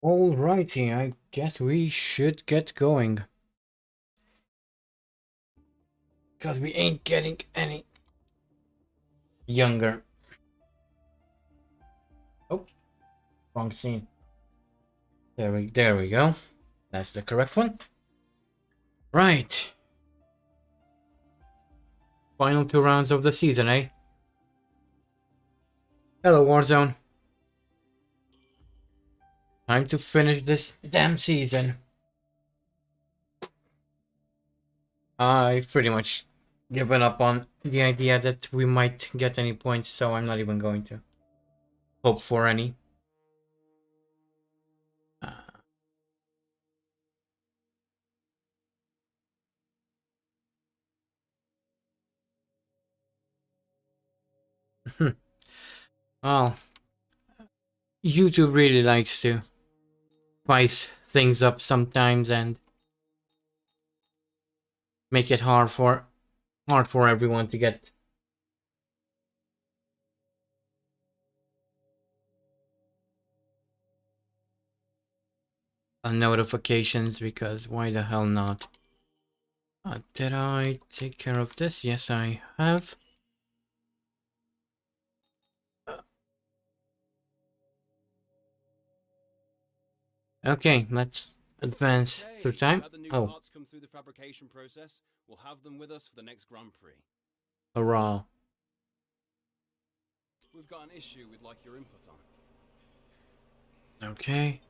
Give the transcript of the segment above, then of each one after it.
Alrighty, I guess we should get going. Cause we ain't getting any younger. Oh, wrong scene. There we go. That's the correct one. Right. Final 2 rounds of the season, eh? Hello, Warzone. Time to finish this damn season. I've pretty much given up on the idea that we might get any points, so I'm not even going to hope for any. Well, YouTube really likes to spice things up sometimes and make it hard for everyone to get notifications, because why the hell not? Did I take care of this? Yes, I have. Okay, let's advance through time. Oh, come through the fabrication process. We'll have them with us for the next Grand Prix. hurrah! We've got an issue we'd like your input on. Okay.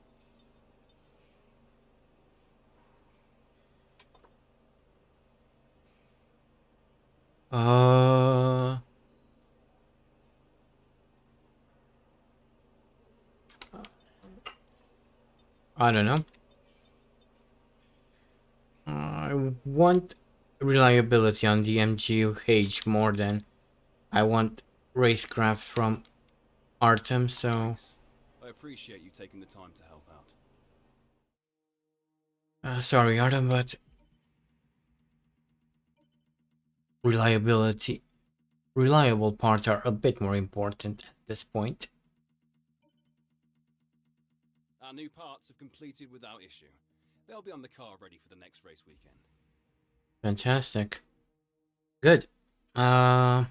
I don't know. I want reliability on the MGUH more than I want racecraft from Artem, so... I appreciate you taking the time to help out. Sorry, Artem, but... Reliable parts are a bit more important at this point. Our new parts have completed without issue. They'll be on the car ready for the next race weekend. Fantastic. Good. Let's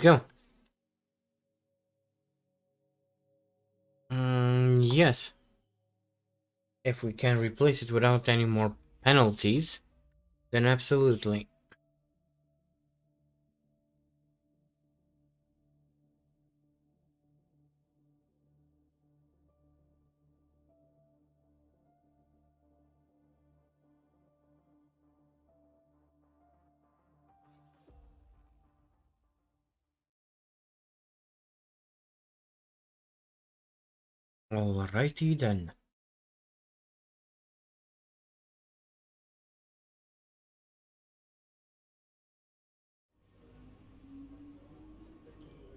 go. Yes. If we can replace it without any more penalties, then absolutely. Alrighty then.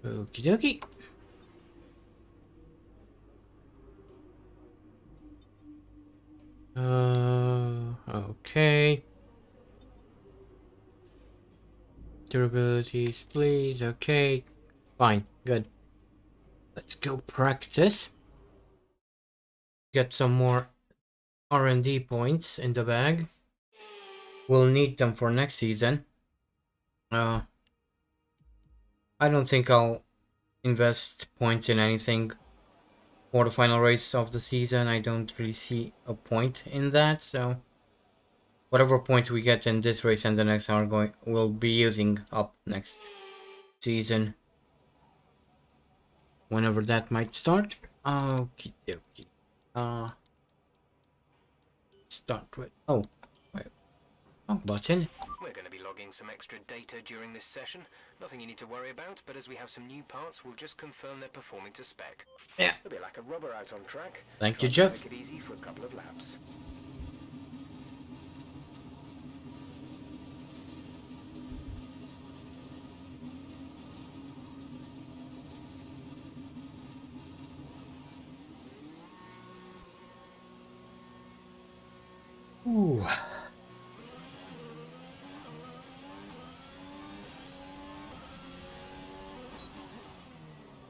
Okie dokie. Okay. Durabilities, please. Okay. Fine. Good. Let's go practice. Get some more R&D points in the bag. We'll need them for next season. I don't think I'll invest points in anything for the final race of the season. I don't really see a point in that, so whatever points we get in this race and the next we'll be using up next season, whenever that might start. Okie dokie. Start with wait, wrong button. We're going to be logging some extra data during this session. Nothing you need to worry about, but as we have some new parts, we'll just confirm they're performing to spec. Yeah. It'll be like a rubber out on track. Thank you, Jeff. Make it easy for a couple of laps. Ooh.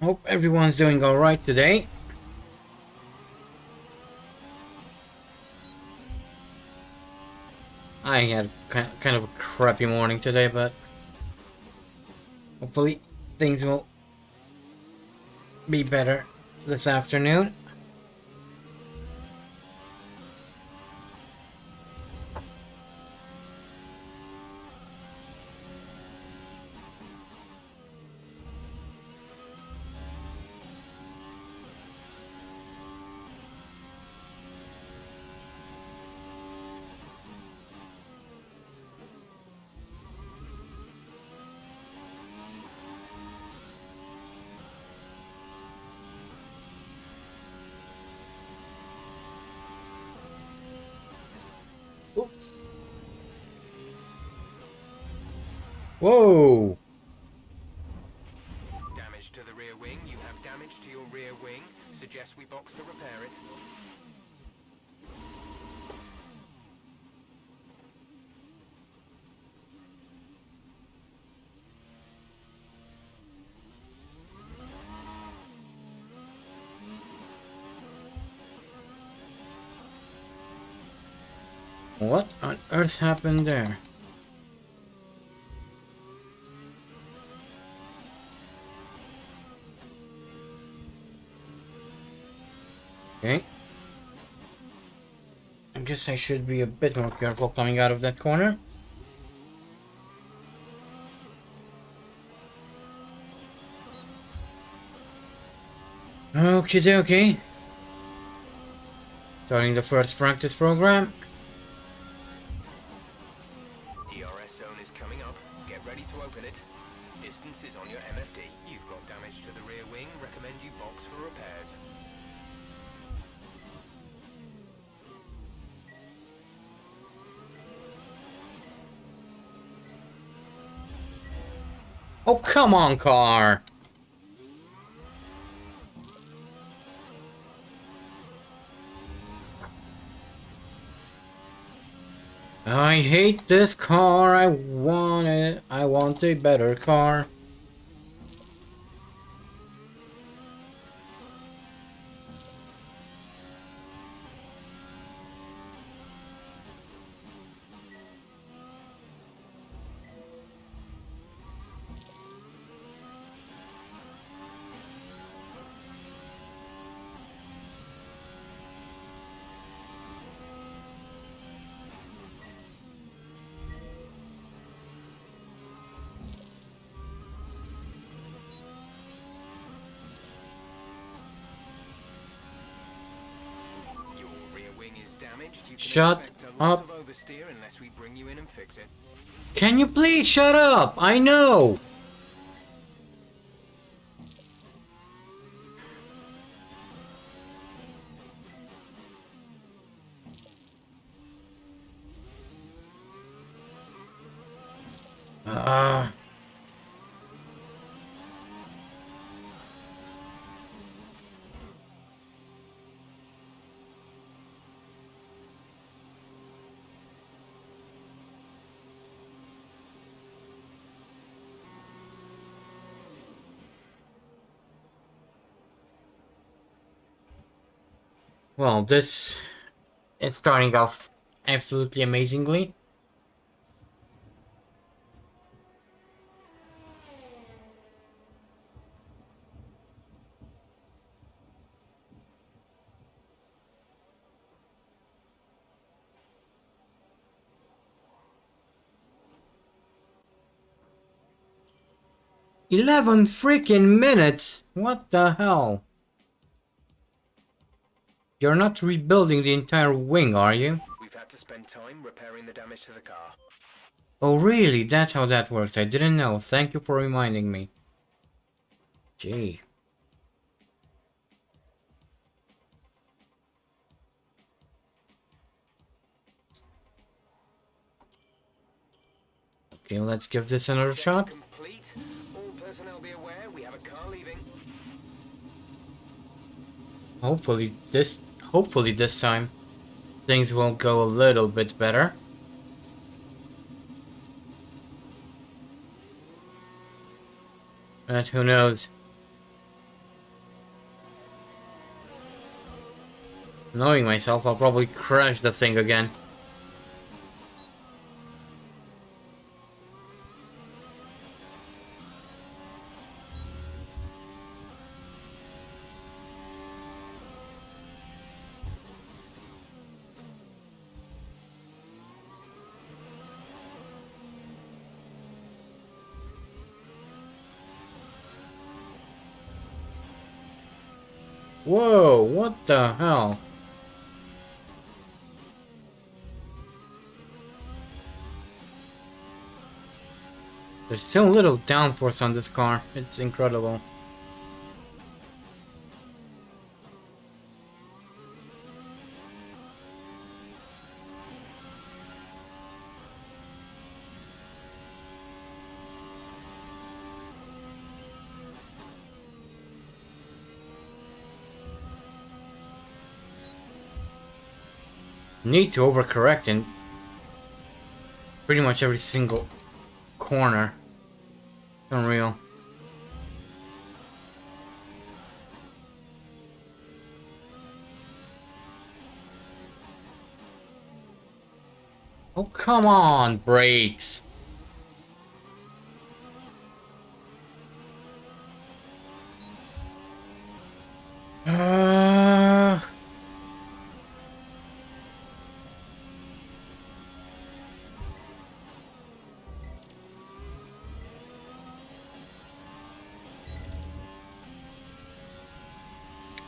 Hope everyone's doing alright today. I had kind of a crappy morning today, but hopefully things will be better this afternoon. Whoa! Damage to the rear wing. You have damage to your rear wing. Suggest we box to repair it. What on earth happened there? Okay. I guess I should be a bit more careful coming out of that corner. Okie dokie. Starting the first practice program. DRS zone is coming up. Get ready to open it. Distance is on your MFD. You've got damage to the rear wing. Recommend you box for repairs. Oh, come on, car! I hate this car. I want it. I want a better car. Your rear wing is damaged. You can Shut expect a lot up. of oversteer unless we bring you in and fix it. Can you please shut up? I know. Well, this is starting off absolutely amazingly. "11 freaking minutes! What the hell? You're not rebuilding the entire wing, are you?" We've had to spend time repairing the damage to the car. Oh really? That's how that works. I didn't know. Thank you for reminding me. Gee. Okay, let's give this another shot. Complete. All personnel be aware we have a car leaving. Hopefully this time things will go a little bit better. But who knows? Knowing myself, I'll probably crash the thing again. Whoa, what the hell? There's so little downforce on this car. It's incredible. Need to overcorrect in pretty much every single corner. Unreal. Oh, come on, brakes.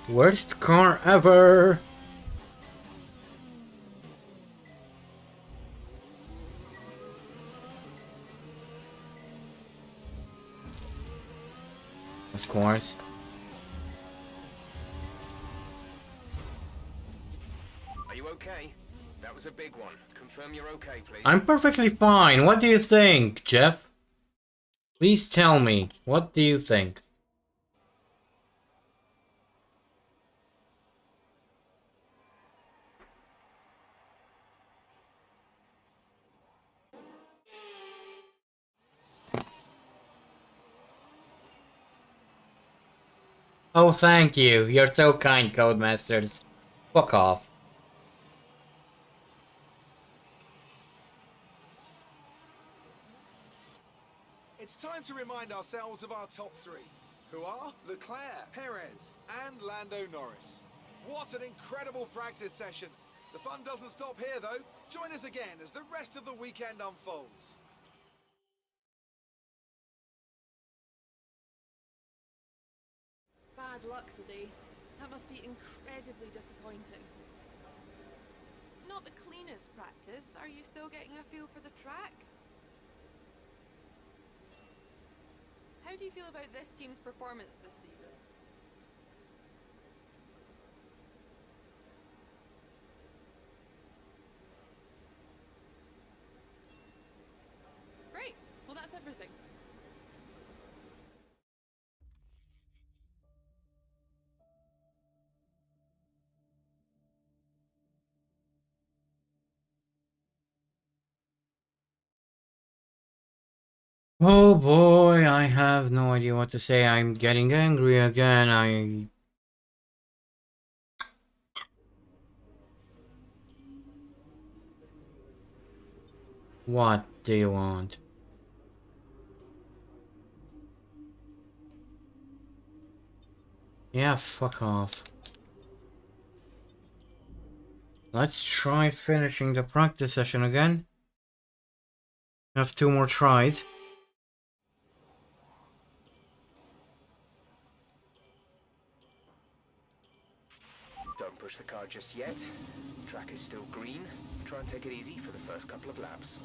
Worst car ever. Of course. Are you okay? That was a big one. Confirm you're okay, please. I'm perfectly fine. What do you think, Jeff? Please tell me. What do you think? Oh, thank you. You're so kind, Codemasters. Fuck off. It's time to remind ourselves of our top three, who are Leclerc, Perez, and Lando Norris. What an incredible practice session. The fun doesn't stop here, though. Join us again as the rest of the weekend unfolds. Bad luck today. That must be incredibly disappointing. Not the cleanest practice. Are you still getting a feel for the track? How do you feel about this team's performance this season? Great. Well, that's everything. Oh boy, I have no idea what to say. I'm getting angry again. What do you want? Yeah, fuck off. Let's try finishing the practice session again. Have 2 more tries. Don't push the car just yet. Track is still green. Try and take it easy for the first couple of laps.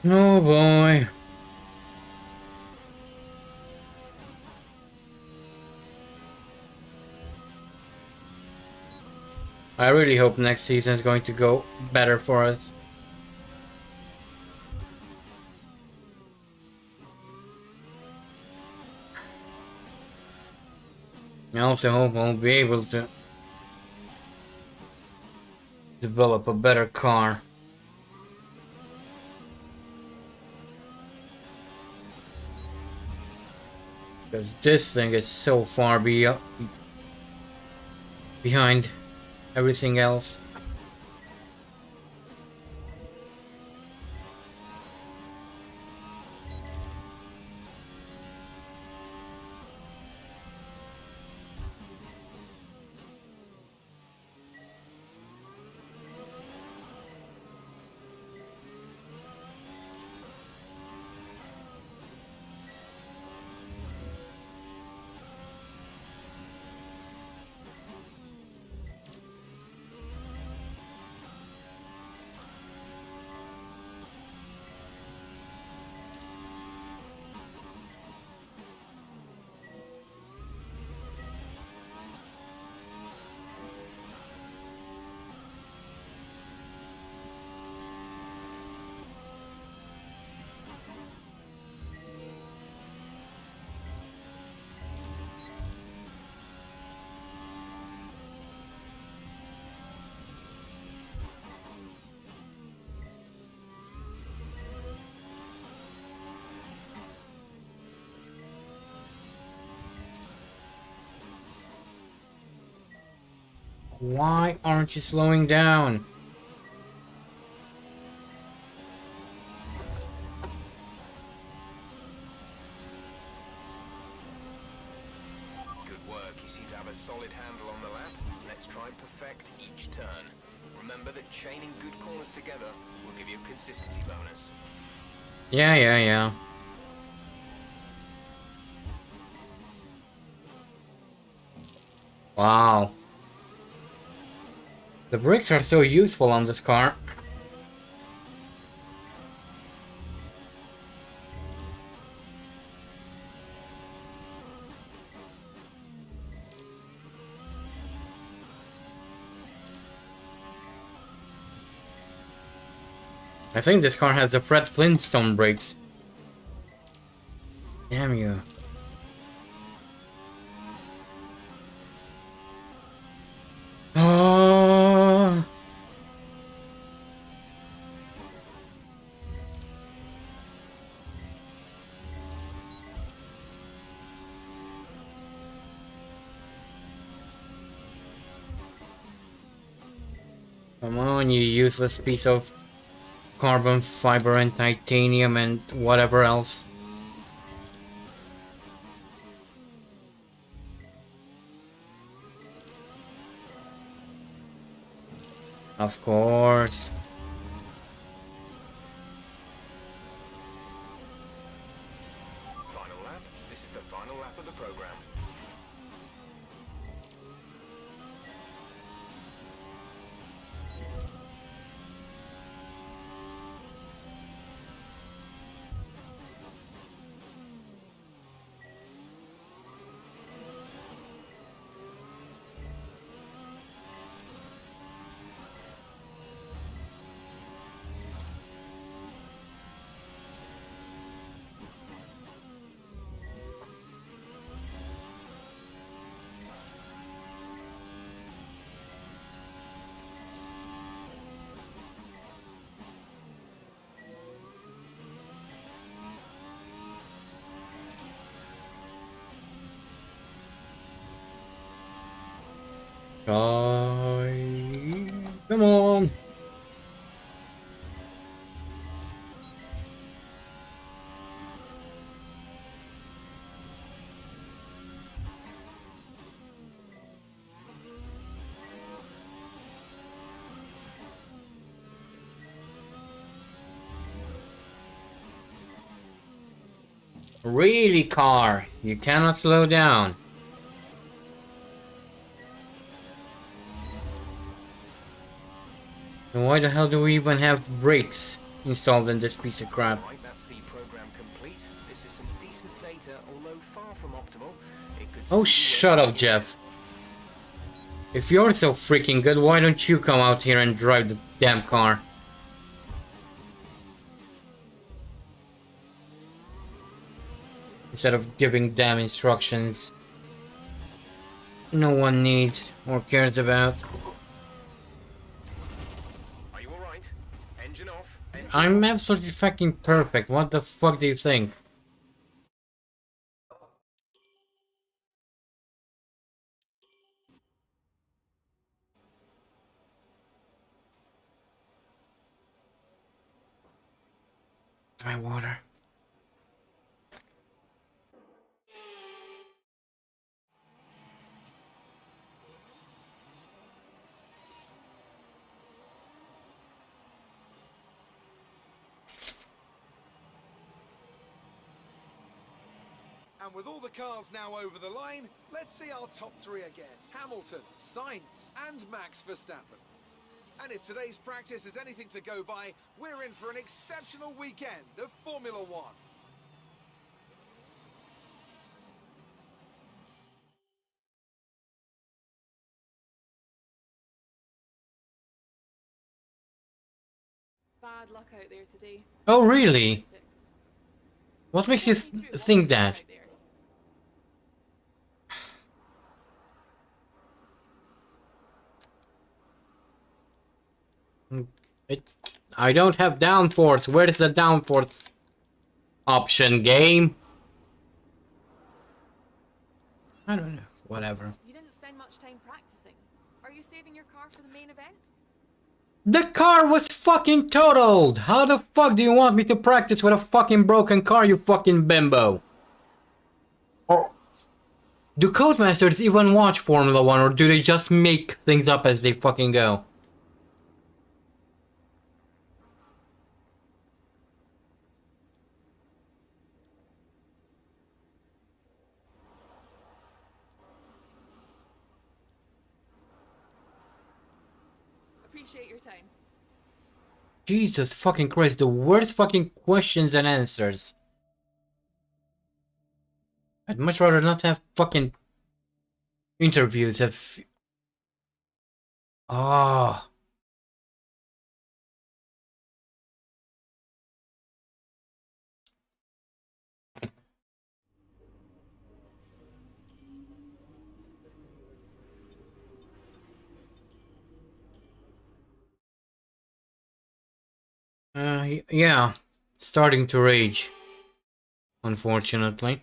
Oh boy. I really hope next season is going to go better for us. I also hope I'll be able to develop a better car. Because this thing is so far behind everything else. Why aren't you slowing down? Good work. You seem to have a solid handle on the lap. Let's try and perfect each turn. Remember that chaining good corners together will give you a consistency bonus. Yeah. Wow. The brakes are so useful on this car. I think this car has the Fred Flintstone brakes. Damn you. Oh. Come on, you useless piece of carbon fiber and titanium and whatever else. Of course. Final lap. This is the final lap of the program. Come on. Really, car? You cannot slow down. Then why the hell do we even have brakes? installed in this piece of crap. Right, that's the program complete. This is some decent data, although far from optimal. It could Oh, still be shut worth up, Jeff. If you're so freaking good, why don't you come out here and drive the damn car? Instead of giving damn instructions no one needs or cares about. Are you alright? Engine off. Engine I'm absolutely fucking perfect. What the fuck do you think? My water. And with all the cars now over the line, let's see our top three again. Hamilton, Sainz, and Max Verstappen. And if today's practice is anything to go by, we're in for an exceptional weekend of Formula One. Bad luck out there today. Oh, really? What makes you think that? I don't have downforce. Where is the downforce option, game? I don't know. Whatever. You didn't spend much time practicing. Are you saving your car for the main event? The car was fucking totaled! How the fuck do you want me to practice with a fucking broken car, you fucking bimbo? Or do Codemasters even watch Formula 1, or do they just make things up as they fucking go? Appreciate your time. Jesus fucking Christ, the worst fucking questions and answers. I'd much rather not have fucking interviews if... Ah. Yeah. Starting to rage. Unfortunately.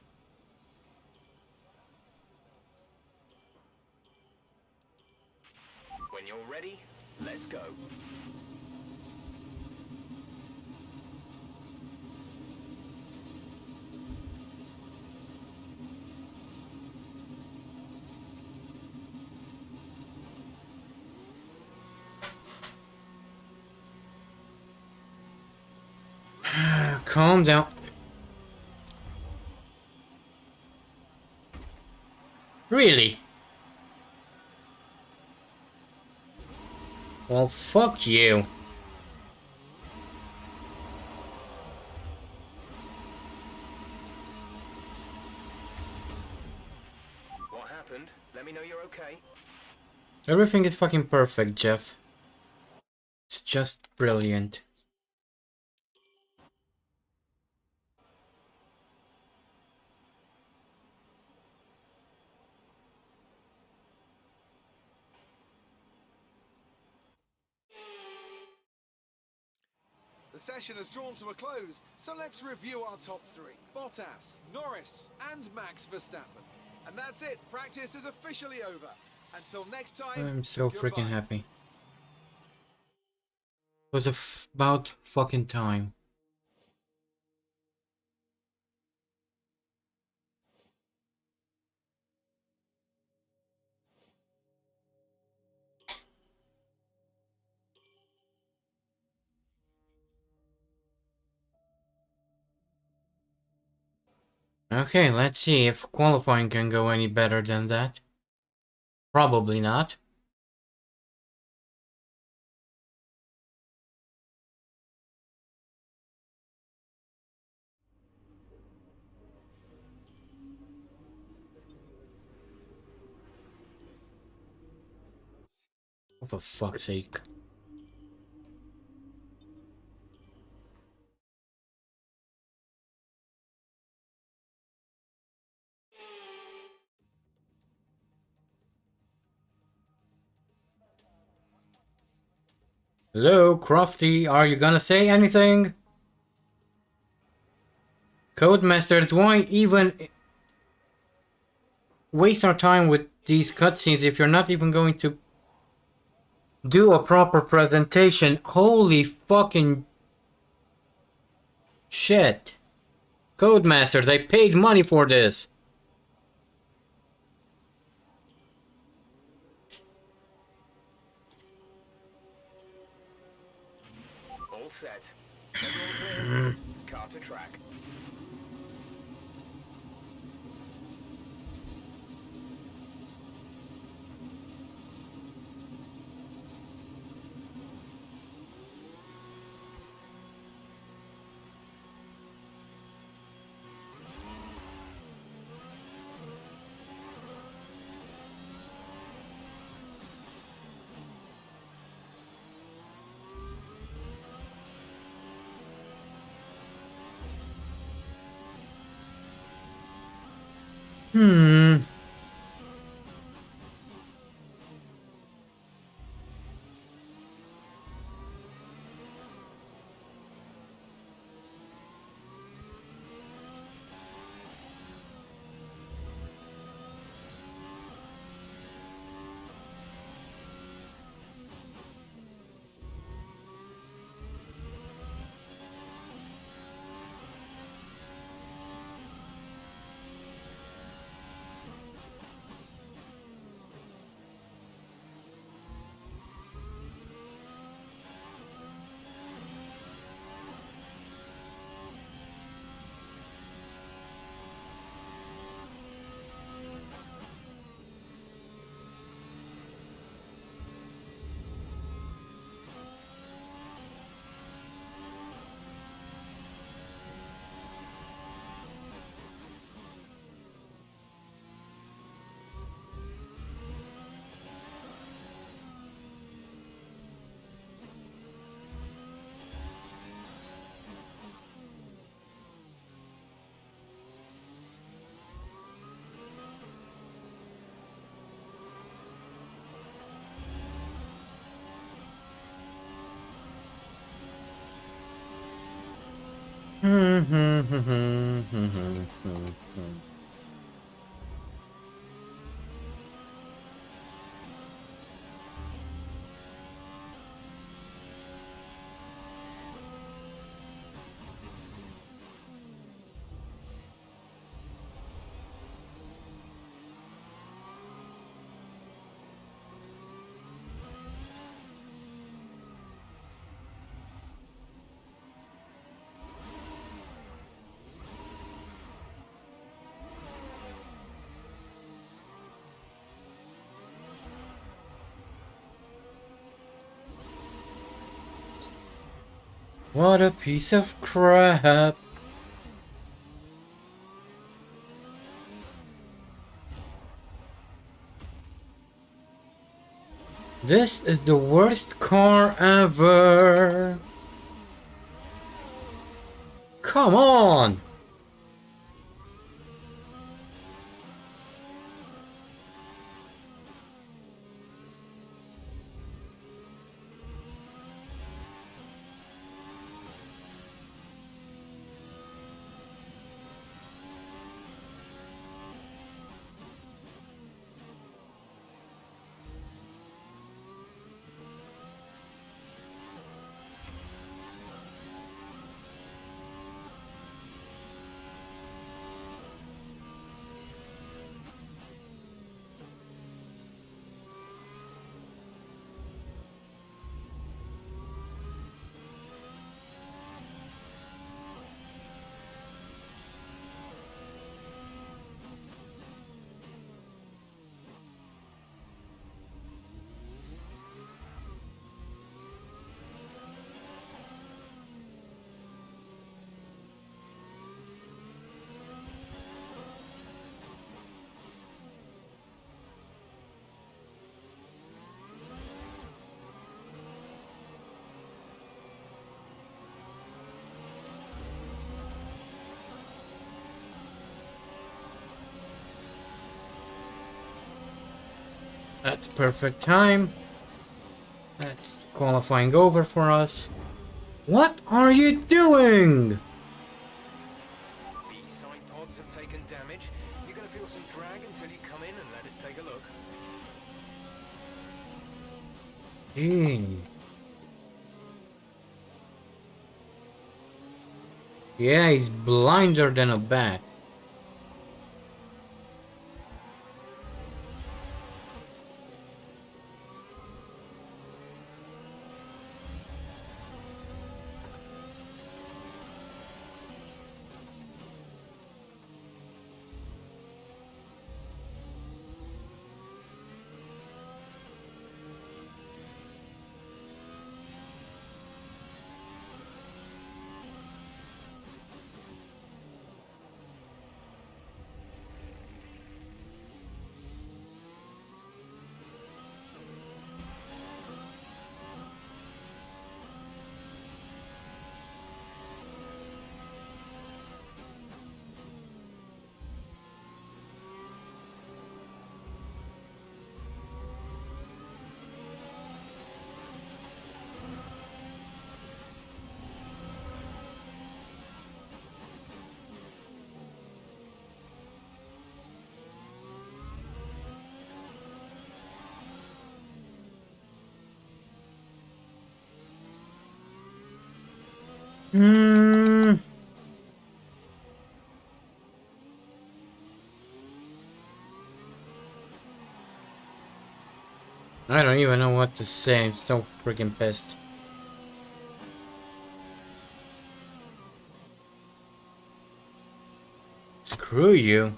When you're ready, let's go. Calm down. Really? Well, fuck you. What happened? Let me know you're okay. Everything is fucking perfect, Jeff. It's just brilliant. The session has drawn to a close, so let's review our top three. Bottas, Norris, and Max Verstappen. And that's it. Practice is officially over. Until next time, I'm so freaking goodbye. happy. It was about fucking time. Okay, let's see if qualifying can go any better than that. Probably not. Oh, for fuck's sake. Hello, Crofty, are you gonna say anything? Codemasters, why even waste our time with these cutscenes if you're not even going to do a proper presentation? Holy fucking shit. Codemasters, I paid money for this. All set. Everyone clear? Car to track. Hmm. What a piece of crap. This is the worst car ever. Come on. That's perfect time. That's qualifying over for us. What are you doing? The side pods have taken damage. You're going to feel some drag until you come in and let us take a look. Gee. Yeah, he's blinder than a bat. Hmm. I don't even know what to say. I'm so freaking pissed. Screw you.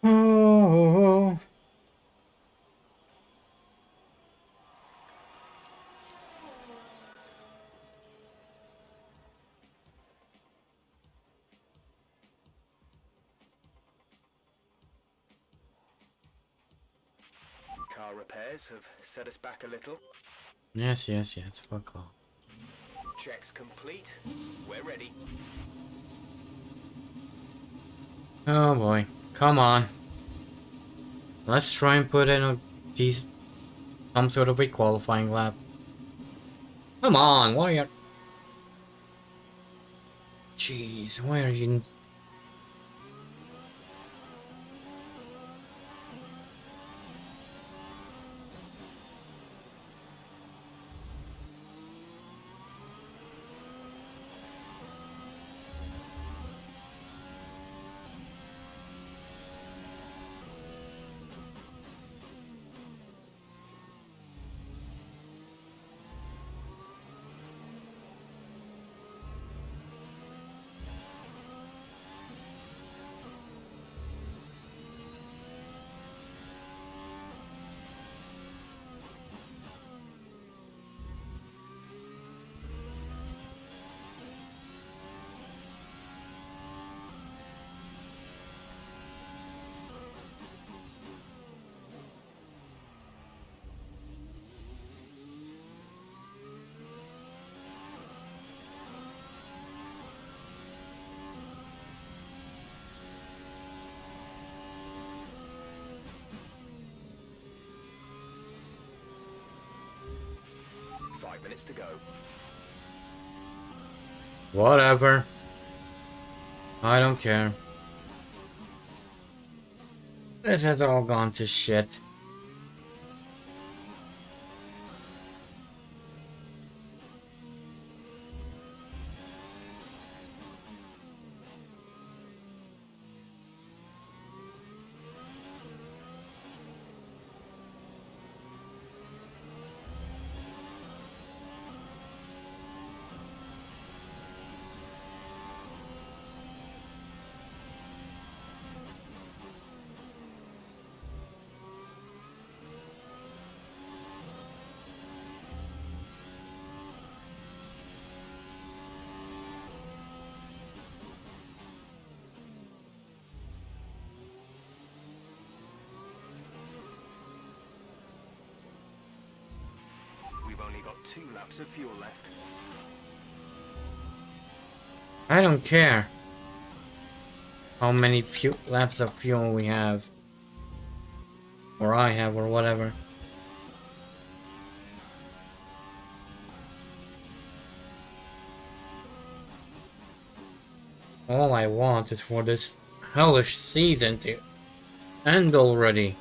Oh. Car repairs have set us back a little. Yes, yes, yes. Fuck off. Checks complete. We're ready. Oh boy. Come on. Let's try and put in some sort of a qualifying lap. Come on, why are... Jeez, why are you... Minutes to go. Whatever. I don't care. This has all gone to shit. 2 laps of fuel left. I don't care how many laps of fuel we have. Or I have, or whatever. All I want is for this hellish season to end already.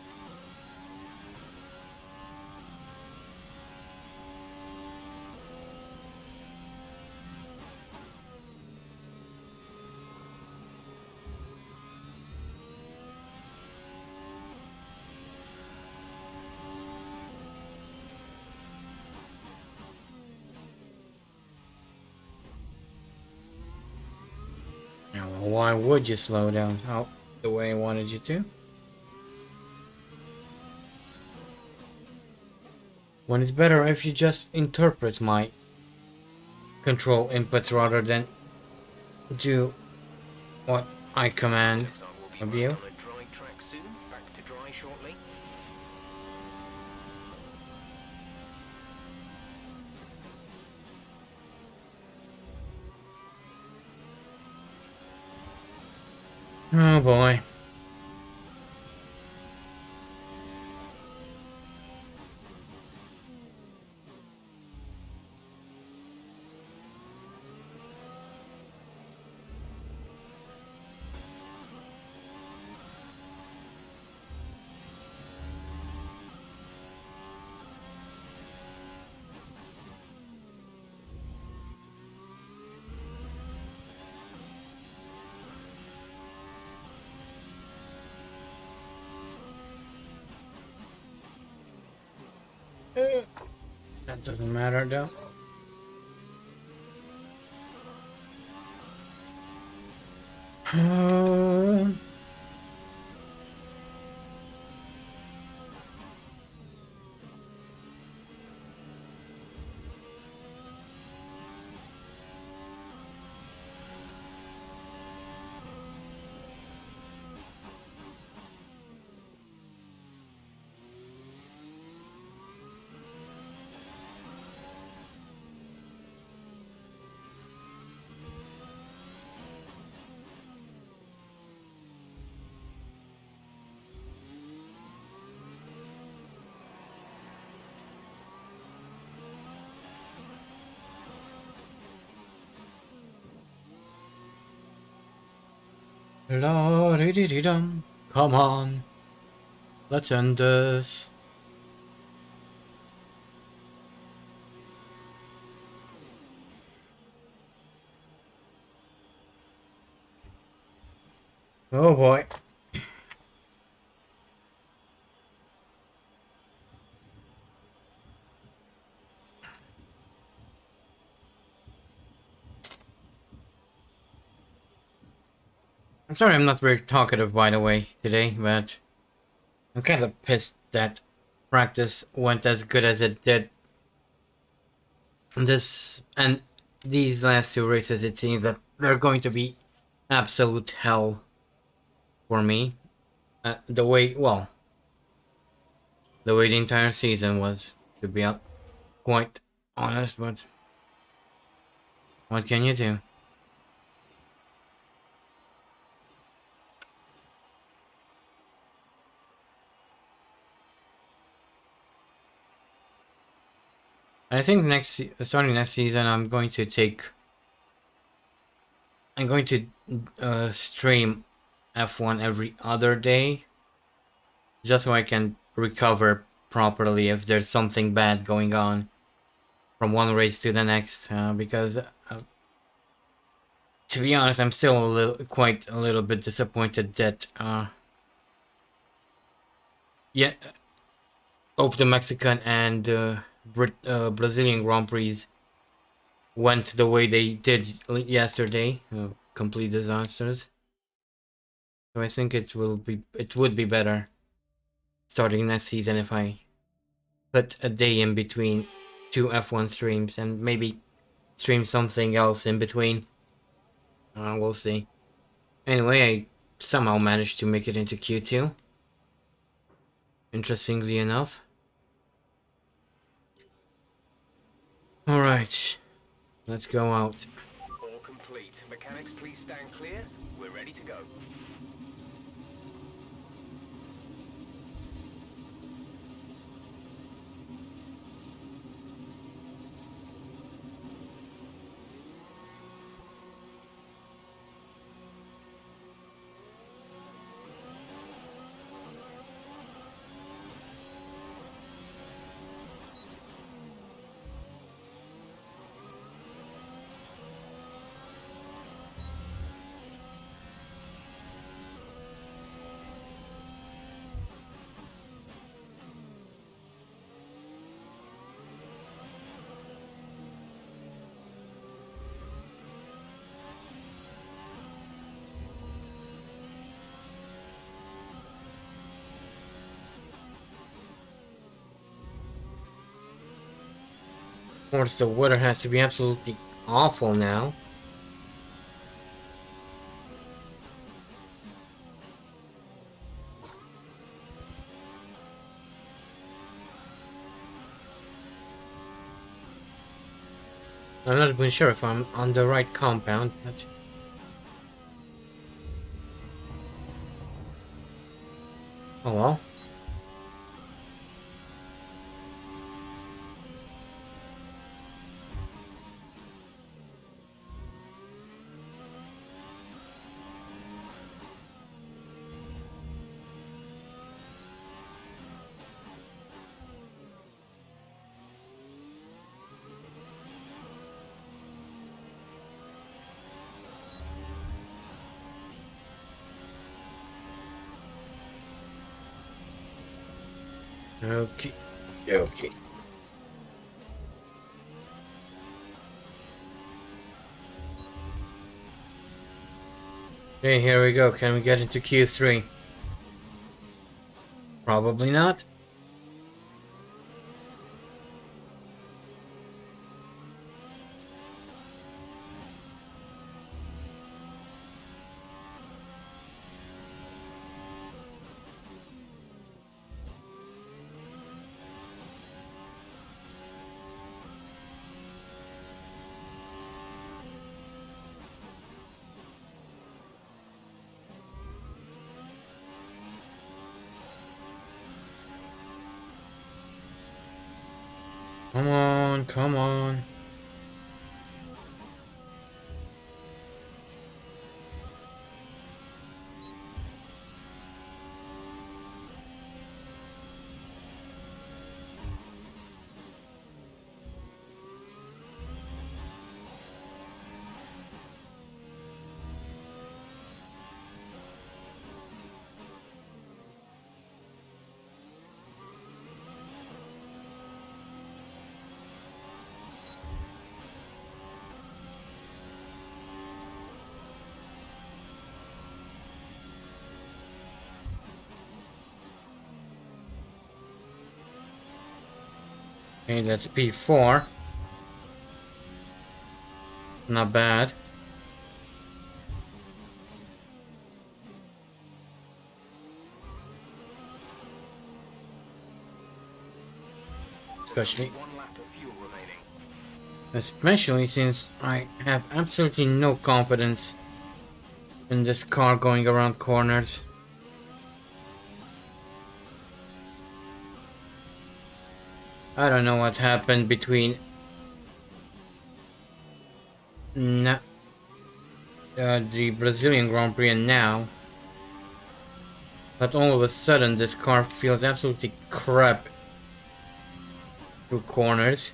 Now, why would you slow down the way I wanted you to? When it's better if you just interpret my control inputs rather than do what I command Looks like we'll be of back you. on a dry track soon. Back to dry shortly. Oh boy. That doesn't matter though. La-dee-dee-dee-dum. Come on. Let's end this. Oh boy. I'm sorry I'm not very talkative by the way today, but I'm kind of pissed that practice went as good as it did. This and these last two races, it seems that they're going to be absolute hell for me. The way the entire season was, to be quite honest, but what can you do? I think starting next season, I'm going to stream F1 every other day, just so I can recover properly if there's something bad going on from one race to the next. Because to be honest, I'm still quite a little bit disappointed that both the Mexican and Brazilian Grand Prix went the way they did yesterday, complete disasters. So I think it would be better starting next season if I put a day in between two F1 streams and maybe stream something else in between. We'll see. Anyway, I somehow managed to make it into Q2. Interestingly enough. Alright, let's go out. All complete. Mechanics, please stand clear. We're ready to go. Of course, the weather has to be absolutely awful now. I'm not even sure if I'm on the right compound, but... Oh well. Okay. Okay. Okay, here we go. Can we get into Q3? Probably not. Come on, come on. Okay, that's P4. Not bad. Especially One lap of fuel remaining. Especially since I have absolutely no confidence in this car going around corners. I don't know what happened between the Brazilian Grand Prix and now, but all of a sudden this car feels absolutely crap through corners.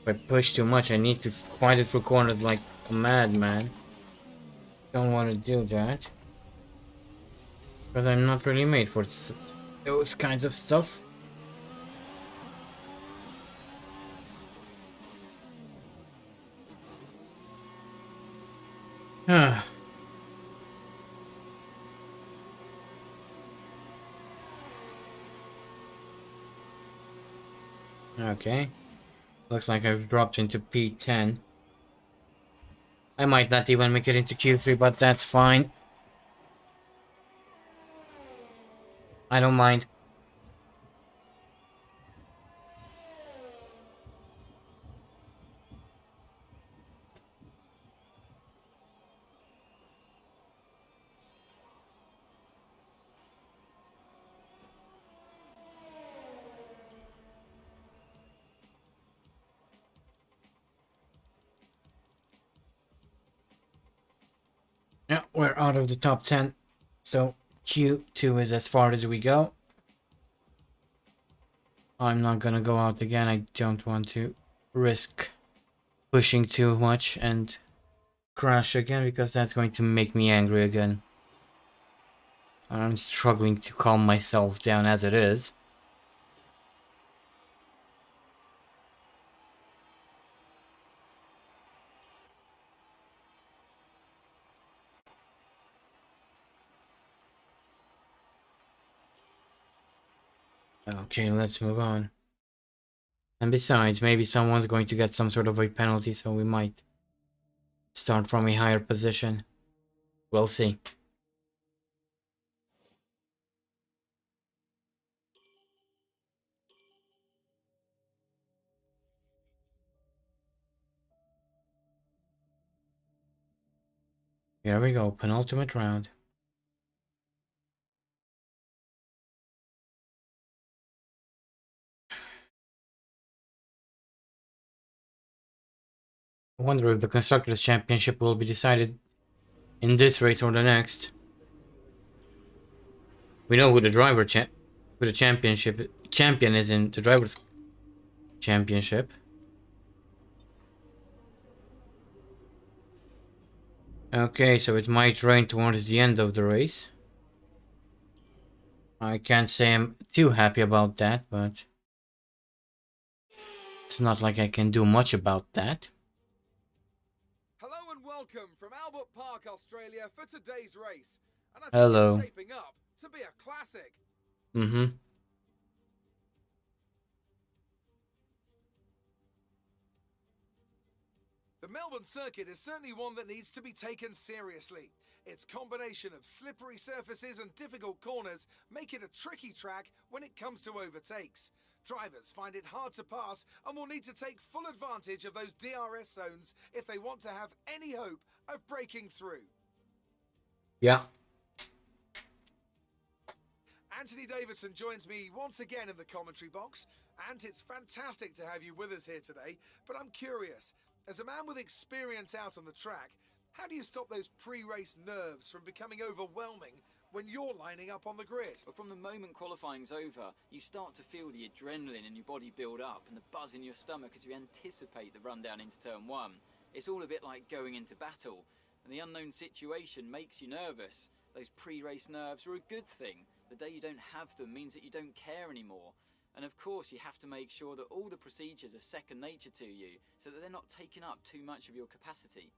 If I push too much, I need to fight it through corners like a madman. Don't want to do that. Because I'm not really made for those kinds of stuff. Okay. Looks like I've dropped into P10. I might not even make it into Q3, but that's fine. I don't mind. Yeah, we're out of the top 10. So Q2 is as far as we go. I'm not gonna go out again. I don't want to risk pushing too much and crash again, because that's going to make me angry again. I'm struggling to calm myself down as it is. Okay, let's move on. And besides, maybe someone's going to get some sort of a penalty, so we might start from a higher position. We'll see. Here we go, penultimate round. I wonder if the Constructors' Championship will be decided in this race or the next. We know who the champion is in the Drivers' Championship. Okay, so it might rain towards the end of the race. I can't say I'm too happy about that, but it's not like I can do much about that. Hello and welcome from Albert Park, Australia for today's race. And I think Hello. it's shaping up to be a classic. Mm-hmm. The Melbourne circuit is certainly one that needs to be taken seriously. Its combination of slippery surfaces and difficult corners make it a tricky track when it comes to overtakes. Drivers find it hard to pass and will need to take full advantage of those DRS zones if they want to have any hope of breaking through. Yeah. Anthony Davidson joins me once again in the commentary box. And it's fantastic to have you with us here today, but I'm curious, as a man with experience out on the track, how do you stop those pre-race nerves from becoming overwhelming when you're lining up on the grid? Well, from the moment qualifying's over, you start to feel the adrenaline in your body build up and the buzz in your stomach as you anticipate the run down into turn one. It's all a bit like going into battle, and the unknown situation makes you nervous. Those pre-race nerves are a good thing. The day you don't have them means that you don't care anymore. And of course, you have to make sure that all the procedures are second nature to you, so that they're not taking up too much of your capacity.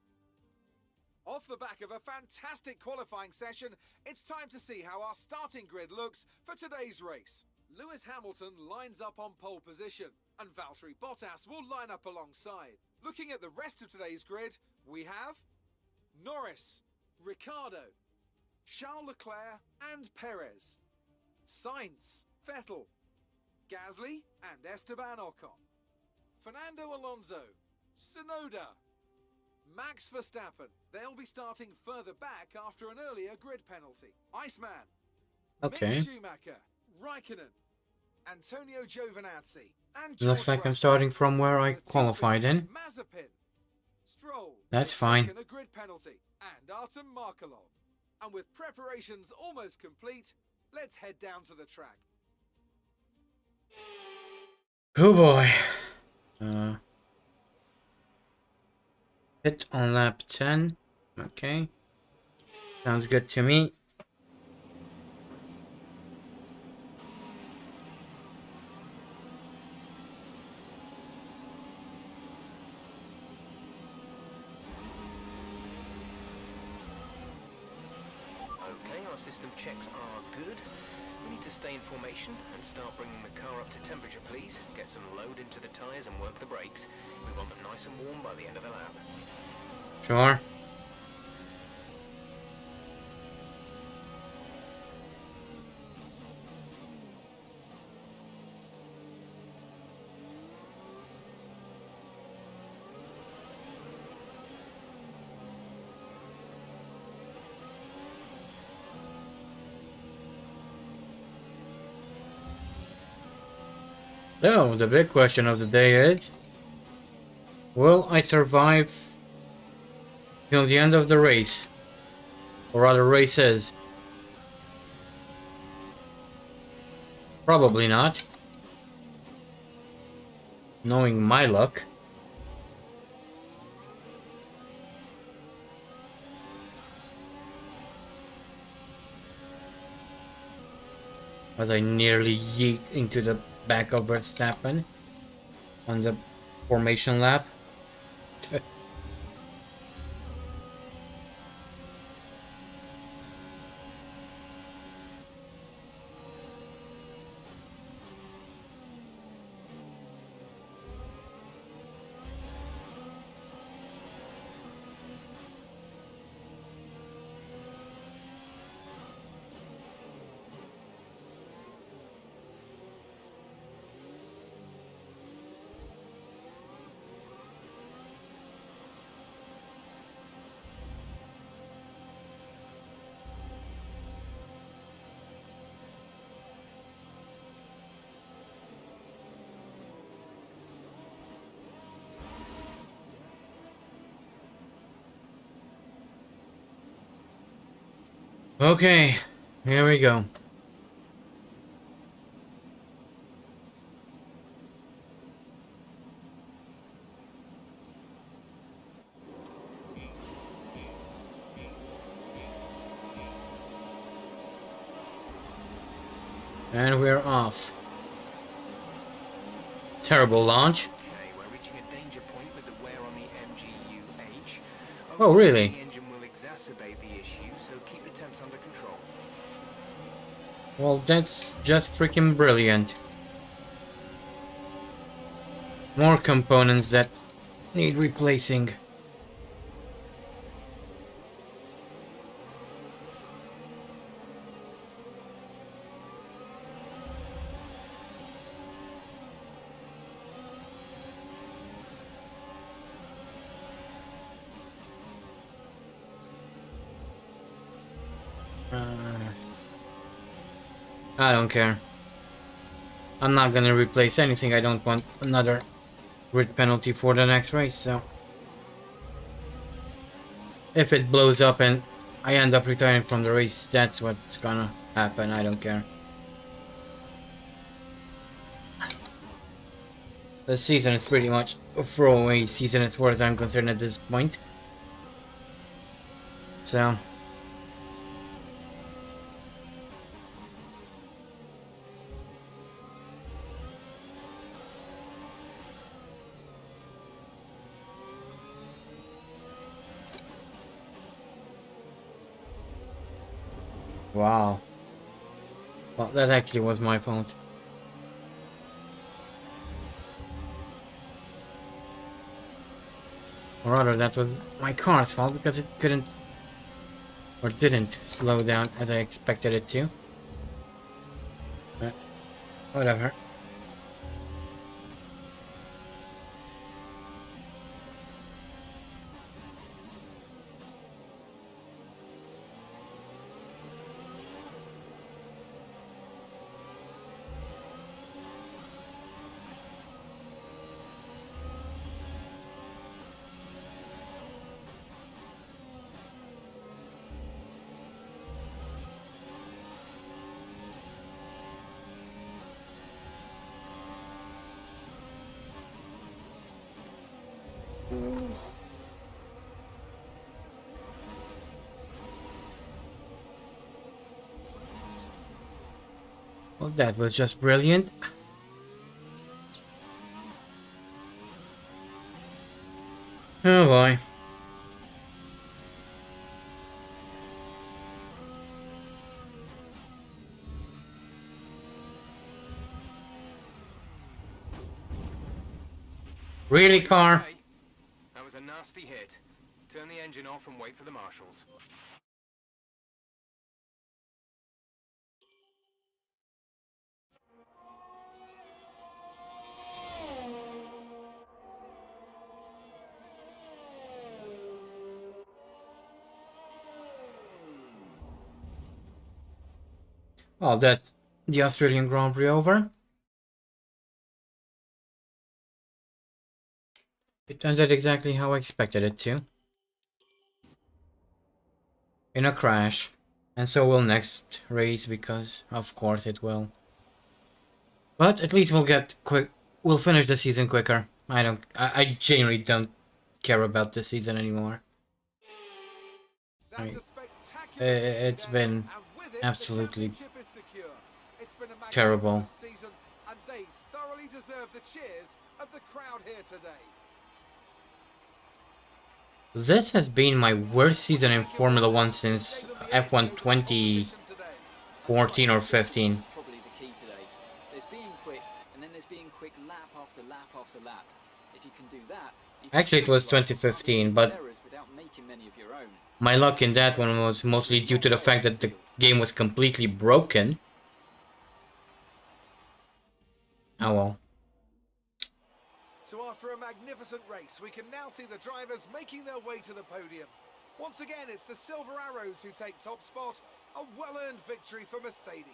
Off the back of a fantastic qualifying session, it's time to see how our starting grid looks for today's race. Lewis Hamilton lines up on pole position, and Valtteri Bottas will line up alongside. Looking at the rest of today's grid, we have Norris, Ricciardo, Charles Leclerc and Perez, Sainz, Vettel, Gasly and Esteban Ocon, Fernando Alonso, Tsunoda, Max Verstappen. They'll be starting further back after an earlier grid penalty. Iceman, Okay. Mick Schumacher, Raikkonen, Antonio Giovinazzi, and Looks George like I'm Russell. starting from where I Latifi, qualified in. Mazepin, Stroll. That's has fine. taken a grid penalty, and Artem Markelov. And with preparations almost complete, let's head down to the track. Oh boy. Hit on lap 10. Okay. Sounds good to me. Okay, our system checks are good. We need to stay in formation and start bringing the car up to temperature, please. Get some load into the tyres and work the brakes. We want them nice and warm by the end of the lap. Sure. So, the big question of the day is, will I survive till the end of the race? Or rather races? Probably not. Knowing my luck. As I nearly yeet into the back of Verstappen on the formation lap. Okay, here we go. And we're off. Terrible launch. Okay, we're reaching a danger point with the wear on the MGU-H. Oh, really? The engine will exacerbate the issue, so keep the temps under control. Well, that's just freaking brilliant. More components that need replacing. I don't care. I'm not gonna replace anything. I don't want another grid penalty for the next race, so if it blows up and I end up retiring from the race, that's what's gonna happen. I don't care. The season is pretty much a throwaway season as far as I'm concerned at this point. So wow. Well, that actually was my fault. Or rather, that was my car's fault because it couldn't or didn't slow down as I expected it to. But whatever. Well, that was just brilliant. Oh boy. Really, car? Okay. That was a nasty hit. Turn the engine off and wait for the marshals. Well, that's the Australian Grand Prix over. It ended exactly how I expected it to. In a crash. And so will next race, because of course it will. But at least we'll finish the season quicker. I genuinely don't care about this season anymore. That's I- a spectacular It's victory, been Daniel, and with it, absolutely the championship is secure. It's been a terrible. magnificent season, and they thoroughly deserve the cheers of the crowd here today. This has been my worst season in Formula 1 since F1 2014 or 15. That's probably the key today. There's being quick, and then there's being quick lap after lap after lap. If you can do that, you can Actually, it was 2015, but errors without making many of your own. my luck in that one was mostly due to the fact that the game was completely broken. Oh well. So after a magnificent race, we can now see the drivers making their way to the podium. Once again, it's the Silver Arrows who take top spot, a well-earned victory for Mercedes.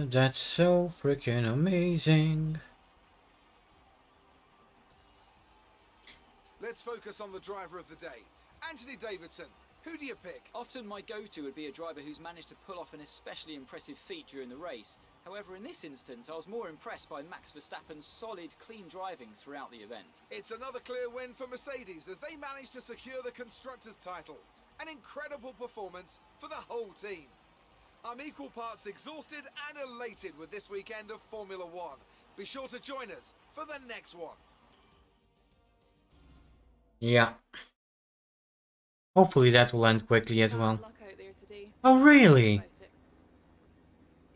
That's so freaking amazing. Let's focus on the driver of the day, Anthony Davidson. Who do you pick? Often my go-to would be a driver who's managed to pull off an especially impressive feat during the race. However, in this instance, I was more impressed by Max Verstappen's solid, clean driving throughout the event. It's another clear win for Mercedes as they managed to secure the Constructors' title. An incredible performance for the whole team. I'm equal parts exhausted and elated with this weekend of Formula One. Be sure to join us for the next one. Yeah. Hopefully that will end quickly as well. Luck out there today. Oh really? About it.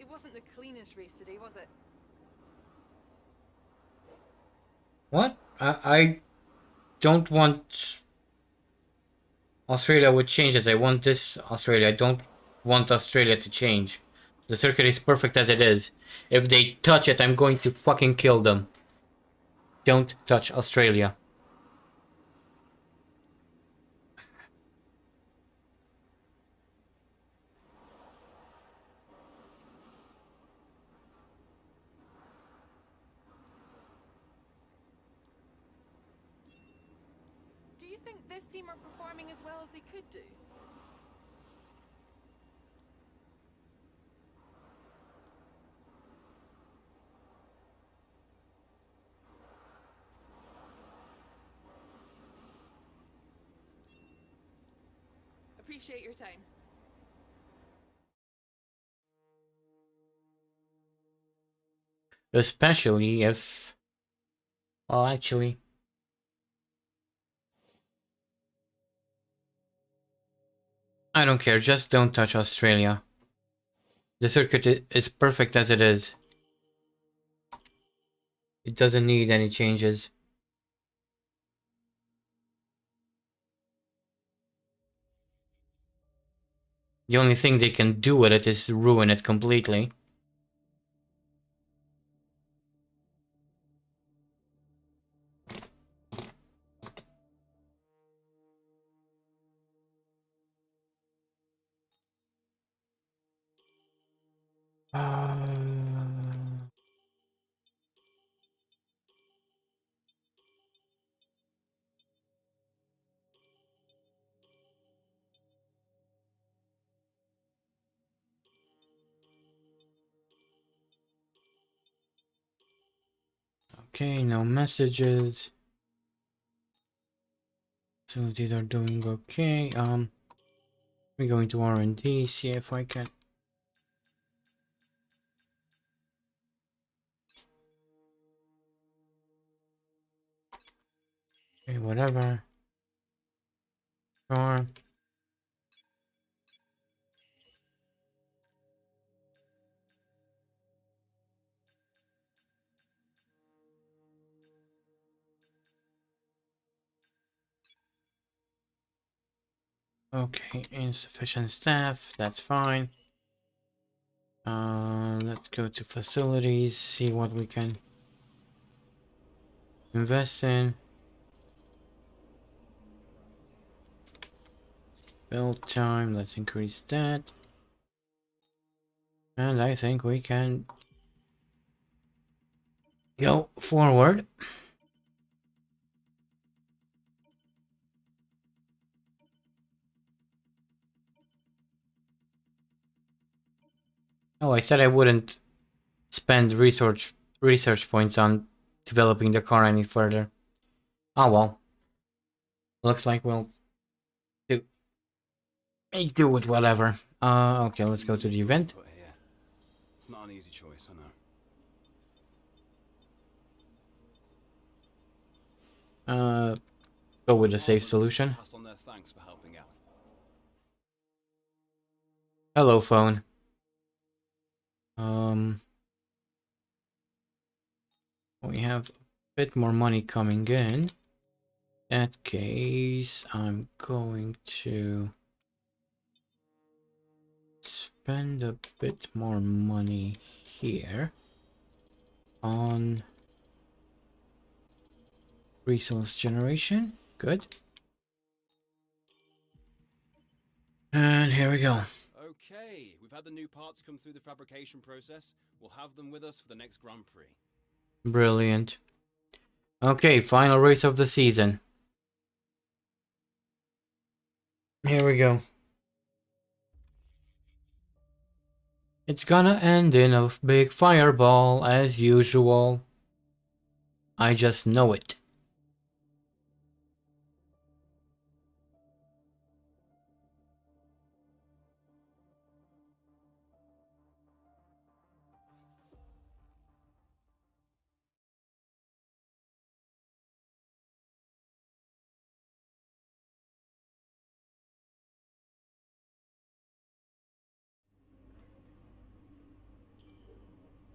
It wasn't the cleanest race today, was it? What? I don't want Australia with changes. I want this Australia. I don't want Australia to change. The circuit is perfect as it is. If they touch it, I'm going to fucking kill them. Don't touch Australia. Do you think this team are performing as well as they could do? Appreciate your time. Especially if... Well, actually... I don't care, just don't touch Australia. The circuit is perfect as it is. It doesn't need any changes. The only thing they can do with it is ruin it completely. Okay, no messages. Facilities are doing okay. We're going to R&D, see if I can. Okay, whatever. Sure. Okay, insufficient staff, that's fine. Let's go to facilities, see what we can invest in. Build time, let's increase that. And I think we can go forward. Oh, I said I wouldn't spend research points on developing the car any further. Oh well. Looks like we'll do with whatever. Okay, let's go to the event. Put here. It's not an easy choice, I know. Go with a safe solution. Pass on their thanks for helping out. Hello, phone. We have a bit more money coming in. In that case, I'm going to spend a bit more money here on resource generation. Good. And here we go. Okay, we've had the new parts come through the fabrication process. We'll have them with us for the next Grand Prix. Brilliant. Okay, final race of the season. Here we go. It's gonna end in a big fireball as usual. I just know it.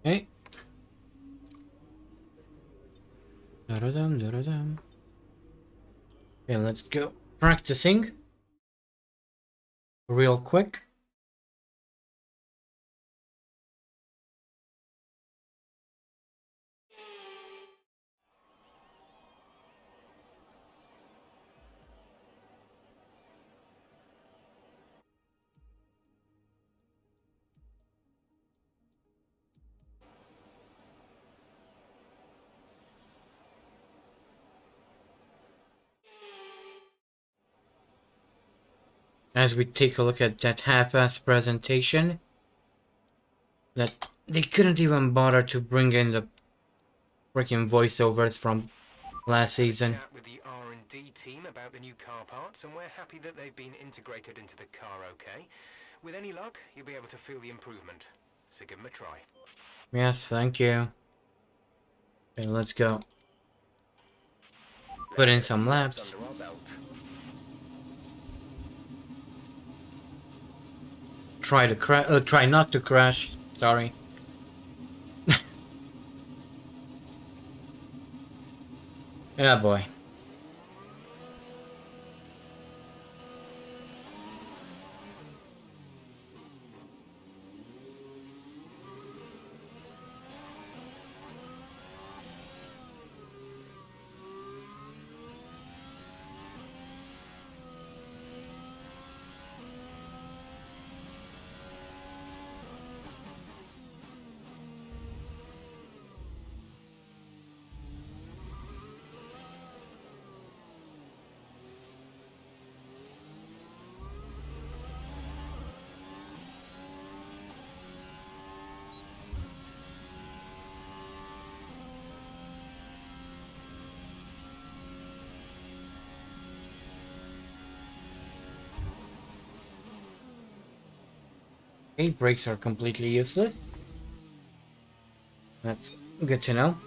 Okay. Da-da-dum, da-da-dum. Okay, let's go practicing real quick. As we take a look at that half-assed presentation that they couldn't even bother to bring in the freaking voiceovers from last season. Chat with the R&D team about the new car parts, and we're happy that they've been integrated into the car okay. With any luck, you'll be able to feel the improvement. So give them a try. Yes, thank you. Okay, let's go. Put in some laps. Under our belt. Try not to crash. Sorry. Yeah, boy. Okay, brakes are completely useless. That's good to know.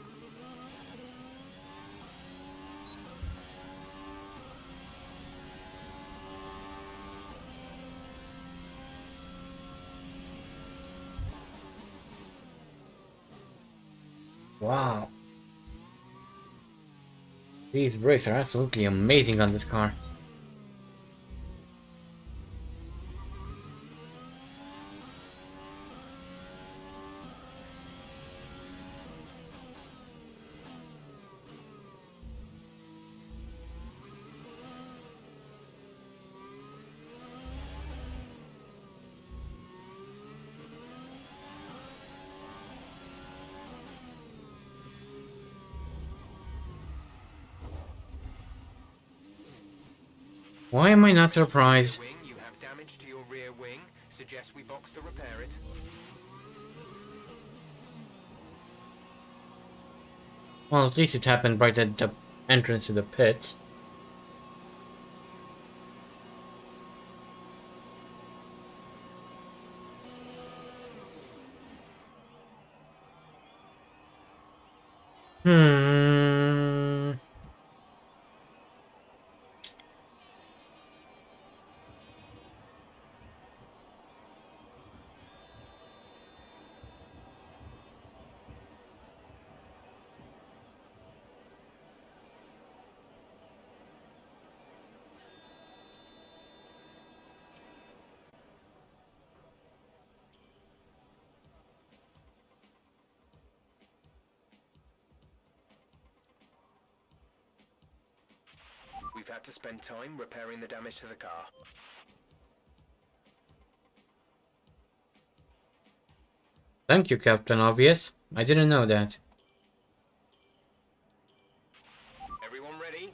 Wow. These brakes are absolutely amazing on this car. Why am I not surprised? Wing, you have damage to your rear wing. Suggest we box to repair it. Well, at least it happened right at the entrance to the pit. Hmm. We've had to spend time repairing the damage to the car. Thank you, Captain Obvious. I didn't know that. Everyone ready?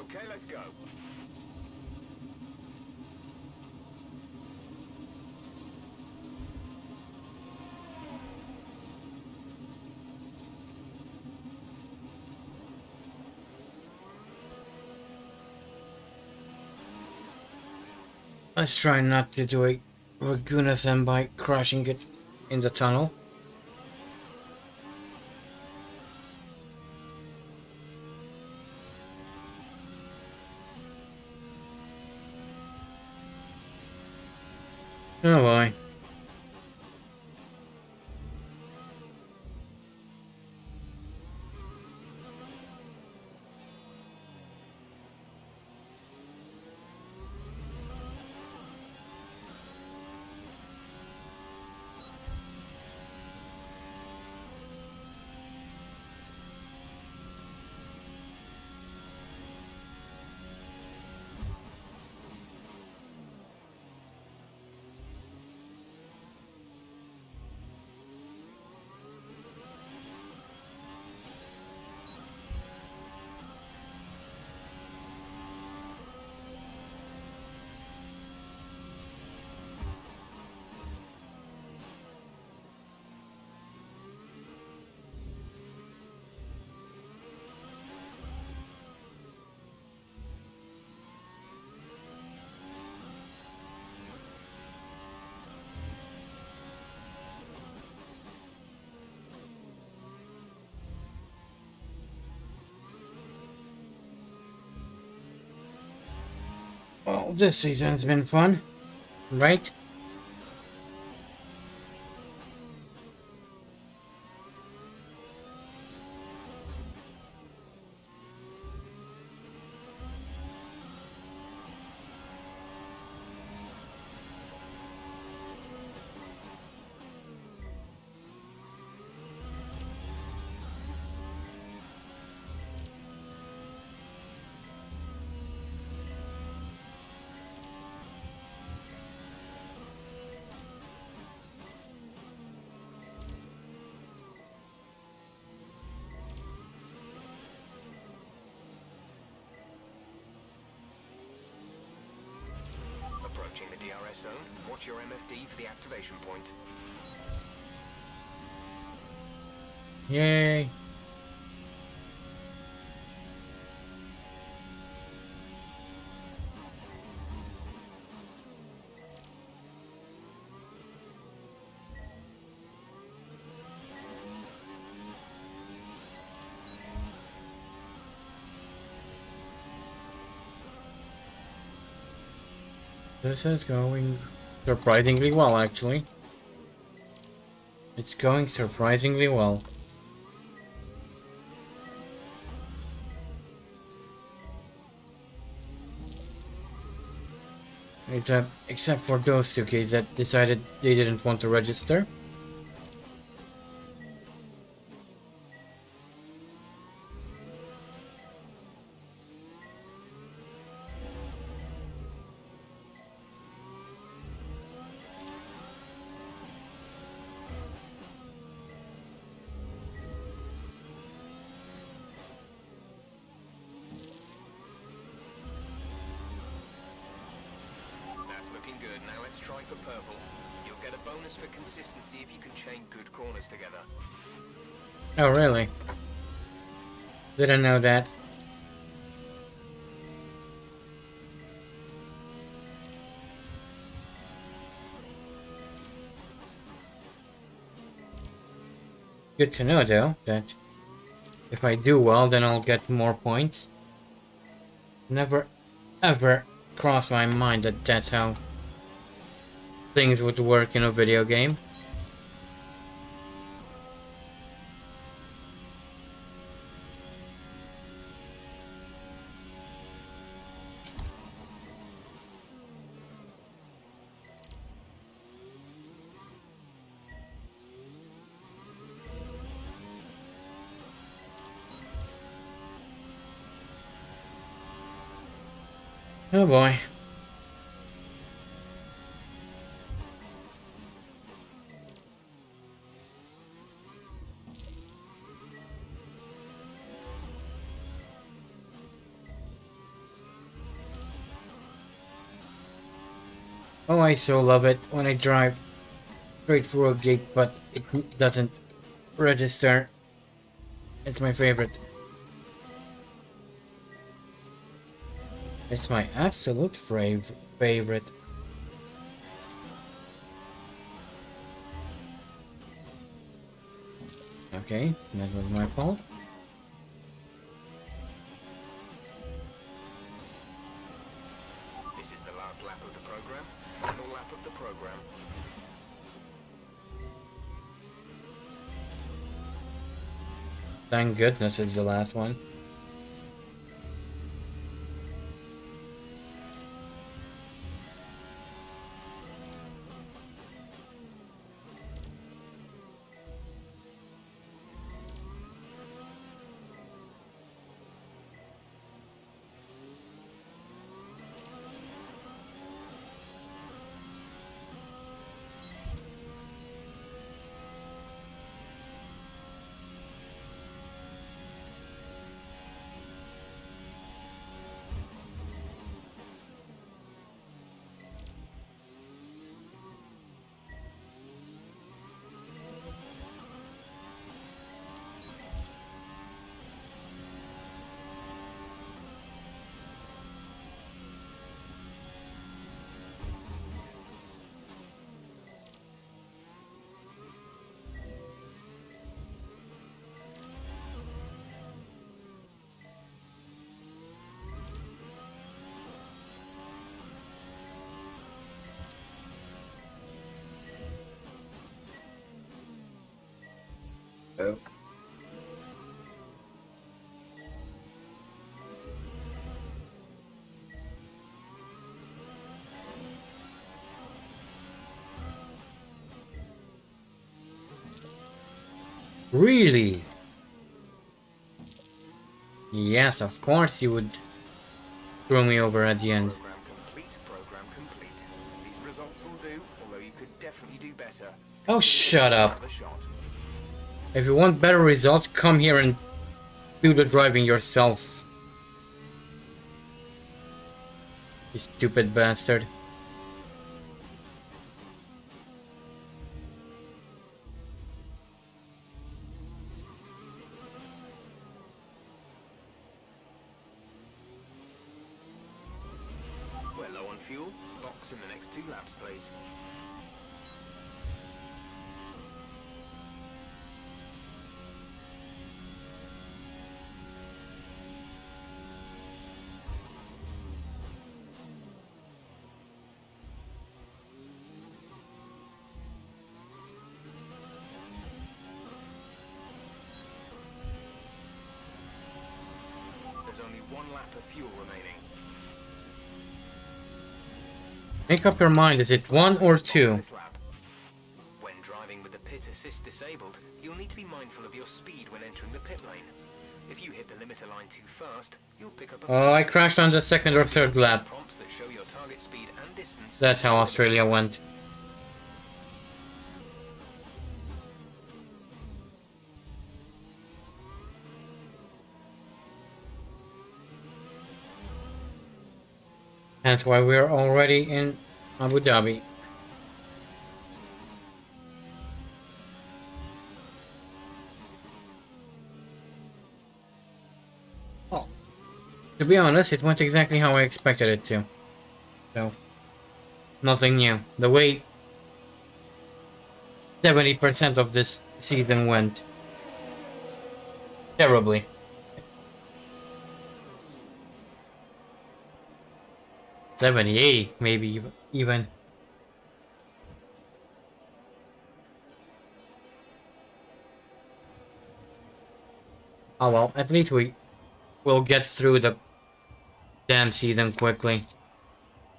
Okay, let's go. Let's try not to do a Ragunathon by crashing it in the tunnel. Oh boy. Well, this season's been fun, right? Approaching the DRS zone. Watch your MFD for the activation point. Yay. This is going surprisingly well, actually. It's going surprisingly well. Except for those two kids that decided they didn't want to register. That's looking good. Now let's try for purple. You'll get a bonus for consistency if you can chain good corners together. Oh, really? Didn't know that. Good to know, though, that if I do well, then I'll get more points. Never, ever crossed my mind that that's how things would work in a video game. Oh boy. Oh, I so love it when I drive straight through a gate, but it doesn't register. It's my favorite. It's my absolute favorite. Okay, that was my fault. This is the last lap of the program. Final lap of the program. Thank goodness it's the last one. Oh. Really? Yes, of course you would throw me over at the end. Program complete. Program complete. These results will do, although you could definitely do better. Oh, shut up. Another shot. If you want better results, come here and do the driving yourself. You stupid bastard. We're low on fuel. Box in the next 2 laps, please. 1 lap of fuel remaining. Make up your mind, is it 1 or 2? This lap. When driving with the pit assist disabled, you'll need to be mindful of your speed when entering the pit lane. If you hit the limiter line too fast, you'll pick up a Oh, I crashed on the second or third lap. prompts that show your target speed and distance. That's how Australia went. That's why we're already in Abu Dhabi. Oh, to be honest, it went exactly how I expected it to. So, nothing new. The way 70% of this season went. Terribly. 70, 80, maybe even. Oh well, at least we will get through the damn season quickly.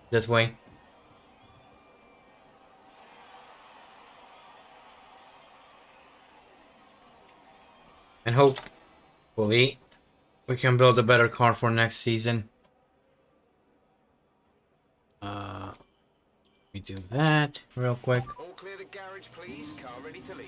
This way. And hopefully we can build a better car for next season. We do that real quick. All clear the garage, please. Car ready to leave.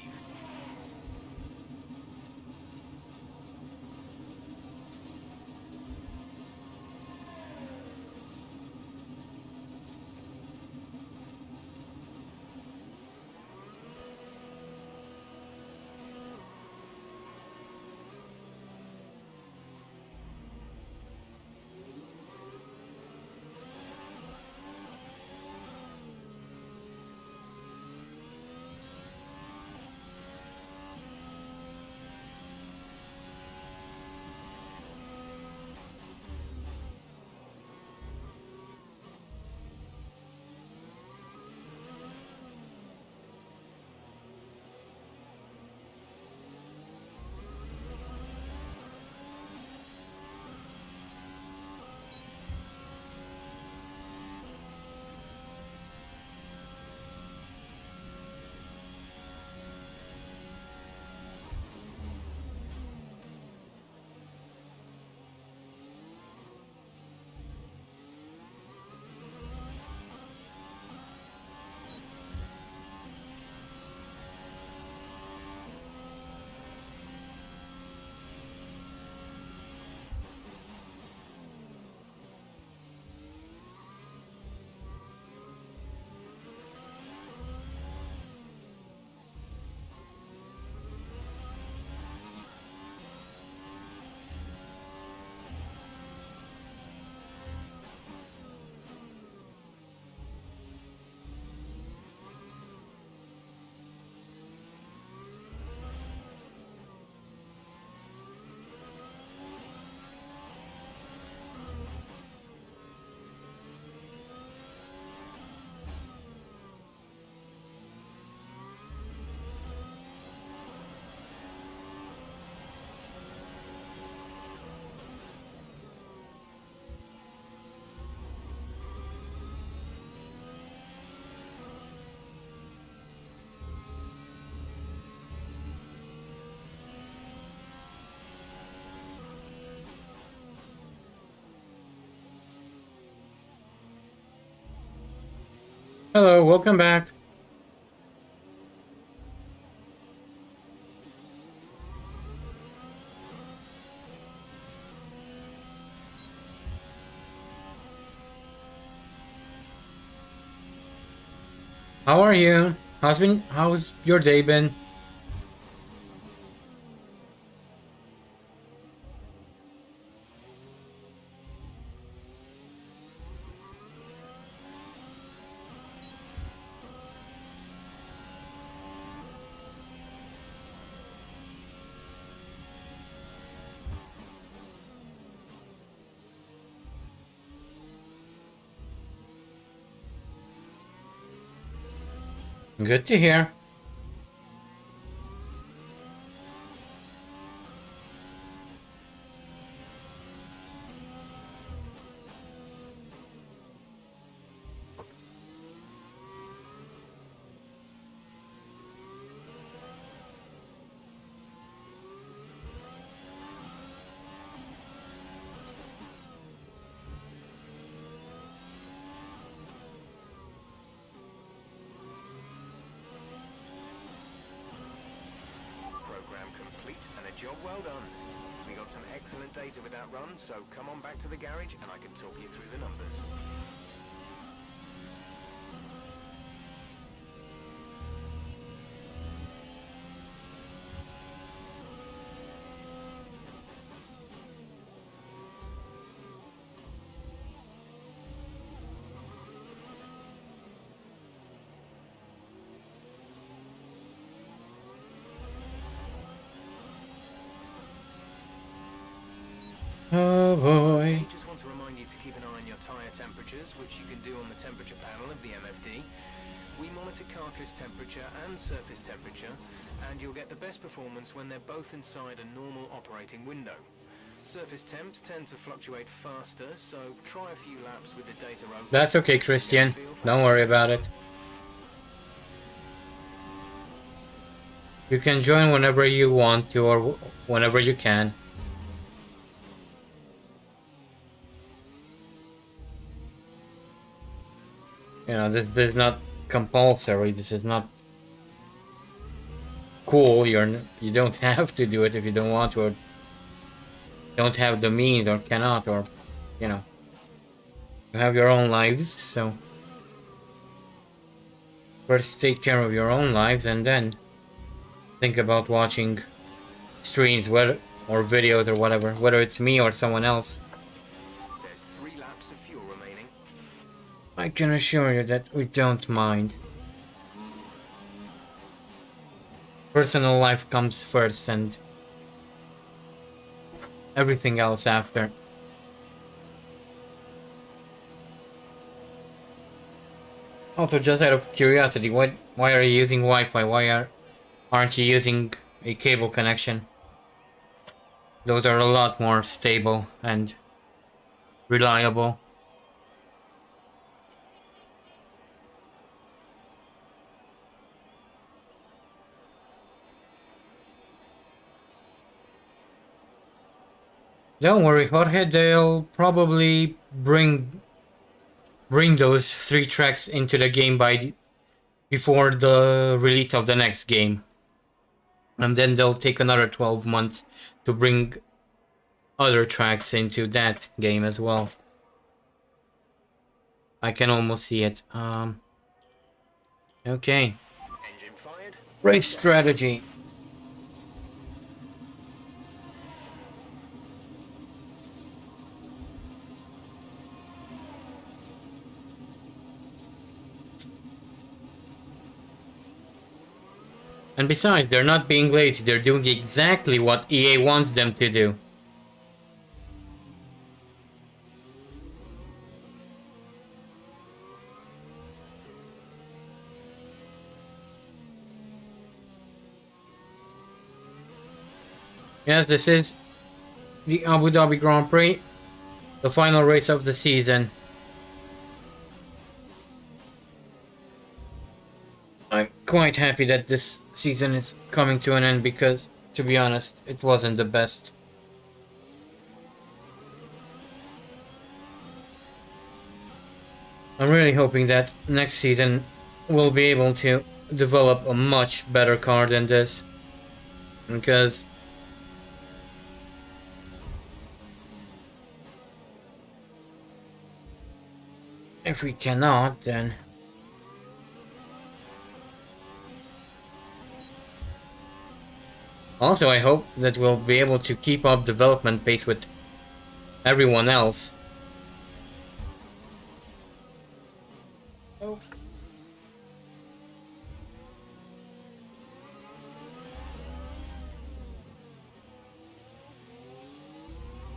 Hello, welcome back. How are you? How's your day been? Good to hear. Job well done. We got some excellent data with that run, so come on back to the garage and I can talk you through the numbers. Oh boy. Just want to remind you to keep an eye on your tyre temperatures, which you can do on the temperature panel of the MFD. We monitor carcass temperature and surface temperature, and you'll get the best performance when they're both inside a normal operating window. Surface temps tend to fluctuate faster, so try a few laps with the data open. That's okay, Christian. Don't worry about it. You can join whenever you want to or whenever you can. You know, this is not compulsory. This is not cool. You don't have to do it if you don't want to, or don't have the means, or cannot, or you know, you have your own lives. So first take care of your own lives, and then think about watching streams, or videos, or whatever, whether it's me or someone else. There's 3 laps of fuel remaining. I can assure you that we don't mind. Personal life comes first and everything else after. Also, just out of curiosity, why are you using Wi-Fi? Aren't you using a cable connection? Those are a lot more stable and reliable. Don't worry, Jorge, they'll probably bring those 3 tracks into the game before the release of the next game. And then they'll take another 12 months to bring other tracks into that game as well. I can almost see it. Okay. Engine fired. Race strategy. And besides, they're not being lazy, they're doing exactly what EA wants them to do. Yes, this is the Abu Dhabi Grand Prix, the final race of the season. I'm quite happy that this season is coming to an end because, to be honest, it wasn't the best. I'm really hoping that next season we'll be able to develop a much better car than this. Because if we cannot, then also I hope that we'll be able to keep up development pace with everyone else.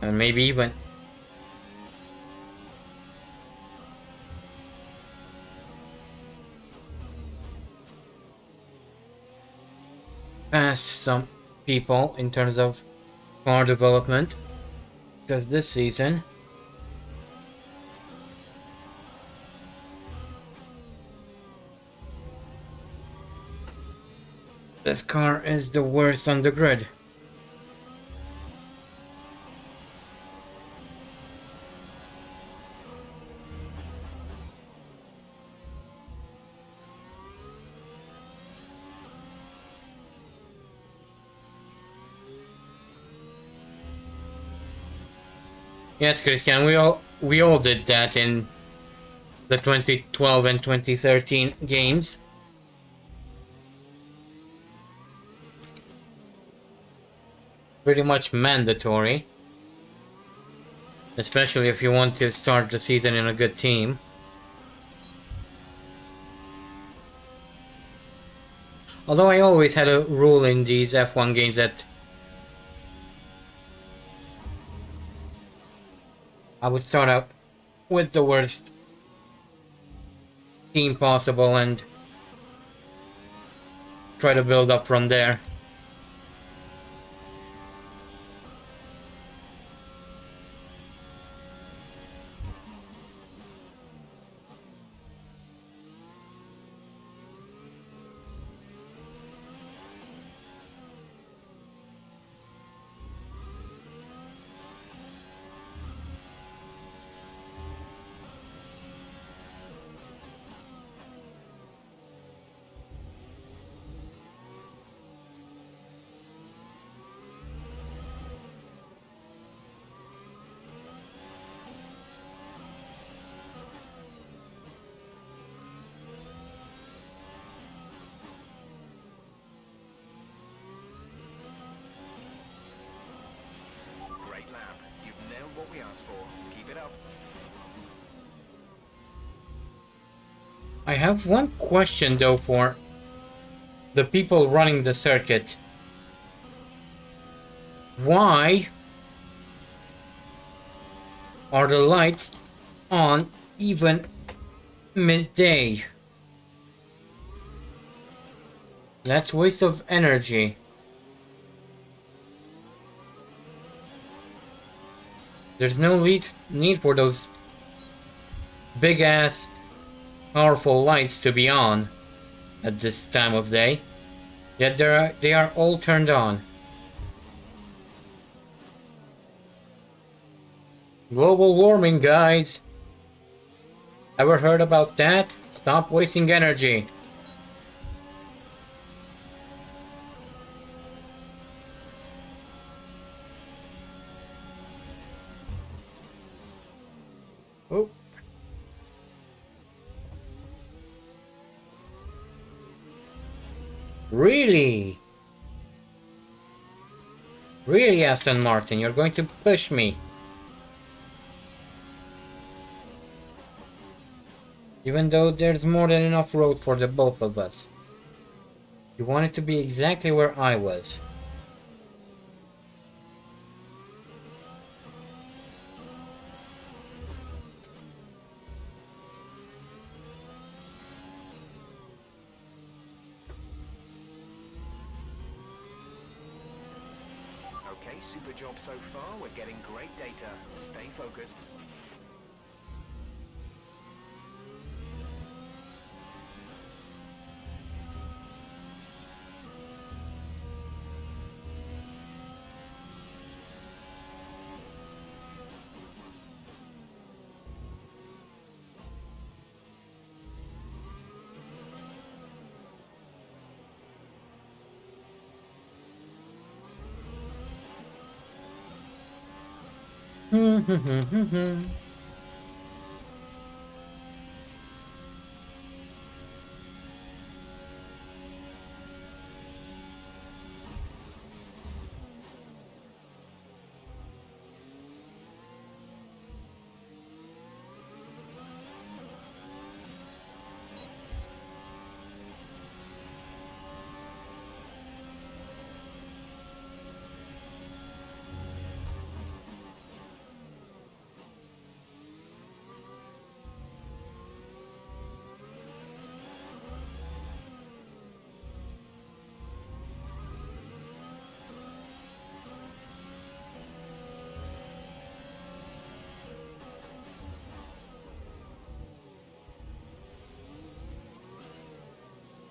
And maybe even past some people in terms of car development, because this season this car is the worst on the grid. Yes, Christian, we all did that in the 2012 and 2013 games. Pretty much mandatory. Especially if you want to start the season in a good team. Although I always had a rule in these F1 games that I would start out with the worst team possible and try to build up from there. Great lap. You've nailed what we asked for. Keep it up. I have one question though for the people running the circuit. Why are the lights on even midday? That's waste of energy. There's no need for those big ass powerful lights to be on at this time of day. Yet they are all turned on. Global warming, guys. Ever heard about that? Stop wasting energy. Oh. Really? Really, Aston Martin, you're going to push me? Even though there's more than enough road for the both of us. You want it to be exactly where I was. Okay, super job so far. We're getting great data. Stay focused.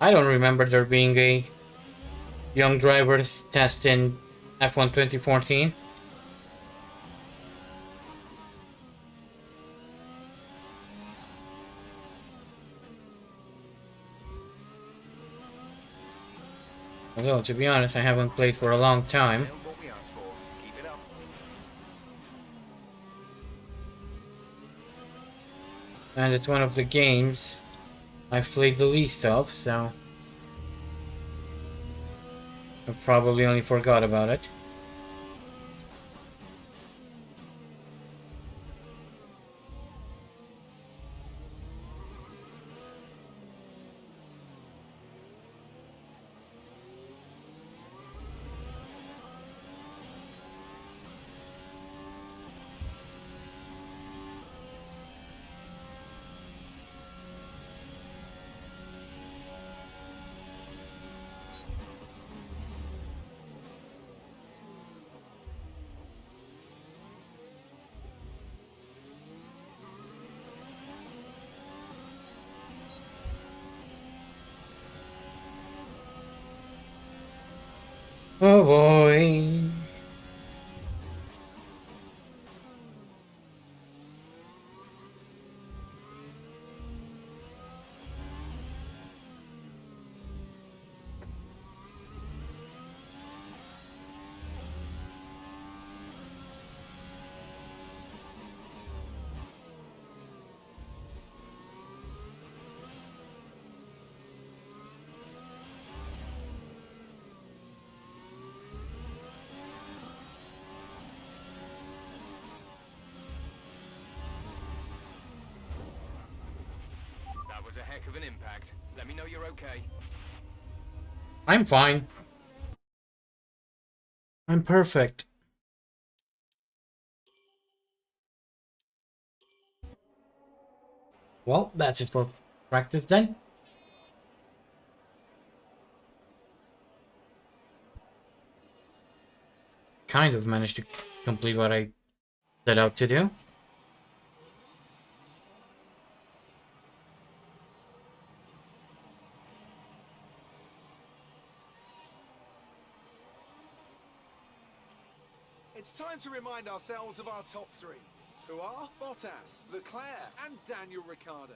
I don't remember there being a young drivers test in F1 2014. Although, to be honest, I haven't played for a long time. Nailed what we asked for. Keep it up. And it's one of the games I've played the least of, so I probably only forgot about it. Oh boy. That was a heck of an impact. Let me know you're okay. I'm fine. I'm perfect. Well, that's it for practice then. Kind of managed to complete what I set out to do. It's time to remind ourselves of our top three, who are Bottas, Leclerc, and Daniel Ricciardo.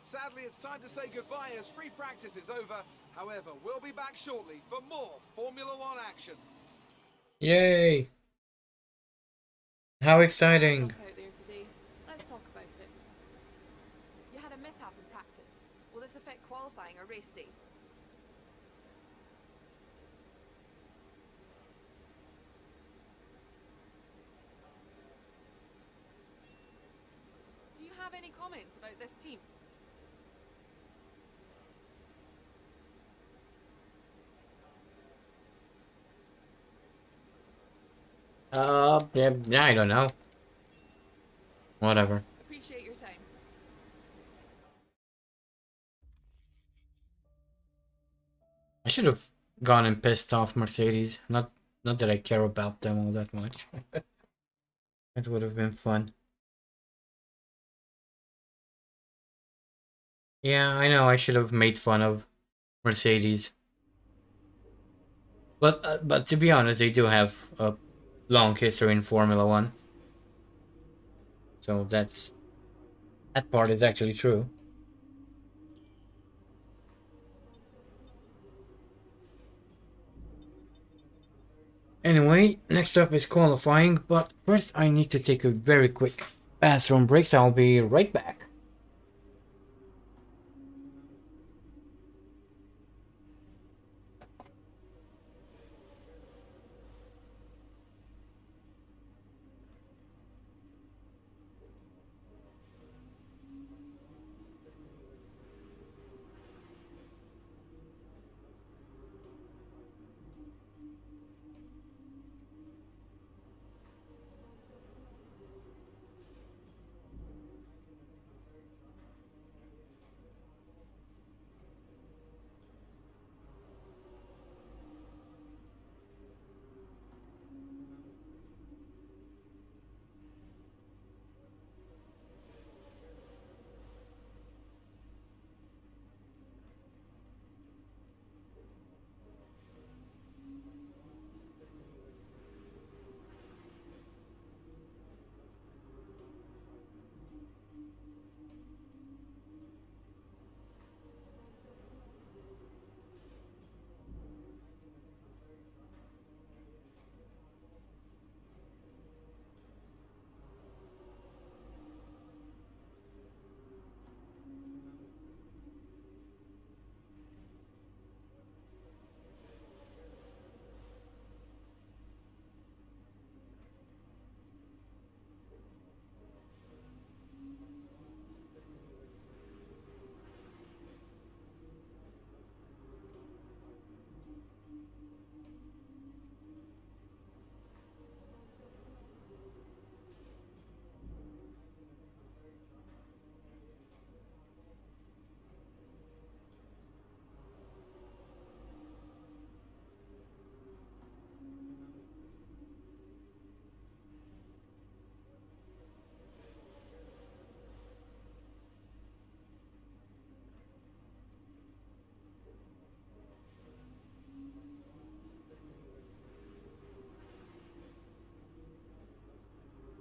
Sadly, it's time to say goodbye as free practice is over. However, we'll be back shortly for more Formula One action. Yay! How exciting! Talk out there today. Let's talk about it. You had a mishap in practice. Will this affect qualifying or race day? Do you have any comments about this team? Yeah, I don't know. Whatever. Appreciate your time. I should have gone and pissed off Mercedes. Not that I care about them all that much. It would have been fun. Yeah, I know I should have made fun of Mercedes. But to be honest, they do have a long history in Formula One. So that part is actually true. Anyway, next up is qualifying, but first I need to take a very quick bathroom break, so I'll be right back.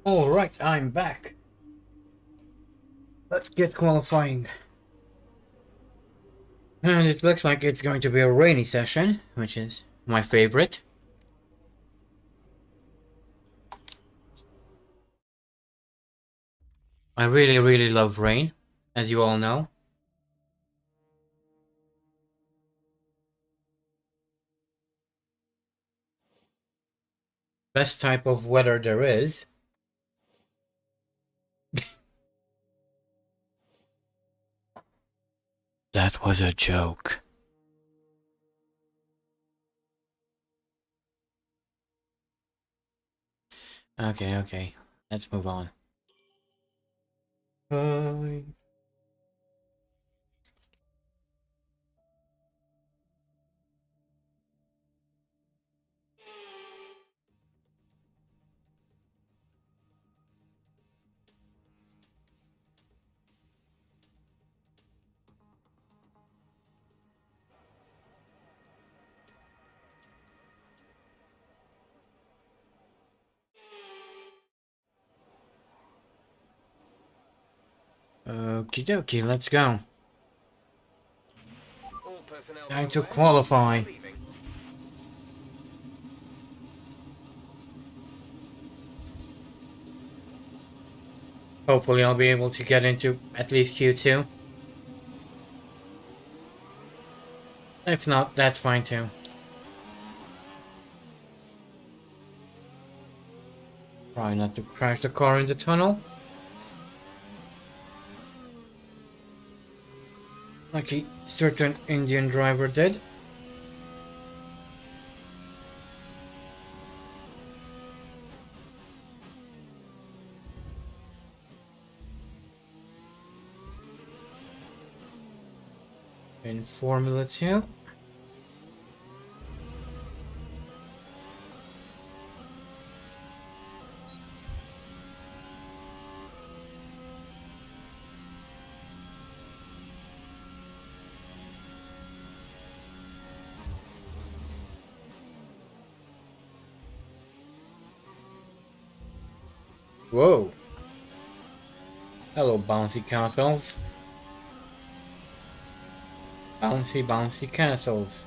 Alright, I'm back. Let's get qualifying. And it looks like it's going to be a rainy session, which is my favorite. I really love rain, as you all know. Best type of weather there is. That was a joke. Okay. Let's move on. Okie dokie, let's go. All personnel Time to beware. qualify. Leaving. Hopefully I'll be able to get into at least Q2. If not, that's fine too. Try not to crash the car in the tunnel. Like a certain Indian driver did. In Formula 2. Whoa. Hello, bouncy castles. Bouncy castles.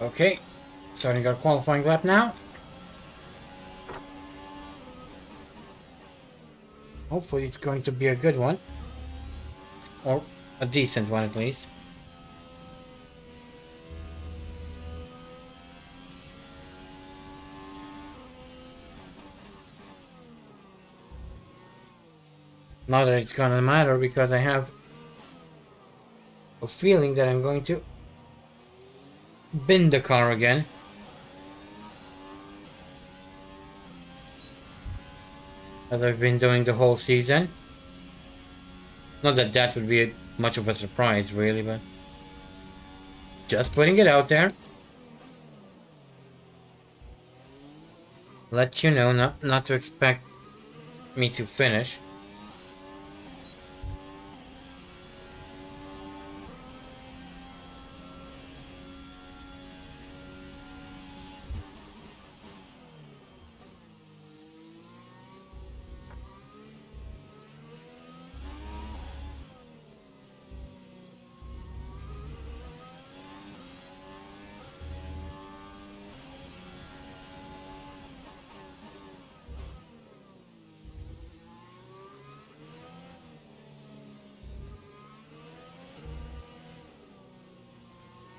Okay, starting our qualifying lap now. Hopefully it's going to be a good one. Or a decent one at least. Not that it's gonna matter because I have a feeling that I'm going to bin the car again. As I've been doing the whole season. Not that that would be much of a surprise really, but just putting it out there. Let you know not to expect me to finish.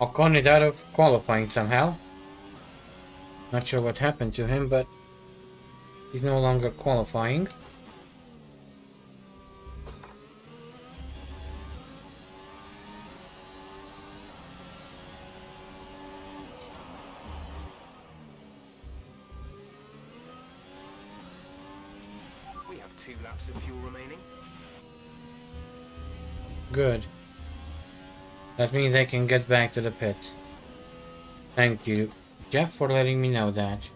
Ocon is out of qualifying somehow. Not sure what happened to him, but he's no longer qualifying. 2 laps of fuel remaining. Good. That means I can get back to the pit. Thank you, Jeff, for letting me know that.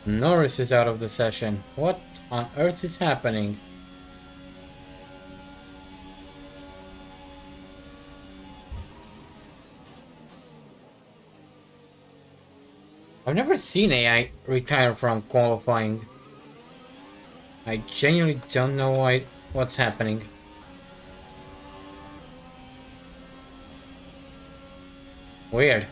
Norris is out of the session. What on earth is happening? I've never seen AI retire from qualifying. I genuinely don't know what's happening. Weird.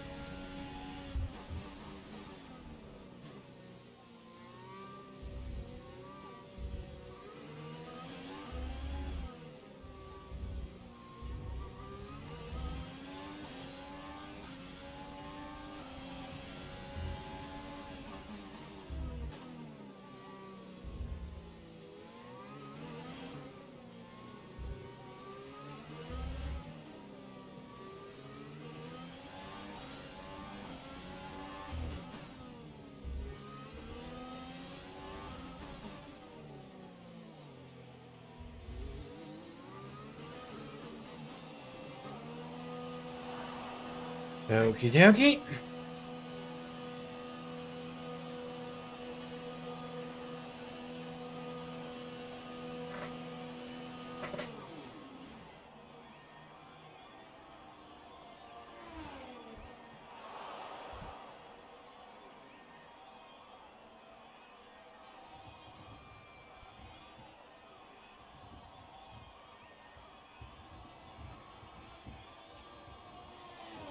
Okie dokie.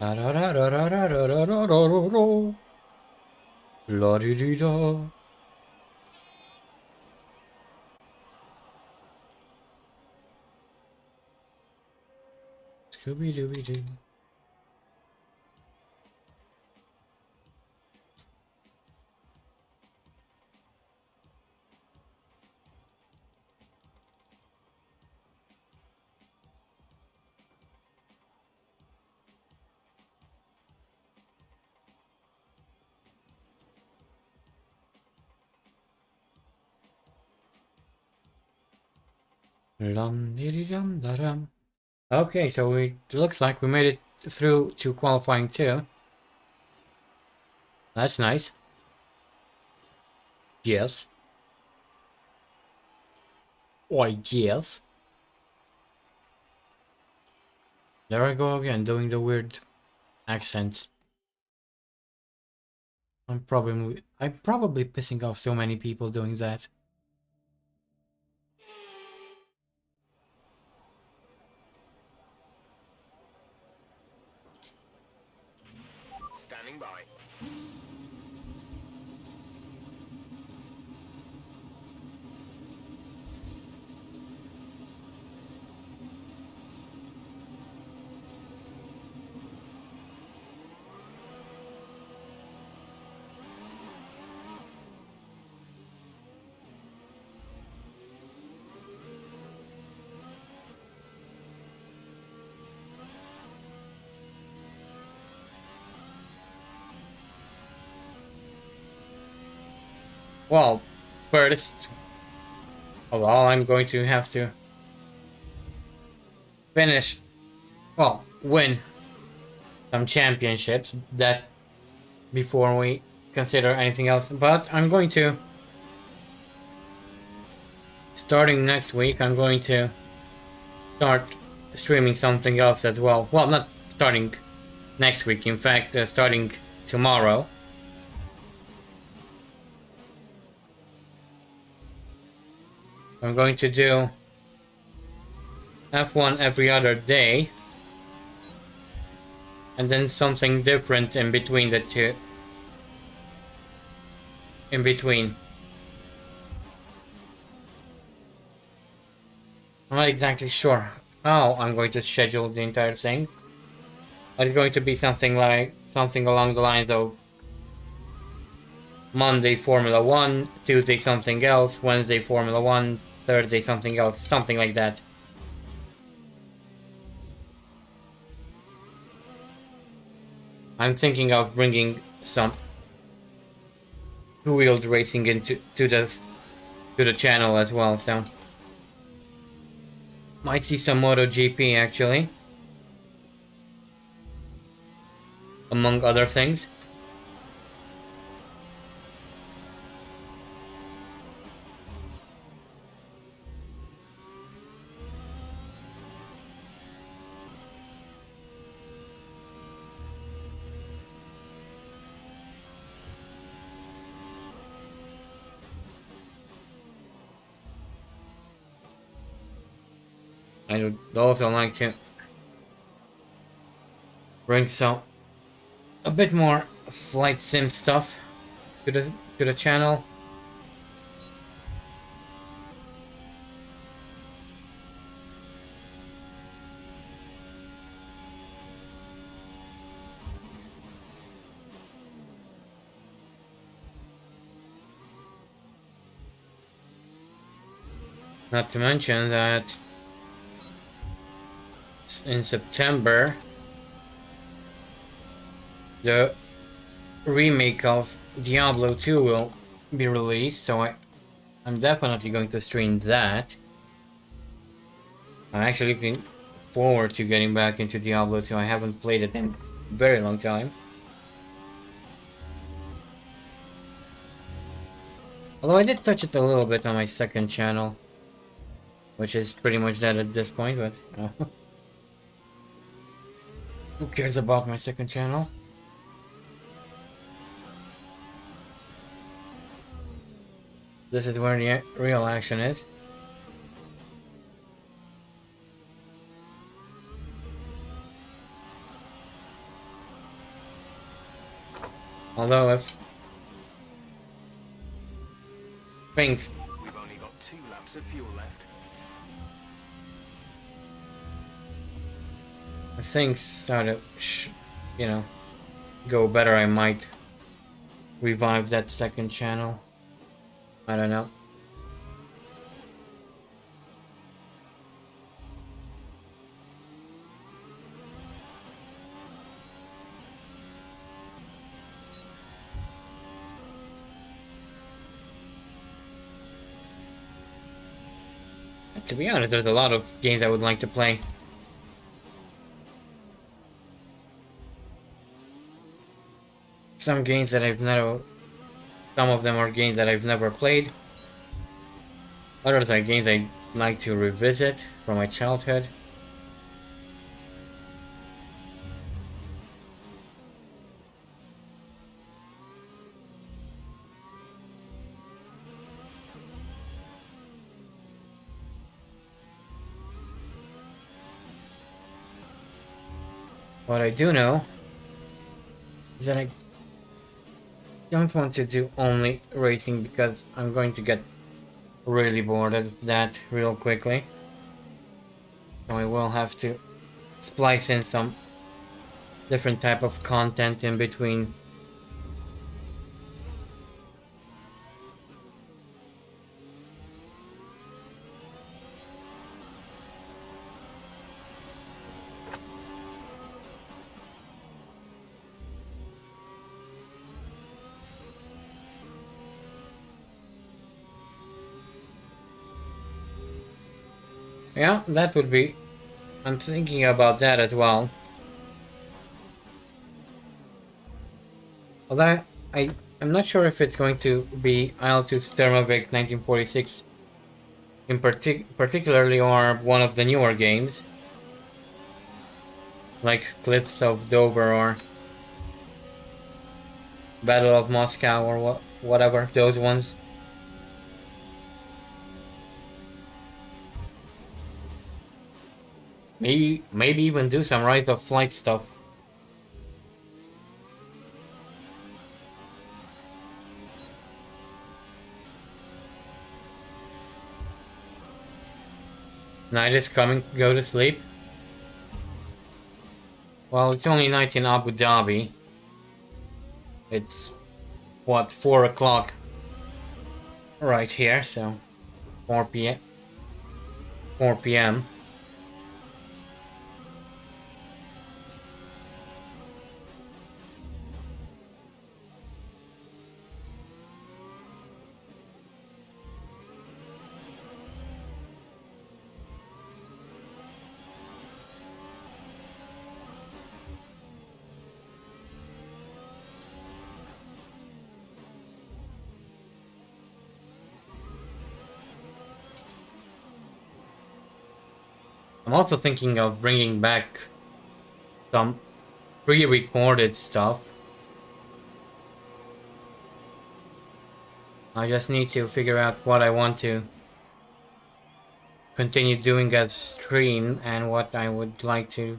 La da da da da da da da da da da da. La di di da. Scooby Dooby Doo. Dum diddy dum da dum. Okay, so it looks like we made it through to qualifying too. That's nice. Yes. Why, yes. There I go again, doing the weird accent. I'm probably pissing off so many people doing that. Standing by. Well, first of all, I'm going to have to finish, well, win some championships that before we consider anything else. But I'm going to, starting next week, I'm going to start streaming something else as well. Well, not starting next week, in fact, starting tomorrow. I'm going to do F1 every other day, and then something different in between the two. In between. I'm not exactly sure how I'm going to schedule the entire thing. But it's going to be something along the lines of Monday Formula 1, Tuesday something else, Wednesday Formula 1, Thursday something else, something like that. I'm thinking of bringing some two-wheeled racing into the channel as well, so might see some MotoGP actually, among other things. I would also like to bring a bit more flight sim stuff to the channel. Not to mention that in September the remake of Diablo 2 will be released, so I'm definitely going to stream that. I'm actually looking forward to getting back into Diablo 2. I haven't played it in a very long time. Although I did touch it a little bit on my second channel, which is pretty much dead at this point, but you know. Who cares about my second channel? This is where the real action is. Although if things We've only got 2 laps of fuel left. if things start to you know, go better, I might revive that second channel. I don't know. To be honest, there's a lot of games I would like to play. Some games that some of them are games that I've never played. Others are games I'd like to revisit from my childhood. What I do know is that I don't want to do only racing because I'm going to get really bored of that real quickly. So I will have to splice in some different type of content in between. Yeah, that would be... I'm thinking about that as well. Although I'm not sure if it's going to be Isle-2's Thermovic 1946 in particularly, or one of the newer games. Like Cliffs of Dover or Battle of Moscow or whatever, those ones. Maybe even do some Rise of Flight stuff. Night is coming, go to sleep. Well, it's only night in Abu Dhabi. It's, what, 4 o'clock right here, so 4 p.m. 4 p.m. I'm also thinking of bringing back some pre-recorded stuff. I just need to figure out what I want to continue doing as stream and what I would like to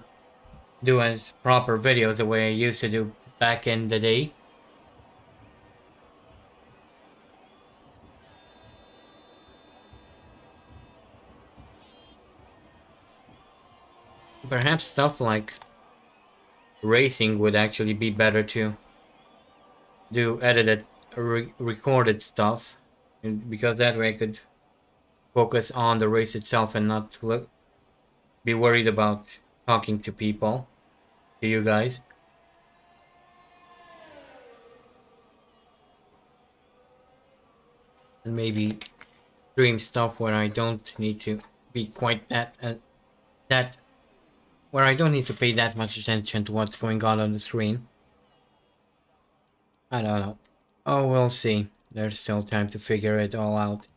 do as proper videos the way I used to do back in the day. Perhaps stuff like racing would actually be better to do edited recorded stuff, because that way I could focus on the race itself and not be worried about talking to people, to you guys. And maybe stream stuff where I don't need to be quite that where I don't need to pay that much attention to what's going on the screen. I don't know. Oh, we'll see. There's still time to figure it all out.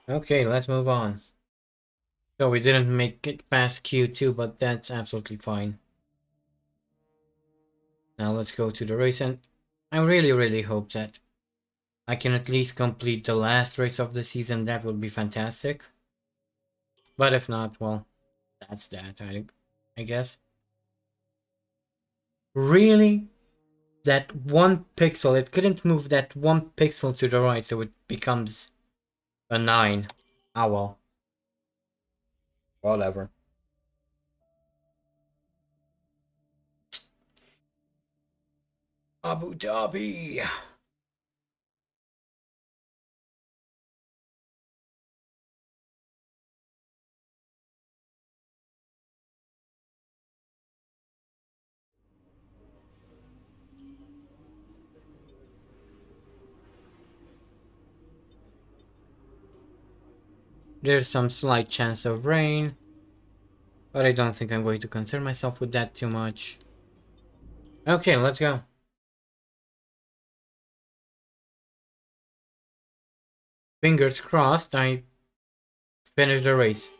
Okay, let's move on. So we didn't make it past Q2, but that's absolutely fine. Now let's go to the race, and I really hope that I can at least complete the last race of the season. That would be fantastic. But if not, well, that's that, I guess. Really? That one pixel, it couldn't move that one pixel to the right, so it becomes a 9. Ah well. Whatever. Abu Dhabi. There's some slight chance of rain, but I don't think I'm going to concern myself with that too much. Okay, let's go. Fingers crossed I finish the race.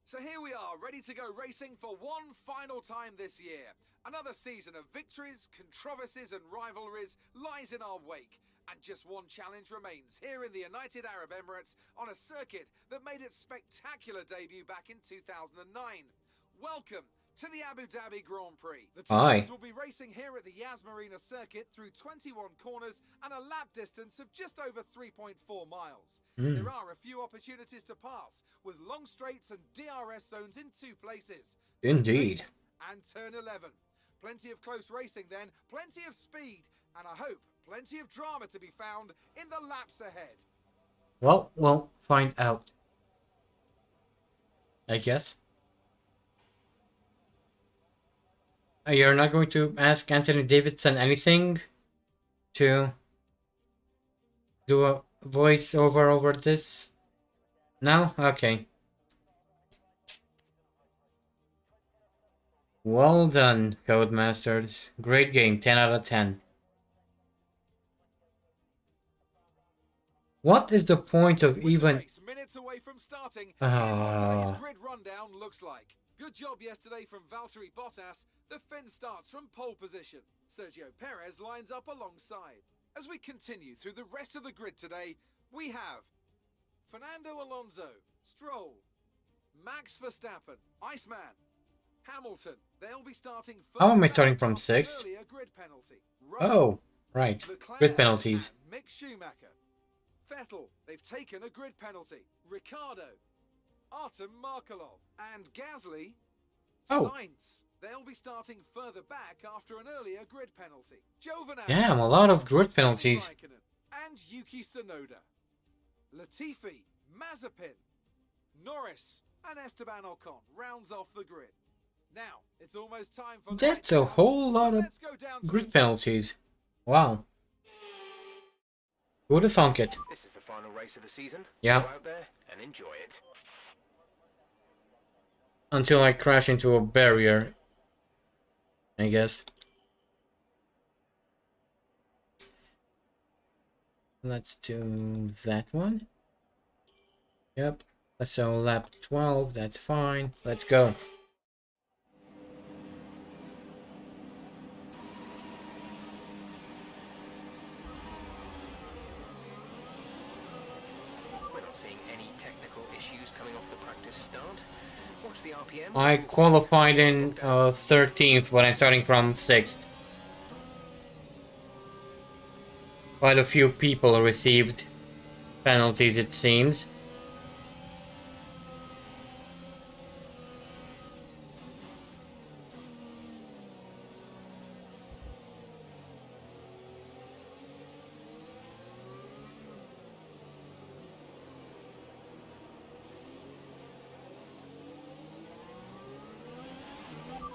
So here we are, ready to go racing for one final time this year. Another season of victories, controversies and rivalries lies in our wake. And just one challenge remains here in the United Arab Emirates on a circuit that made its spectacular debut back in 2009. Welcome to the Abu Dhabi Grand Prix. The drivers will be racing here at the Yas Marina circuit through 21 corners and a lap distance of just over 3.4 miles. There are a few opportunities to pass, with long straights and DRS zones in 2 places. Indeed. And turn 11. Plenty of close racing then, plenty of speed, and I hope plenty of drama to be found in the laps ahead. Well, we'll find out, I guess. You're not going to ask Anthony Davidson anything to do a voiceover over this? No? Okay. Well done, Codemasters. Great game, 10 out of 10. What is the point of even... Minutes away from starting, here's what today's grid rundown looks like. Good job yesterday from Valtteri Bottas. The Finn starts from pole position. Sergio Perez lines up alongside. As we continue through the rest of the grid today, we have Fernando Alonso, Stroll, Max Verstappen, Iceman, Hamilton. They'll be starting first. How am I starting from 6th? Grid penalty. Oh, right. Grid penalties. Mick Schumacher. Vettel, they've taken a grid penalty. Ricardo, Artem Markelov, and Gasly, Oh. Sainz. They'll be starting further back after an earlier grid penalty. Giovinazzi, Damn, a lot of grid penalties. and Yuki Tsunoda. Latifi, Mazepin, Norris, and Esteban Ocon rounds off the grid. Now, it's almost time for That's lights a out, whole lot so of let's go down to grid the penalties. Wow. Who'd have thunk it? This is the final race of the season. Yeah. Go out there and enjoy it. Until I crash into a barrier, I guess. Let's do that one. Yep. So lap 12, that's fine. Let's go. We're not seeing any technical issues coming off the practice start. Watch the RPM. I qualified in 13th, but I'm starting from 6th. Quite a few people received penalties, it seems.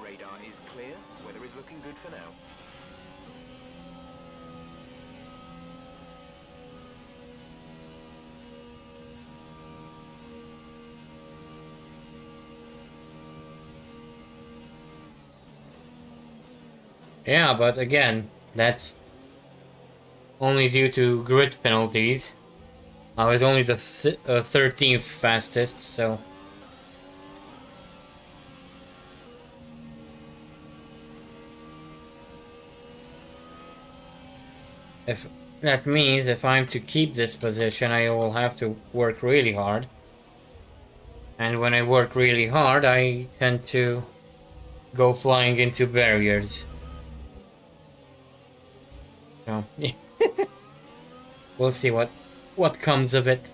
Radar is clear. Weather is looking good for now. Yeah, but again, that's only due to grid penalties. I was only the 13th fastest, so... If that means if I'm to keep this position, I will have to work really hard. And when I work really hard, I tend to go flying into barriers. So, yeah. We'll see what comes of it.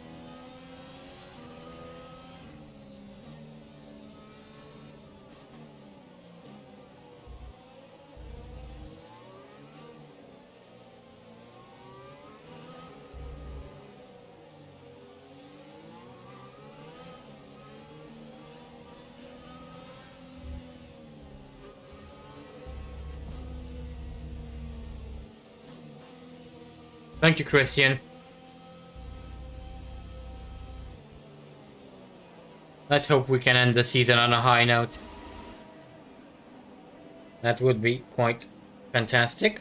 Thank you, Christian. Let's hope we can end the season on a high note. That would be quite fantastic.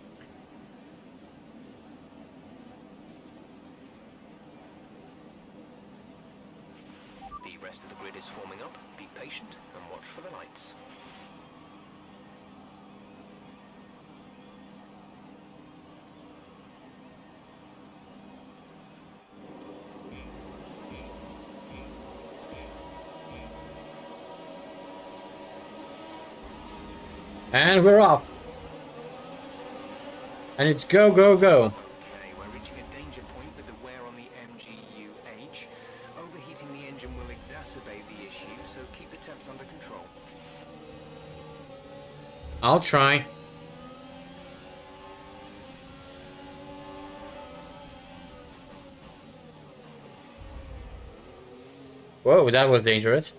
The rest of the grid is forming up. Be patient and watch for the lights. And we're off. And it's go, go, go. Okay, we're reaching a danger point with the wear on the MGU-H. Overheating the engine will exacerbate the issue, so keep the temps under control. I'll try. Whoa, that was dangerous.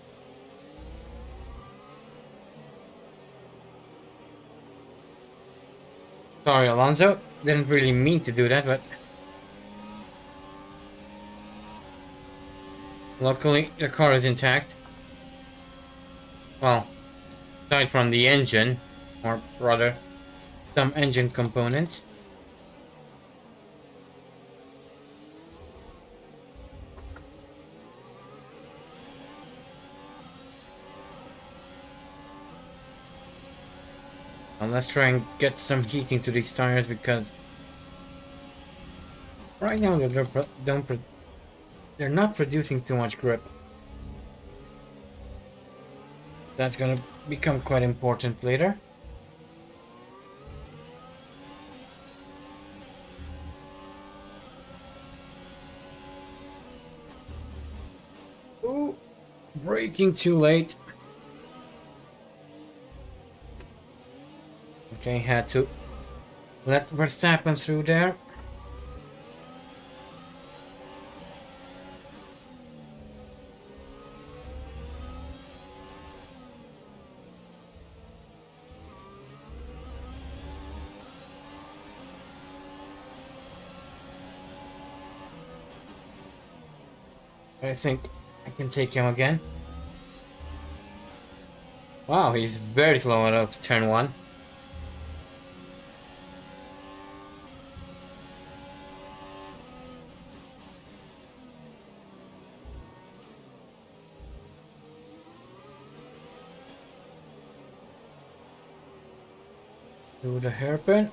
Sorry, Alonso. Didn't really mean to do that, but... Luckily, the car is intact. Well, aside from the engine, or rather, some engine components. And let's try and get some heating to these tires because right now they're not producing too much grip. That's gonna become quite important later. Ooh, braking too late. Okay, had to let Verstappen through there. I think I can take him again. Wow, he's very slow out of turn 1. Do the hairpin.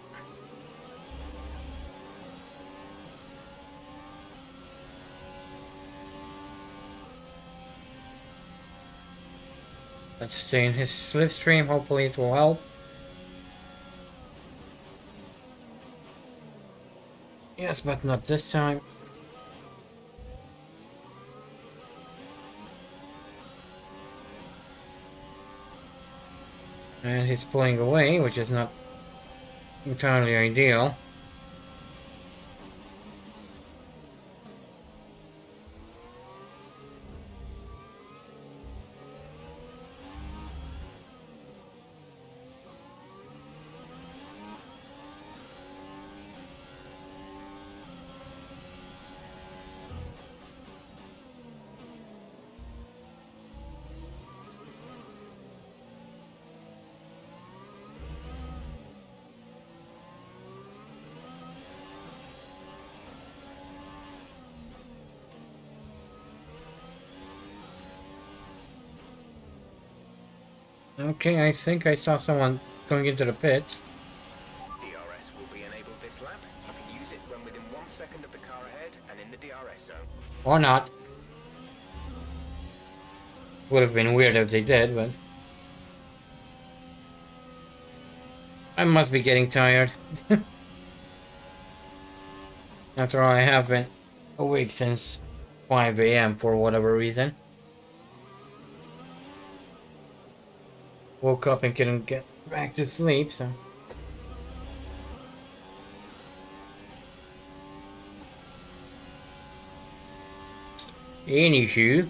Let's stay in his slipstream, hopefully it will help. Yes, but not this time. And he's pulling away, which is not entirely ideal. Okay, I think I saw someone going into the pit. DRS will be enabled this lap. You can use it when within 1 second of the car ahead and in the DRS zone. Or not. Would have been weird if they did, but... I must be getting tired. After all, I have been awake since 5 AM for whatever reason. Woke up and couldn't get back to sleep, so... Anywho...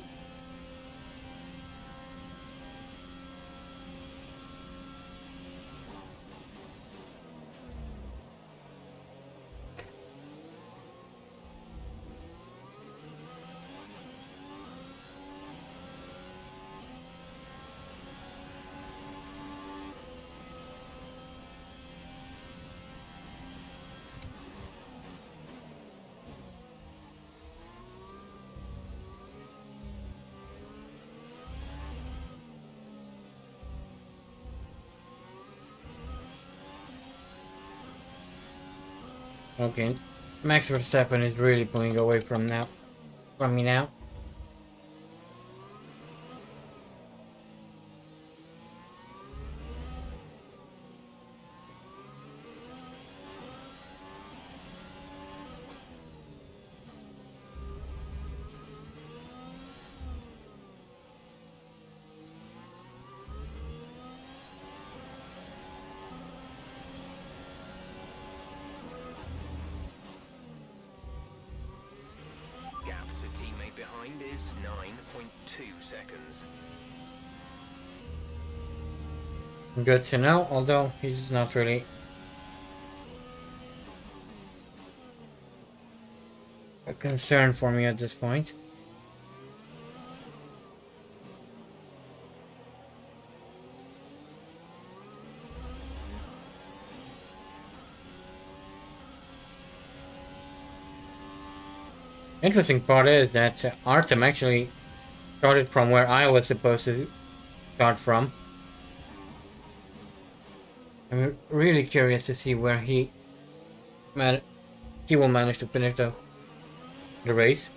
Okay, Max Verstappen is really pulling away from me now. Gap to teammate behind is 9.2 seconds. Good to know, although he's not really a concern for me at this point. Interesting part is that Artem actually started from where I was supposed to start from. I'm really curious to see where he will manage to finish the race.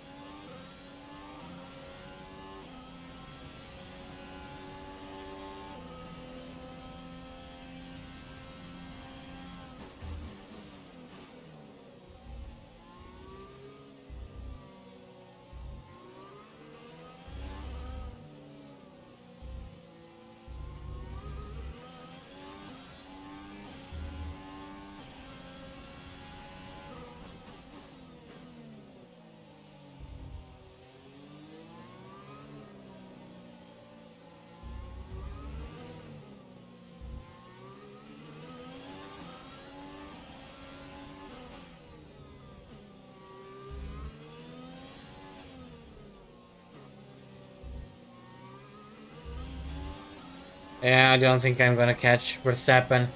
Yeah, I don't think I'm gonna catch Verstappen.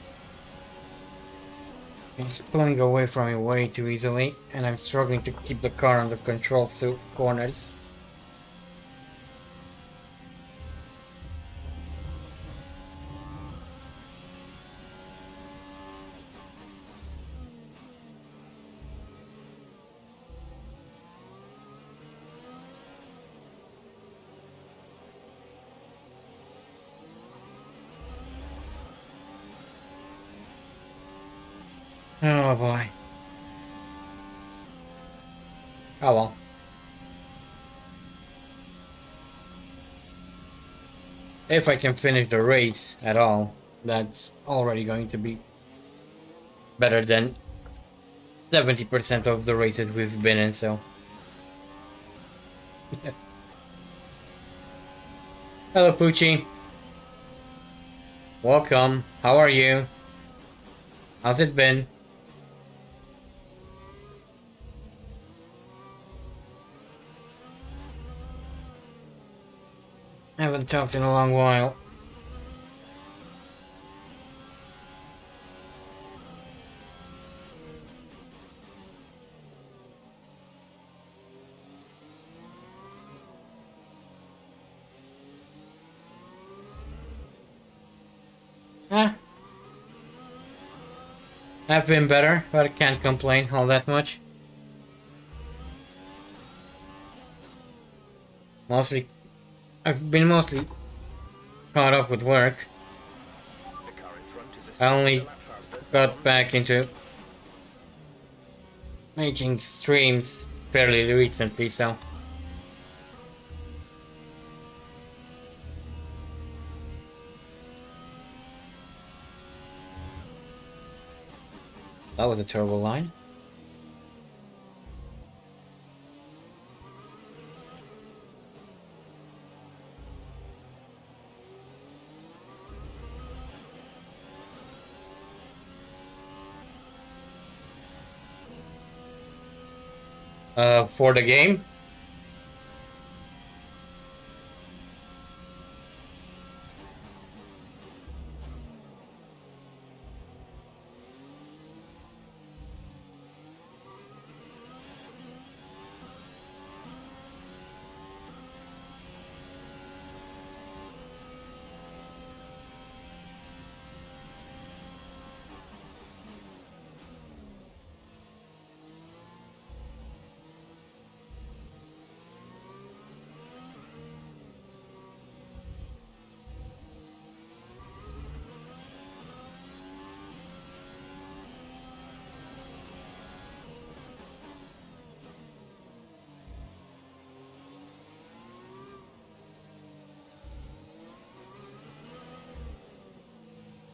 He's pulling away from me way too easily, and I'm struggling to keep the car under control through corners. Oh boy. Oh well. If I can finish the race at all, that's already going to be better than 70% of the races we've been in, so. Hello, Poochie. Welcome. How are you? How's it been? I haven't talked in a long while. I've been better, but I can't complain all that much. I've been mostly caught up with work. I only got back into making streams fairly recently, so. That was a terrible line. For the game?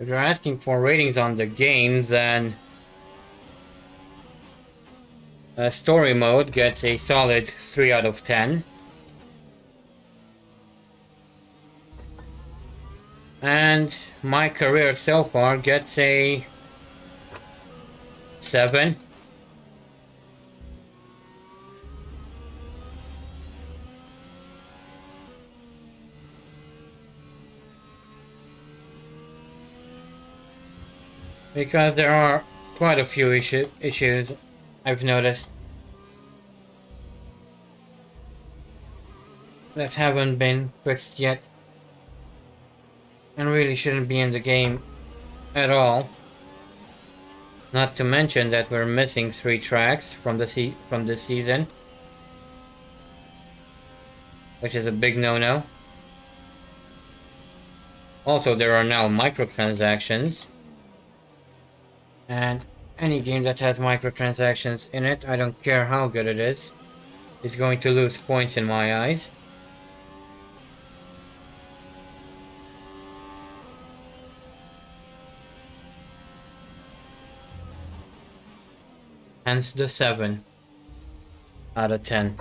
If you're asking for ratings on the game, then story mode gets a solid 3 out of 10. And my career so far gets a 7. Because there are quite a few issues I've noticed that haven't been fixed yet and really shouldn't be in the game at all. Not to mention that we're missing 3 tracks from this season, which is a big no-no. Also, there are now microtransactions. And any game that has microtransactions in it, I don't care how good it is going to lose points in my eyes. Hence the 7 out of 10.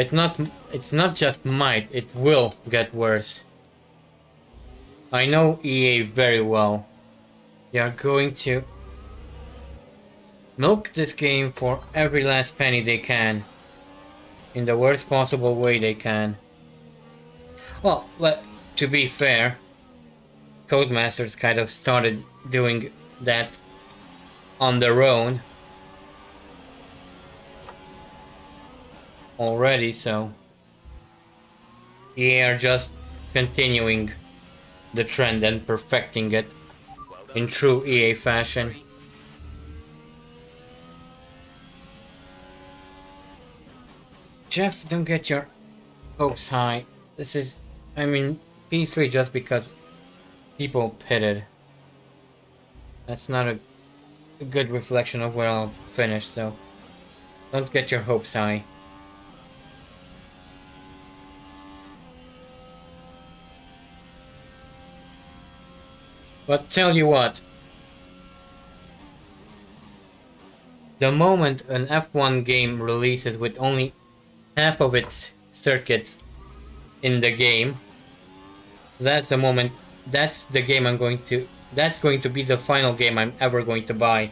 It's not just might, it will get worse. I know EA very well. They are going to milk this game for every last penny they can. In the worst possible way they can. Well, to be fair, Codemasters kind of started doing that on their own already, so EA are just continuing the trend and perfecting it in true EA fashion. Jeff, don't get your hopes high. This is, I mean, P3 just because people pitted. That's not a good reflection of where I'll finish, so don't get your hopes high. But tell you what, the moment an F1 game releases with only half of its circuits in the game, that's the moment, that's the game that's going to be the final game I'm ever going to buy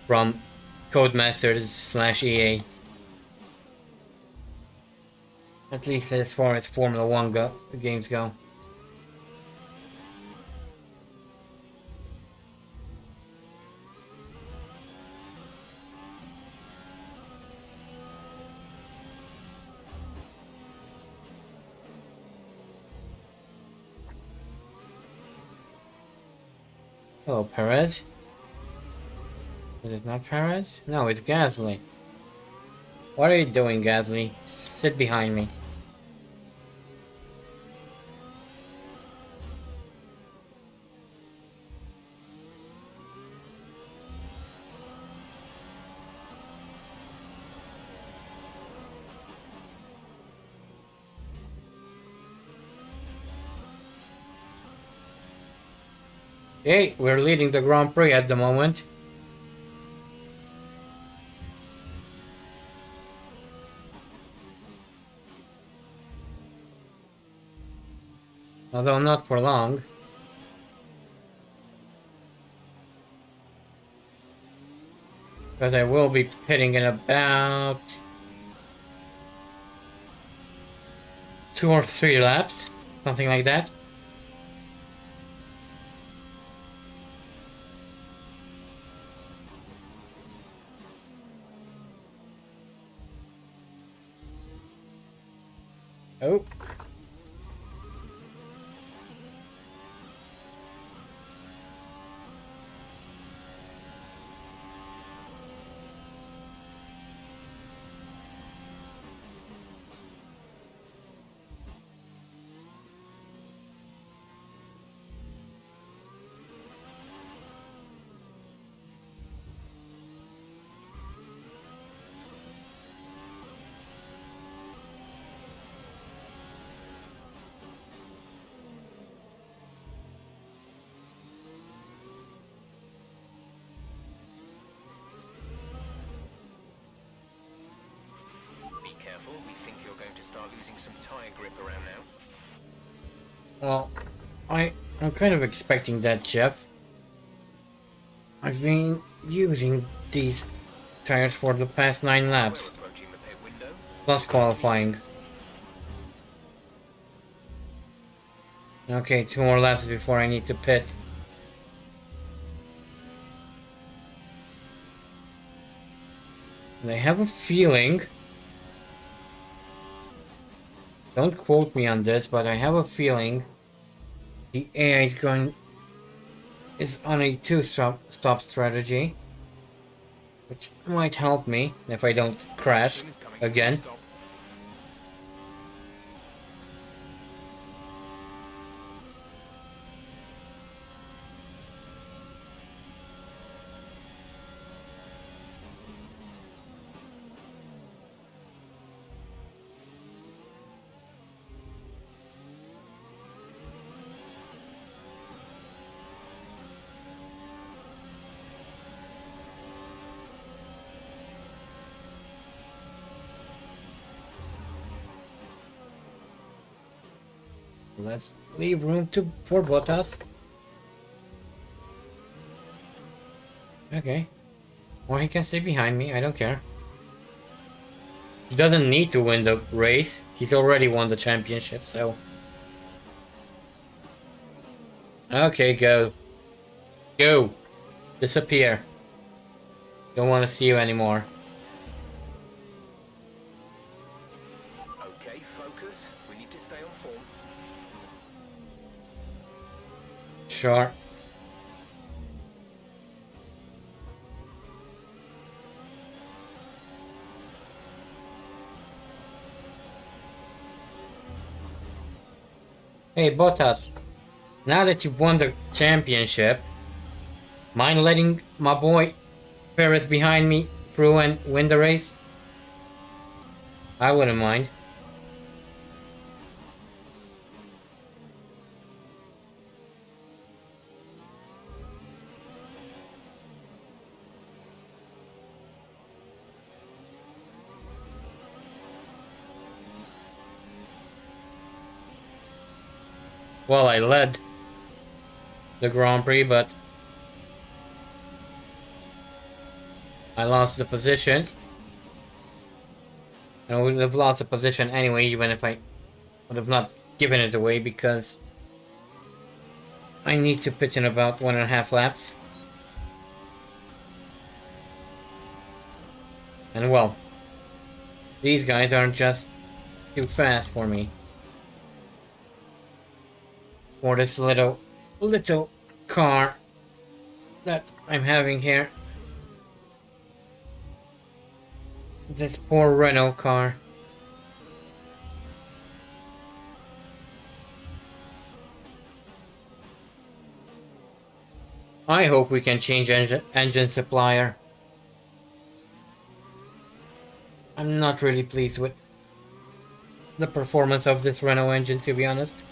from Codemasters / EA. At least as far as Formula 1 games go. Hello, Perez. Is it not Perez? No, it's Gasly. What are you doing, Gasly? Sit behind me. Hey, we're leading the Grand Prix at the moment. Although not for long. Because I will be pitting in about 2 or 3 laps. Something like that. Oh. We think you're going to start losing some tire grip around now. Well, I'm kind of expecting that, Jeff. I've been using these tires for the past 9 laps. Plus qualifying. Okay, 2 more laps before I need to pit. And I have a feeling... Don't quote me on this, but I have a feeling the AI is on a 2-stop strategy, which might help me if I don't crash again. Let's leave room for Bottas. Okay. Or he can stay behind me, I don't care. He doesn't need to win the race. He's already won the championship, so... Okay, go. Go! Disappear. Don't want to see you anymore. Okay, focus. We need to stay on form. Sure. Hey, Bottas. Now that you've won the championship, mind letting my boy Perez behind me through and win the race? I wouldn't mind. Well, I led the Grand Prix, but I lost the position. And I would have lost the position anyway, even if I would have not given it away, because I need to pitch in about 1.5 laps. And well, these guys are just too fast for me. For this little car that I'm having here. This poor Renault car. I hope we can change engine supplier. I'm not really pleased with the performance of this Renault engine, to be honest.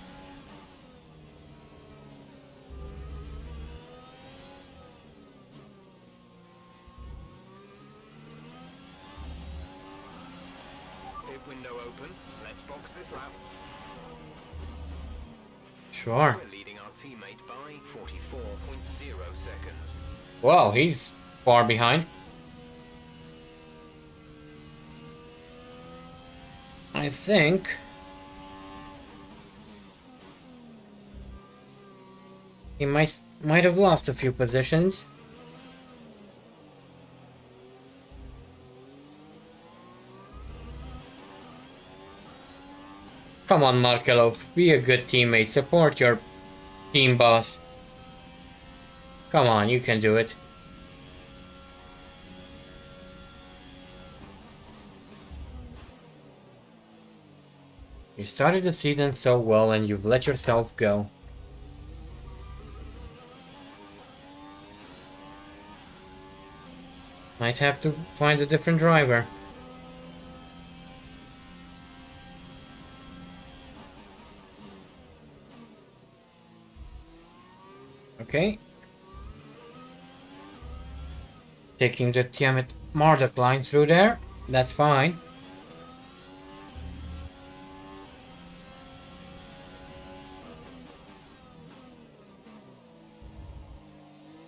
Window open. Let's box this lap. Sure. We're leading our teammate by 44.0 seconds. Well, he's far behind. I think he might have lost a few positions. Come on, Markelov, be a good teammate, support your team boss. Come on, you can do it. You started the season so well and you've let yourself go. Might have to find a different driver. Okay. Taking the Tiamat Marduk line through there. That's fine.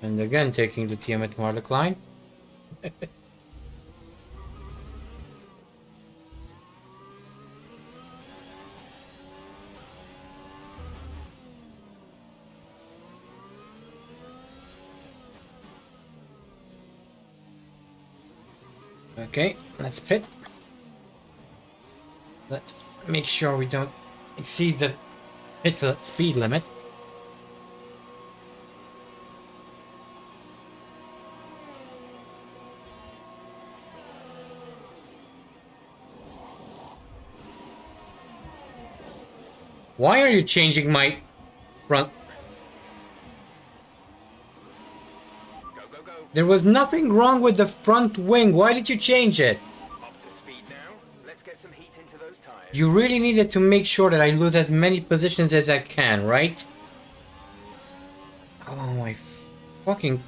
And again taking the Tiamat Marduk line. Okay, let's pit. Let's make sure we don't exceed the pit speed limit. Why are you changing my front? There was nothing wrong with the front wing. Why did you change it? Up to speed now. Let's get some heat into those tires. You really needed to make sure that I lose as many positions as I can, right? Oh my fucking...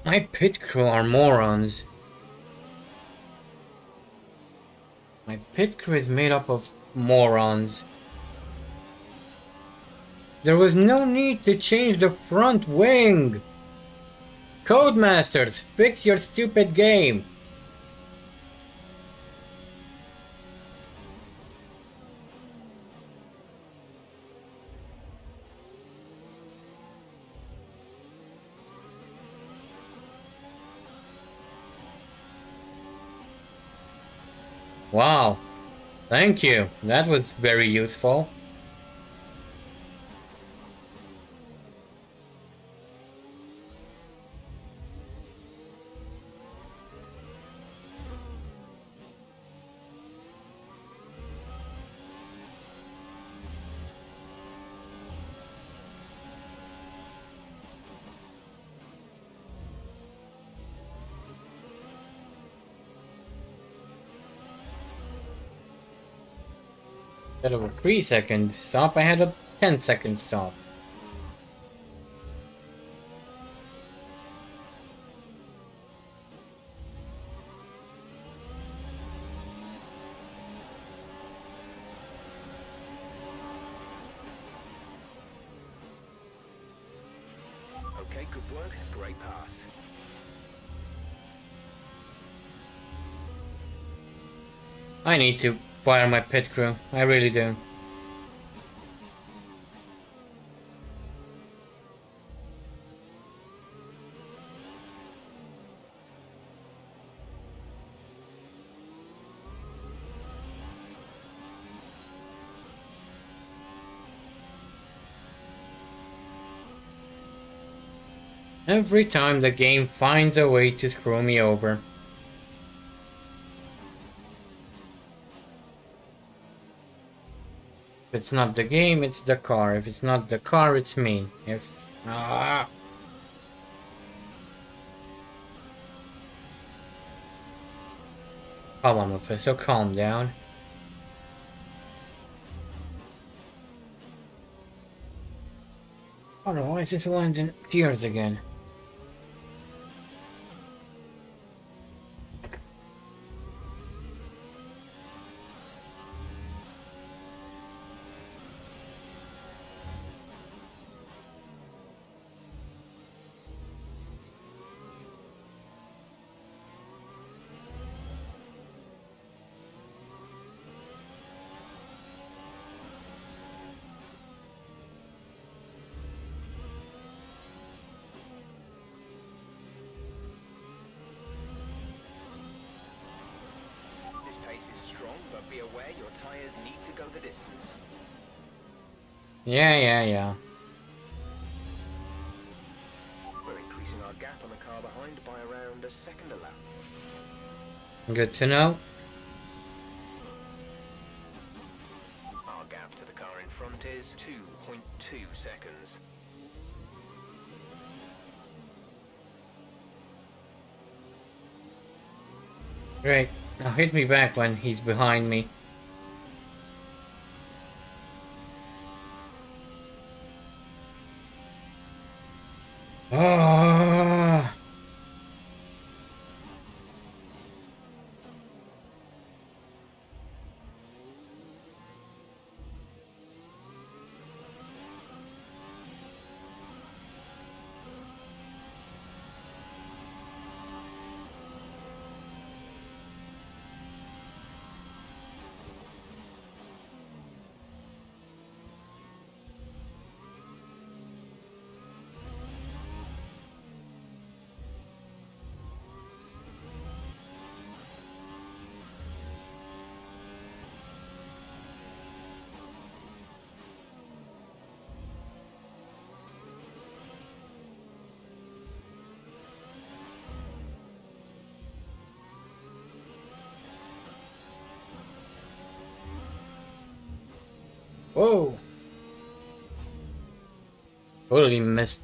My pit crew are morons. My My pit crew is made up of morons. There was no need to change the front wing! Codemasters, fix your stupid game! Wow, thank you, that was very useful. Instead of a 3-second stop, I had a 10-second stop. Okay, good work. Great pass. I need to fire my pit crew, I really do. Every time the game finds a way to screw me over. If it's not the game, it's the car. If it's not the car, it's me. Come on, Mephisto, calm down. Otherwise, this will end in tears again. This pace is strong, but be aware your tires need to go the distance. Yeah. We're increasing our gap on the car behind by around a second a lap. Good to know. Our gap to the car in front is 2.2 seconds. Great. Now hit me back when he's behind me. Ah. Whoa! Totally missed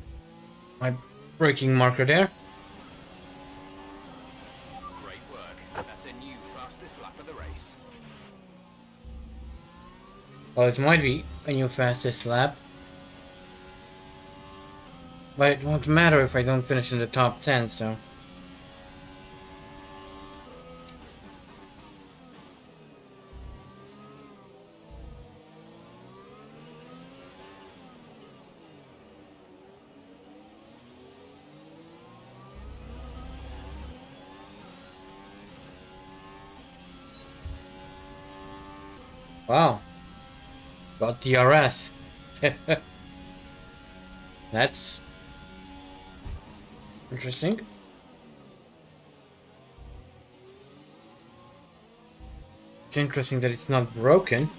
my braking marker there. Great work. That's a new fastest lap of the race. Well, it might be a new fastest lap. But it won't matter if I don't finish in the top 10, so... Wow. Got DRS. That's interesting. It's interesting that it's not broken.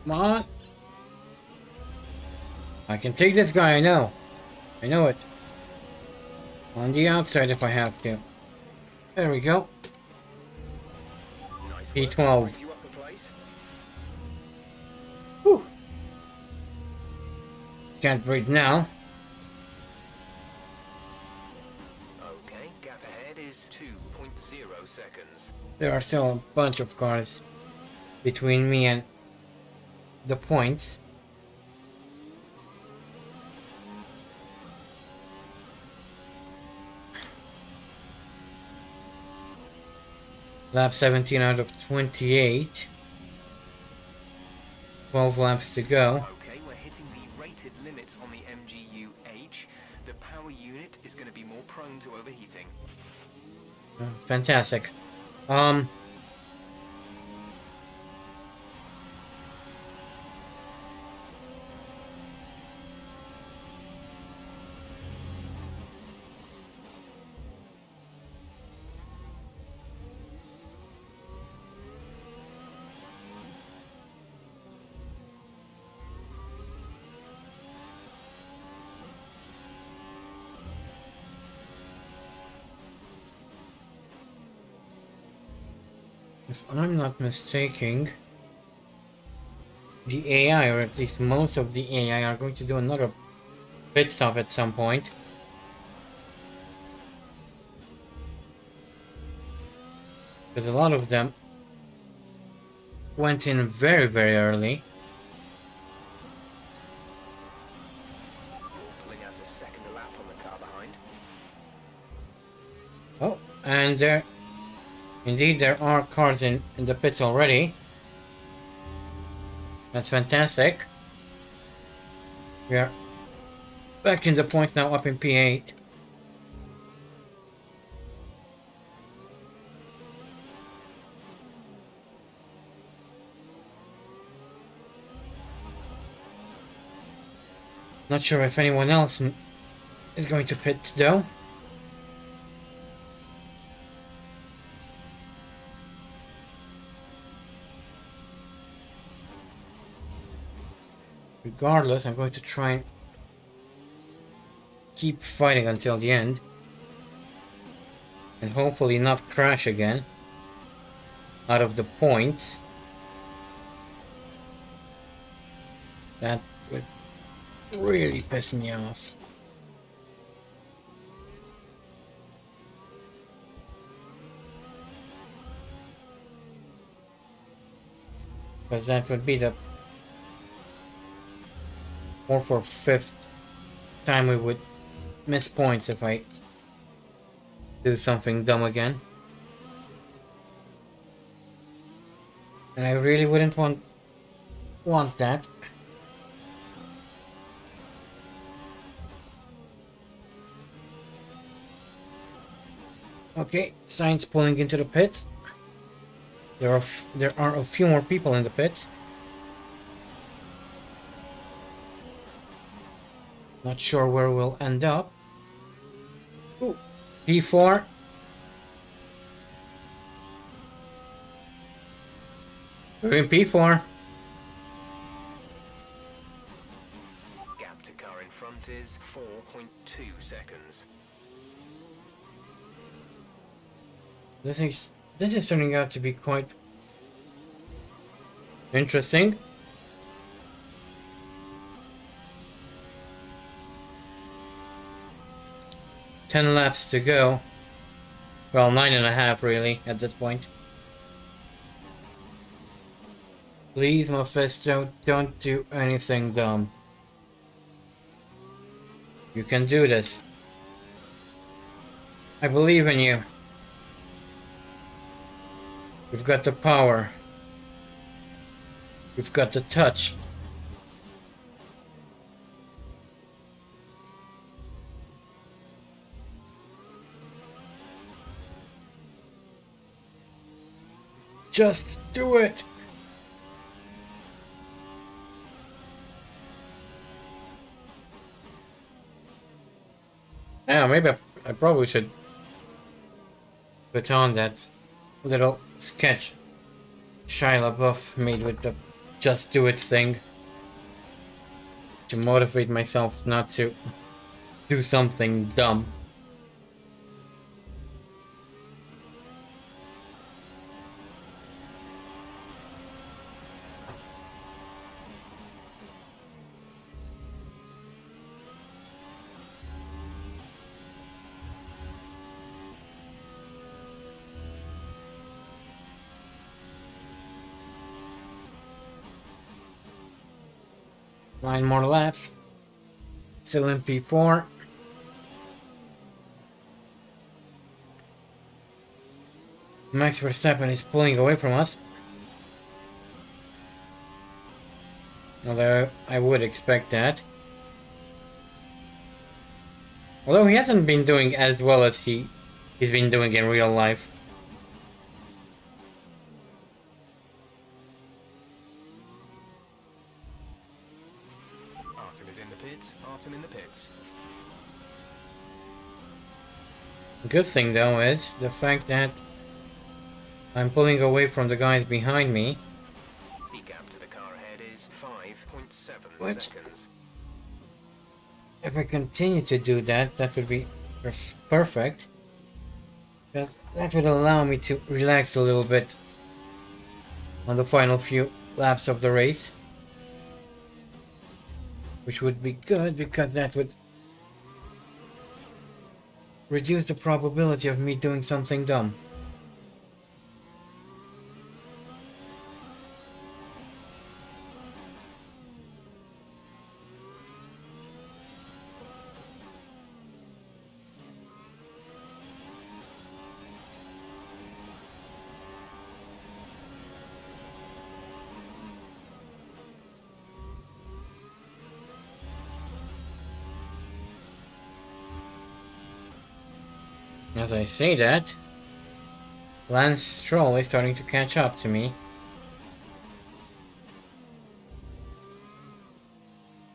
Come on. I can take this guy, I know. I know it. On the outside if I have to. There we go. Nice work. P12. Put you up a place. Whew. Can't breathe now. Okay, gap ahead is 2.0 seconds. There are still a bunch of cars between me and the points. Lap 17 out of 28. 12 laps to go. Okay, we're hitting the rated limits on the MGU-H. The power unit is going to be more prone to overheating. Fantastic. If I'm not mistaken, the AI, or at least most of the AI, are going to do another pit stop at some point. Because a lot of them went in very, very early. Pulling out a second lap on the car behind. Oh, and there, indeed, there are cars in the pits already. That's fantastic. We are back in the point now, up in P8. Not sure if anyone else is going to pit though. Regardless, I'm going to try and keep fighting until the end. And hopefully not crash again. Out of the points. That would really piss me off. Because that would be the 4th or 5th time we would miss points if I do something dumb again. And I really wouldn't want that. Okay, Sainz pulling into the pit. There are a few more people in the pit. Not sure where we'll end up. Ooh, P4. We're in P4. Gap to car in front is 4.2 seconds. This is turning out to be quite Interesting. Ten laps to go. Well, 9.5 really at this point. Please, Mephisto, don't do anything dumb. You can do this. I believe in you. You've got the power. You've got the touch. Just do it! Yeah, maybe I probably should put on that little sketch Shia LaBeouf made with the just do it thing to motivate myself not to do something dumb. Nine more laps. Still in P4. Max Verstappen is pulling away from us. Although I would expect that. Although he hasn't been doing as well as he's been doing in real life. Artem is in the pits. Artem in the pits. The good thing though is the fact that I'm pulling away from the guys behind me. The gap to the car ahead is 5.7 What? seconds. If I continue to do that, that would be perfect. Because that would allow me to relax a little bit on the final few laps of the race. Which would be good because that would reduce the probability of me doing something dumb. As I say that, Lance Stroll is starting to catch up to me.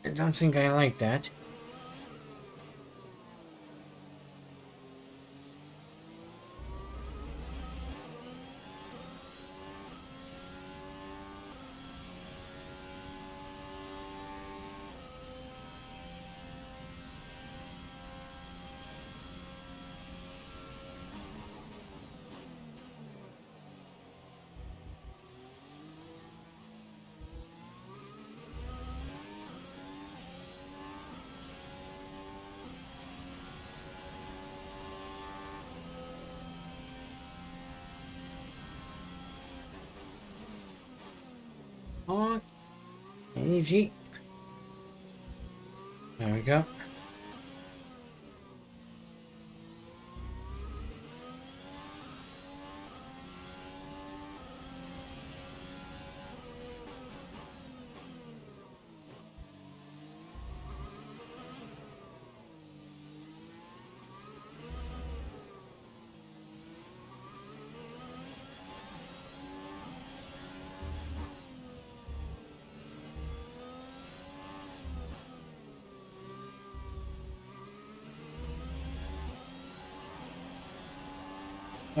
I don't think I like that. Oh, easy. There we go.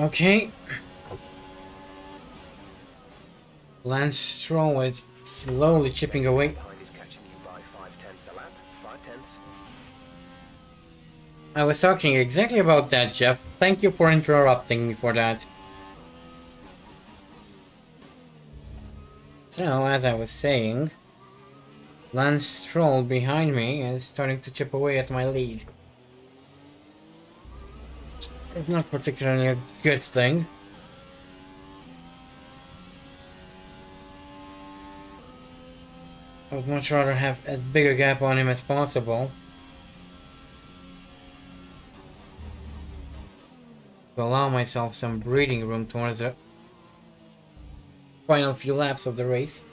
Okay. Lance Stroll is slowly chipping away. Behind is catching you by 0.5 a lap. 0.5. I was talking exactly about that, Jeff. Thank you for interrupting me for that. So, as I was saying, Lance Stroll behind me is starting to chip away at my lead. It's not particularly a good thing. I would much rather have as big a gap on him as possible, to allow myself some breathing room towards the final few laps of the race.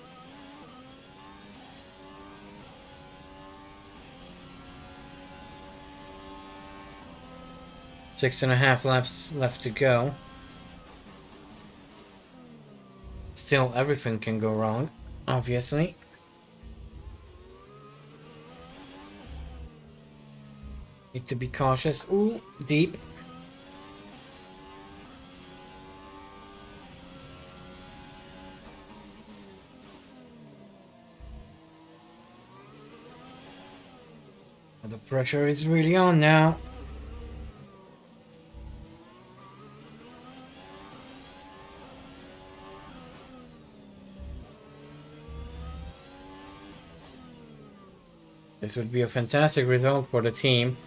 Six and a half laps left to go. Still, everything can go wrong, obviously. Need to be cautious. Ooh, deep. The pressure is really on now. This would be a fantastic result for the team.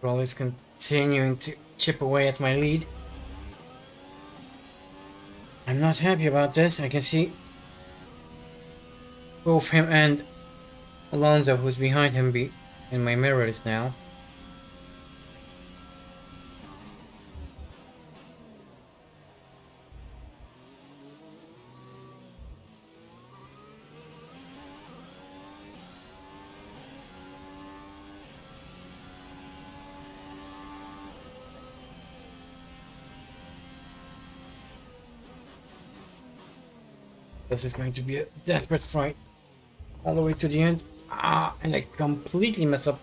Roll is continuing to chip away at my lead. I'm not happy about this. I can see both him and Alonso, who's behind him, be in my mirrors now. This is going to be a desperate fight all the way to the end. Ah, and I completely mess up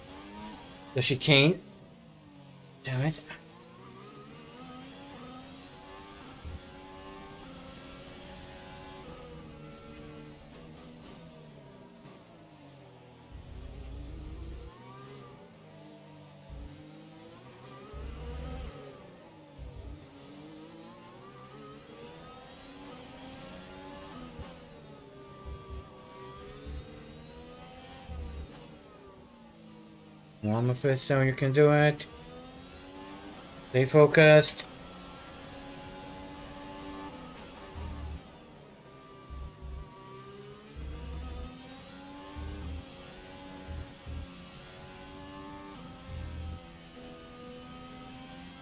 the chicane. Damn it. Well, Mephisto, you can do it. Stay focused.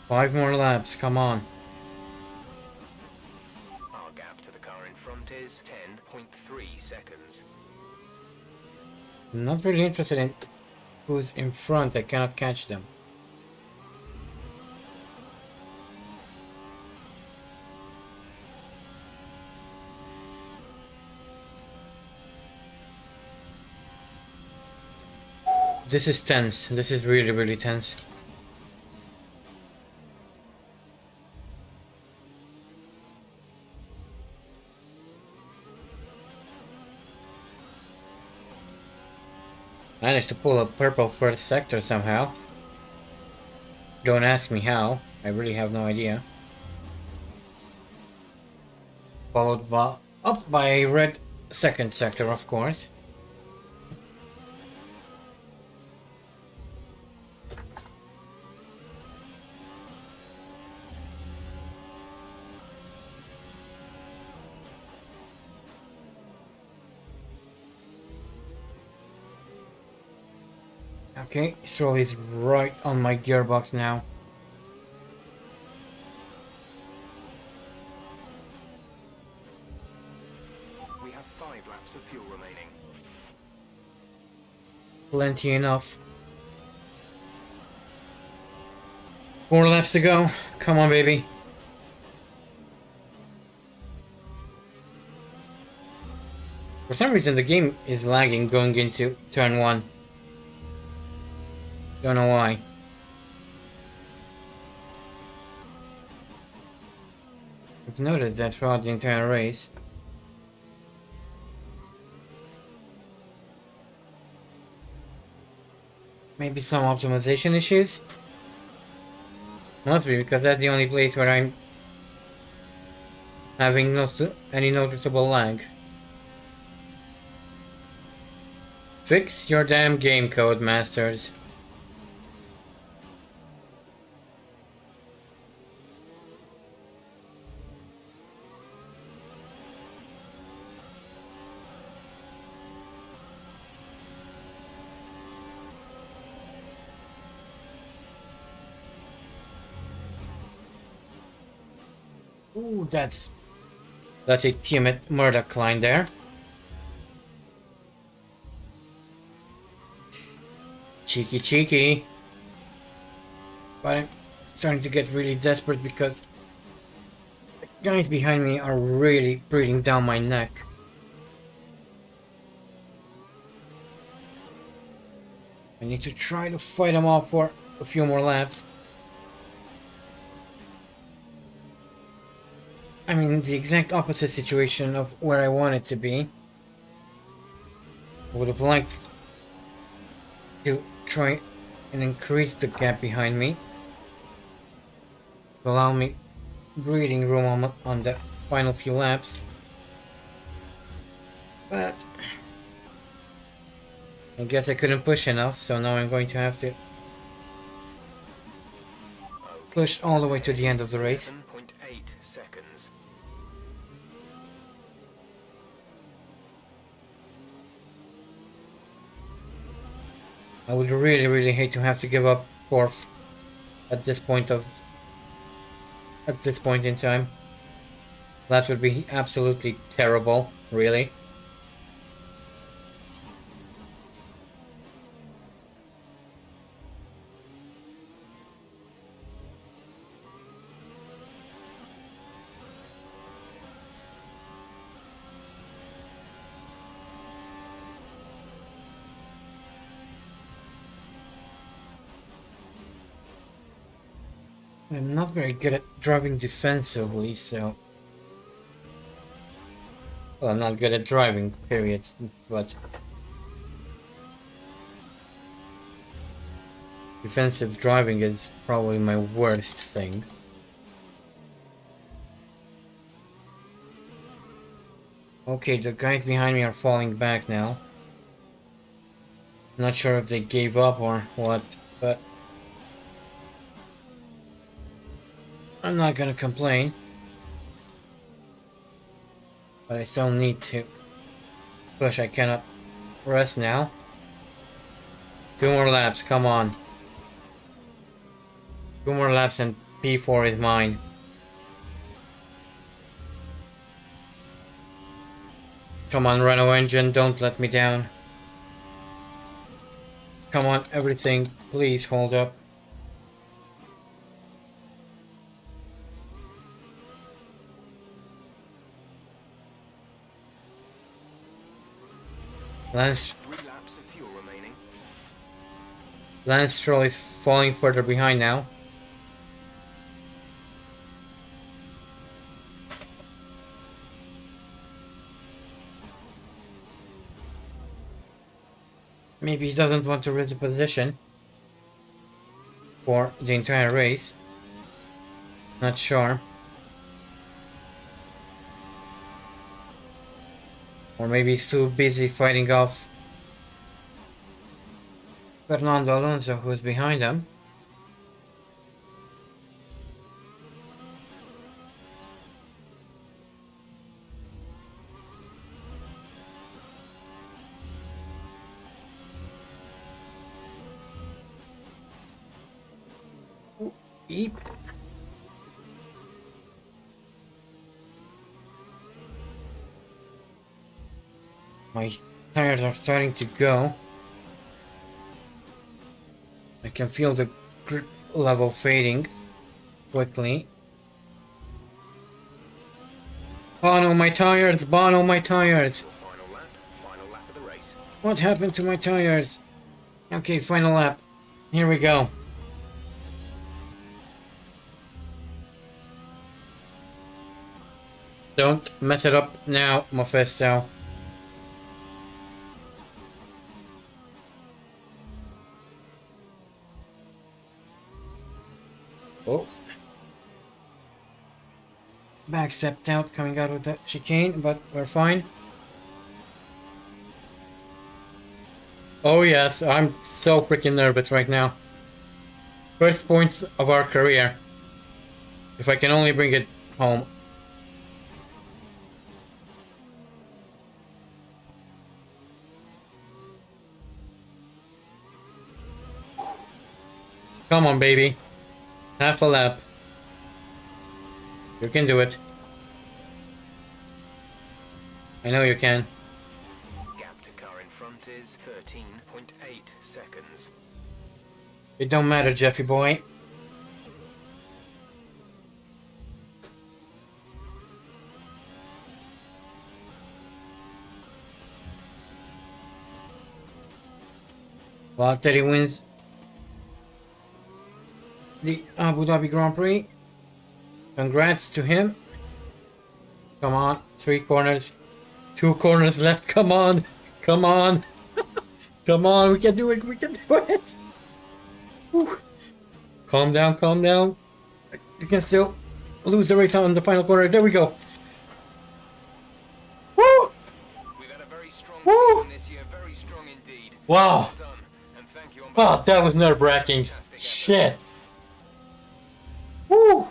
Five more laps, come on. Our gap to the car in front is 10.3 seconds. I'm not really interested in who's in front. I cannot catch them. This is tense. This is really, really tense. Managed to pull a purple first sector somehow. Don't ask me how. I really have no idea. Followed by up by a red second sector, of course. Okay, so he's right on my gearbox now. We have 5 laps of fuel remaining. Plenty enough. 4 laps to go. Come on, baby. For some reason the game is lagging going into turn 1. Don't know why. I've noted that throughout the entire race. Maybe some optimization issues? Must be, because that's the only place where I'm having any noticeable lag. Fix your damn game, Codemasters. Ooh, that's a Tiamat Murdoch line there. Cheeky cheeky. But I'm starting to get really desperate because the guys behind me are really breathing down my neck. I need to try to fight them off for a few more laps. I'm in the exact opposite situation of where I wanted to be. I would have liked to try and increase the gap behind me to allow me breathing room on the final few laps. But I guess I couldn't push enough, so now I'm going to have to push all the way to the end of the race. 7.8 seconds. I would really hate to have to give up fourth at this point in time. That would be absolutely terrible, really. I'm not very good at driving defensively, so... Well, I'm not good at driving, period, but... Defensive driving is probably my worst thing. Okay, the guys behind me are falling back now. Not sure if they gave up or what, but... I'm not gonna complain. But I still need to push. I cannot rest now. 2 more laps, come on. 2 more laps and P4 is mine. Come on, Renault engine, don't let me down. Come on, everything, please hold up. Lance 3 laps of fuel remaining. Lance Stroll is falling further behind now. Maybe he doesn't want to risk the position for the entire race. Not sure. Or maybe he's too busy fighting off Fernando Alonso, who's behind him. Eep. My tires are starting to go. I can feel the grip level fading quickly. Bono, my tires! Bono, my tires! Your final lap. What happened to my tires? Okay, final lap. Here we go. Don't mess it up now, Mephisto. Oh. Back stepped out, coming out of the chicane, but we're fine. Oh yes, I'm so freaking nervous right now. First points of our career. If I can only bring it home. Come on, baby. Half a lap. You can do it. I know you can. Gap to car in front is 13.8 seconds. It don't matter, Jeffy boy. Valtteri wins the Abu Dhabi Grand Prix. Congrats to him. Come on, 3 corners. 2 corners left. Come on. Come on. Come on, we can do it. We can do it. Whew. Calm down, calm down. You can still lose the race on the final corner. There we go. Woo! We've had a very strong Woo! season this year, very strong indeed. Wow. Well done, and thank you on Oh, behalf that of was the nerve-wracking. fantastic effort. Shit. Woo!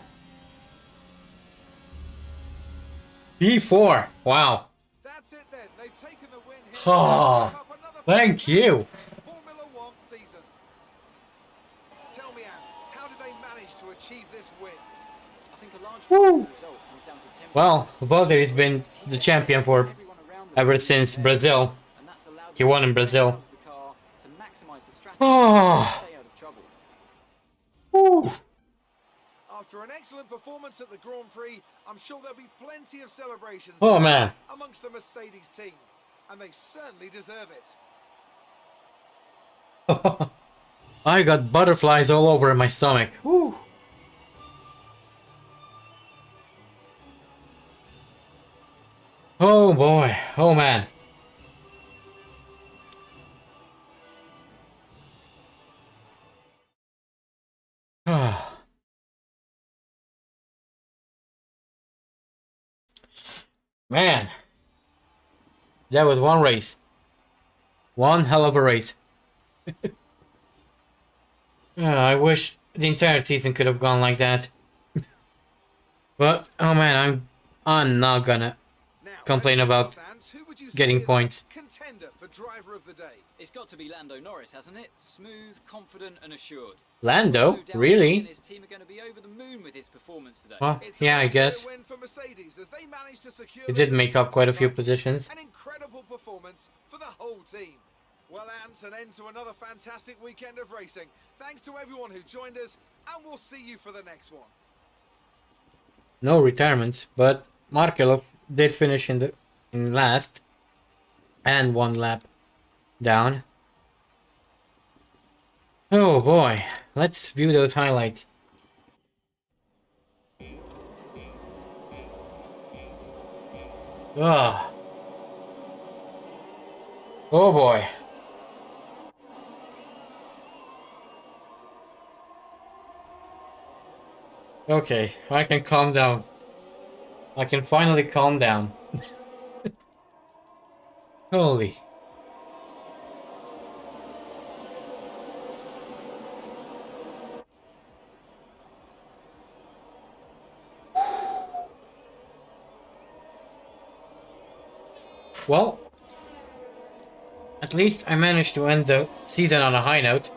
P4. Wow. That's it then. They've taken the win here. Ah, Up another thank you. Formula One season. Tell me, Ant, how did they manage to achieve this win? I think a large Woo. part of the result comes down to tempo. Well, Valtteri's been the champion for Everyone around them ever is since there, Brazil. and that's allowed He them won to in get Brazil. out of the car to maximise the strategy Oh. and stay out of trouble. Woo. After an excellent performance at the Grand Prix, I'm sure there'll be plenty of celebrations Oh, man. amongst the Mercedes team, and they certainly deserve it. I got butterflies all over my stomach. Woo. Oh boy. Oh man. Man. That was one race. One hell of a race. I wish the entire season could have gone like that. But oh man, I'm not gonna Now, complain let's about discuss, Ant, who would you say getting is a points. contender for driver of the day. It's got to be Lando Norris, hasn't it? Smooth, confident, and assured. Lando? No doubt he and Really? his team are going to be over the moon with his performance today. Well, It's yeah, I another clear guess. win for Mercedes as they managed to secure It the did make up quite a few constructors' positions. An incredible performance for the whole team. Well, Ant, an end to another fantastic weekend of racing. Thanks to everyone who joined us, and we'll see you for the next one. No retirements, but Markelov did finish in last and 1 lap down. Oh boy, let's view those highlights. Ah. Oh boy. Okay, I can calm down. I can finally calm down. Holy. Well, at least I managed to end the season on a high note.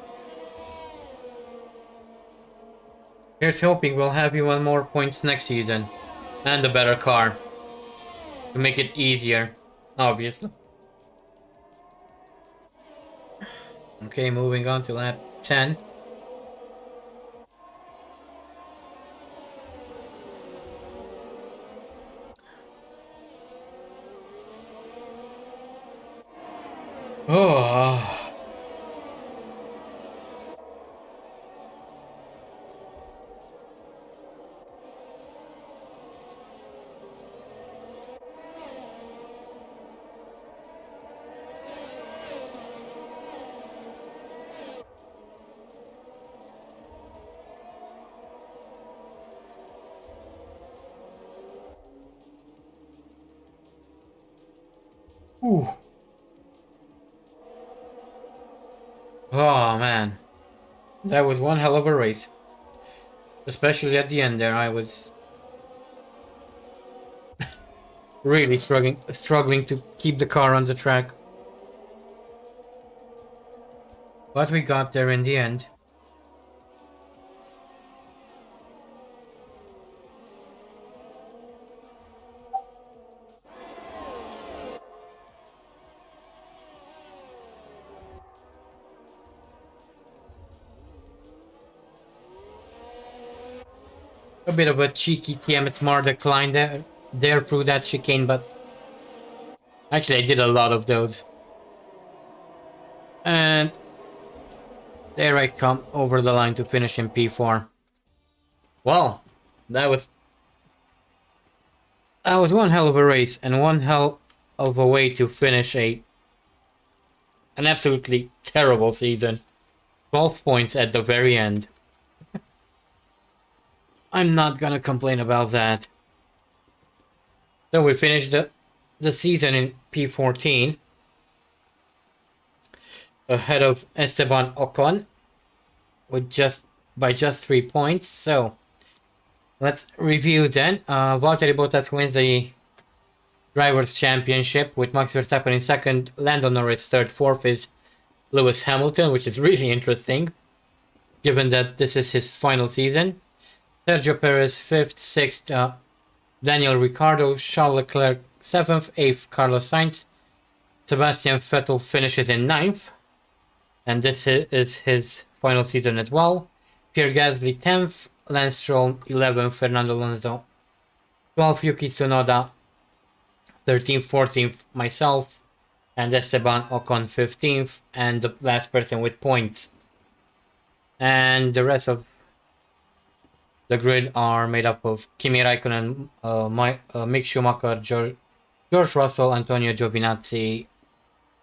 Here's hoping we'll have even more points next season. And a better car. To make it easier, obviously. Okay, moving on to lap 10. Oh. Ooh. Oh man, that was one hell of a race. Especially at the end there, I was really struggling to keep the car on the track. But we got there in the end. A bit of a cheeky Tiamat Mar decline there through that chicane, but actually I did a lot of those. And there I come over the line to finish in P4. Well, that was one hell of a race and one hell of a way to finish an absolutely terrible season. 12 points at the very end. I'm not gonna complain about that. So we finished the season in P14 ahead of Esteban Ocon with by just 3 points. So let's review then. Valtteri Bottas wins the Drivers' Championship with Max Verstappen in second, Lando Norris third, fourth is Lewis Hamilton, which is really interesting given that this is his final season. Sergio Perez fifth, sixth Daniel Ricciardo, Charles Leclerc 7th, 8th Carlos Sainz, Sebastian Vettel finishes in 9th, and this is his final season as well. Pierre Gasly 10th, Lance Stroll 11th, Fernando Alonso 12th, Yuki Tsunoda 13th, 14th, myself, and Esteban Ocon 15th, and the last person with points. And the rest of the grid are made up of Kimi Raikkonen, Mick Schumacher, George Russell, Antonio Giovinazzi,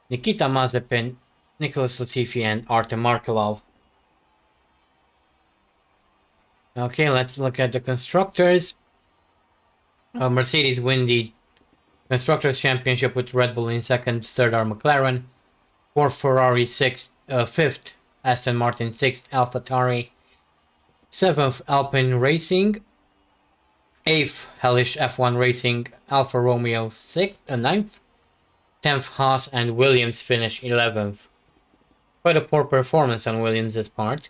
Nikita Mazepin, Nicholas Latifi, and Artem Markelov. Okay, let's look at the constructors. Mercedes win the Constructors' Championship with Red Bull in second, third are McLaren, fourth Ferrari, fifth Aston Martin, sixth AlphaTauri, seventh Alpine Racing, eighth Hellish F1 Racing, Alfa Romeo ninth, 10th Haas, and Williams finish 11th. Quite a poor performance on Williams' part,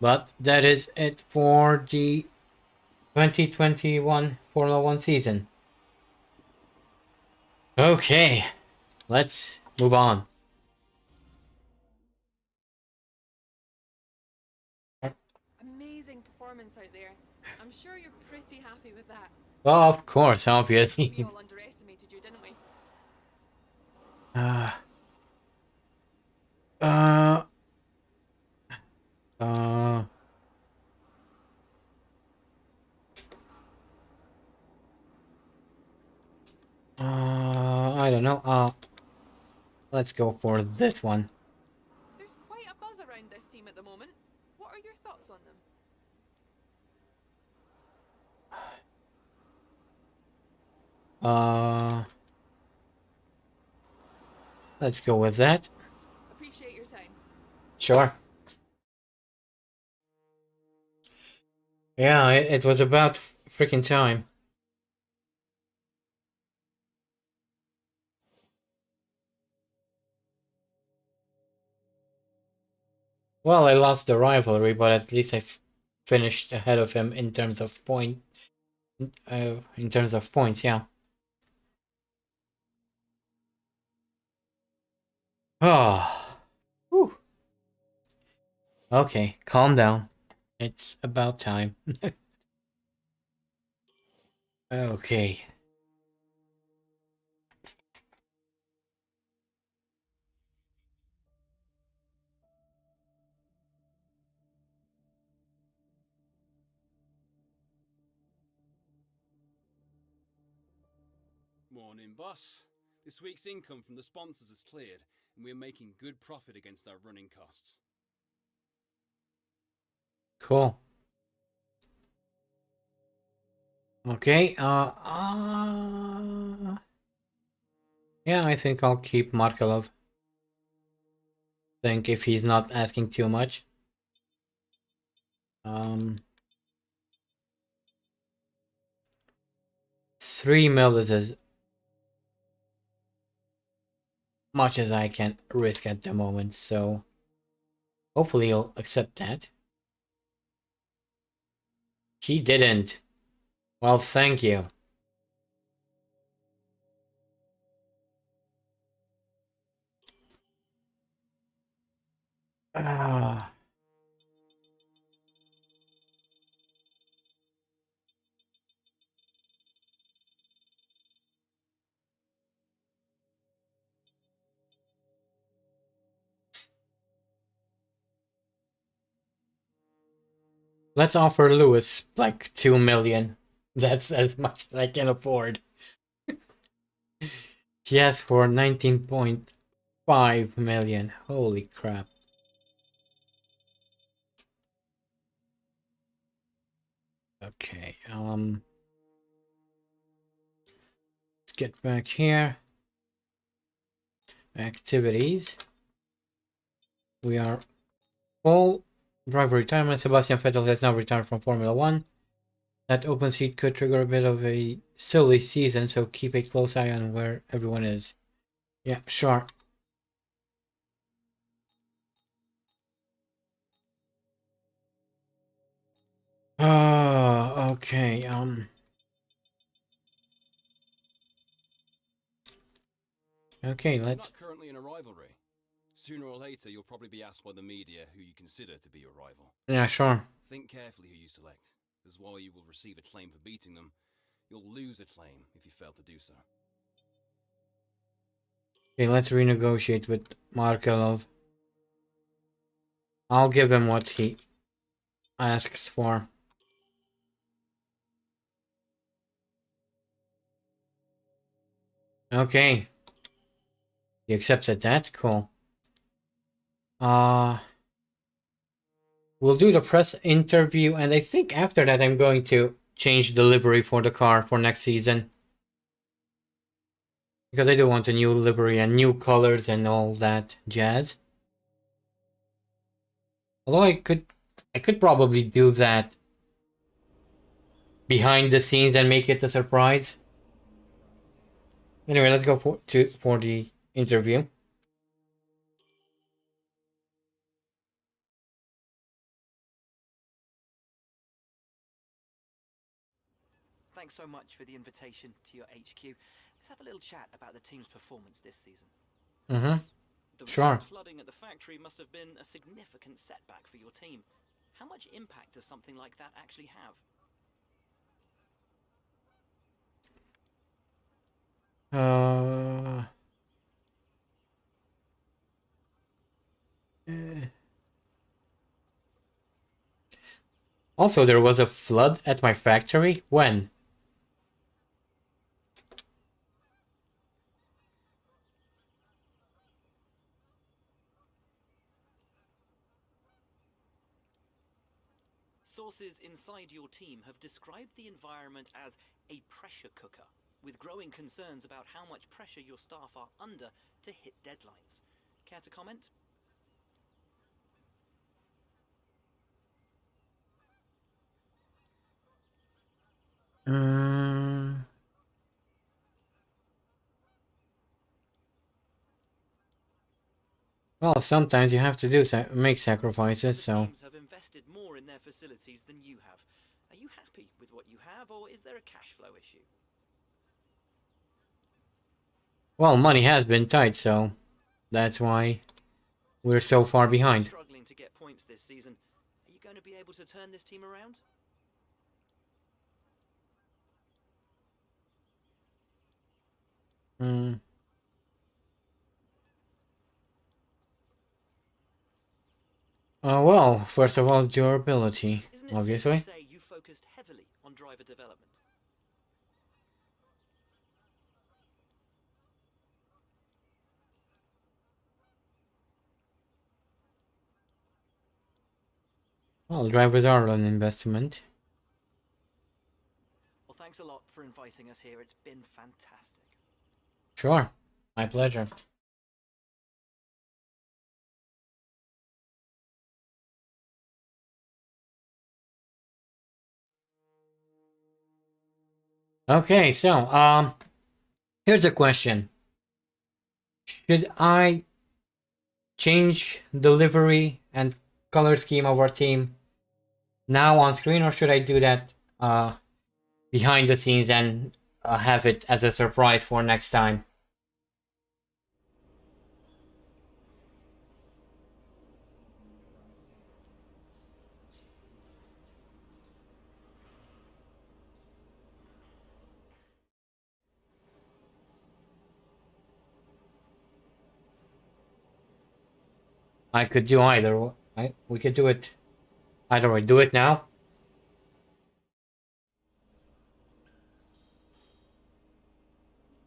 but that is it for the 2021 Formula 1 season. Okay, let's move on. Amazing performance out there. I'm sure you're pretty happy with that. Well, of course, obviously. We all underestimated you, didn't we? I don't know. Let's go for this one. There's quite a buzz around this team at the moment. What are your thoughts on them? Let's go with that. Appreciate your time. Sure. Yeah, it was about freaking time. Well, I lost the rivalry, but at least I finished ahead of him in terms of points, yeah. Oh. Whew. Okay, calm down. It's about time. Okay. Morning, boss. This week's income from the sponsors has cleared, and we're making good profit against our running costs. Cool. Okay, yeah, I think I'll keep Markelov. Think if he's not asking too much. 3 mil is as much as I can risk at the moment, so hopefully he'll accept that. He didn't. Well, thank you. Ah. Let's offer Lewis like 2 million. That's as much as I can afford. Yes, for 19.5 million. Holy crap. Okay, let's get back here. Activities. We are full. Driver retirement. Sebastian Vettel has now retired from Formula 1. That open seat could trigger a bit of a silly season, so keep a close eye on where everyone is. Yeah, sure. Okay, okay, You're let's... not currently in a rivalry. Sooner or later, you'll probably be asked by the media who you consider to be your rival. Yeah, sure. Think carefully who you select, as while you will receive a claim for beating them, you'll lose a claim if you fail to do so. Okay, let's renegotiate with Markelov. I'll give him what he asks for. Okay. He accepted that. Cool. We'll do the press interview, and I think after that I'm going to change the livery for the car for next season. Because I do want a new livery and new colors and all that jazz. Although I could probably do that behind the scenes and make it a surprise. Anyway, let's go for the interview. Thanks so much for the invitation to your HQ. Let's have a little chat about the team's performance this season. Mm-hmm. The Sure. recent flooding at the factory must have been a significant setback for your team. How much impact does something like that actually have? Also, there was a flood at my factory. When? Sources inside your team have described the environment as a pressure cooker, with growing concerns about how much pressure your staff are under to hit deadlines. Care to comment? Well, sometimes you have to do make sacrifices, so... Teams have invested more in their facilities than you have. Are you happy with what you have, or is there a cash flow issue? Well, money has been tight, so that's why we're so far behind. Struggling to get points this season. Are you going to be able to turn this team around? Well, first of all, durability, Isn't it obviously. safe to say you focused heavily on driver development? Well, drivers are an investment. Well, thanks a lot for inviting us here. It's been fantastic. Sure, my pleasure. Okay, so here's a question. Should I change the livery and color scheme of our team now on screen, or should I do that behind the scenes and have it as a surprise for next time? I could do either. We could do it either way. Do it now.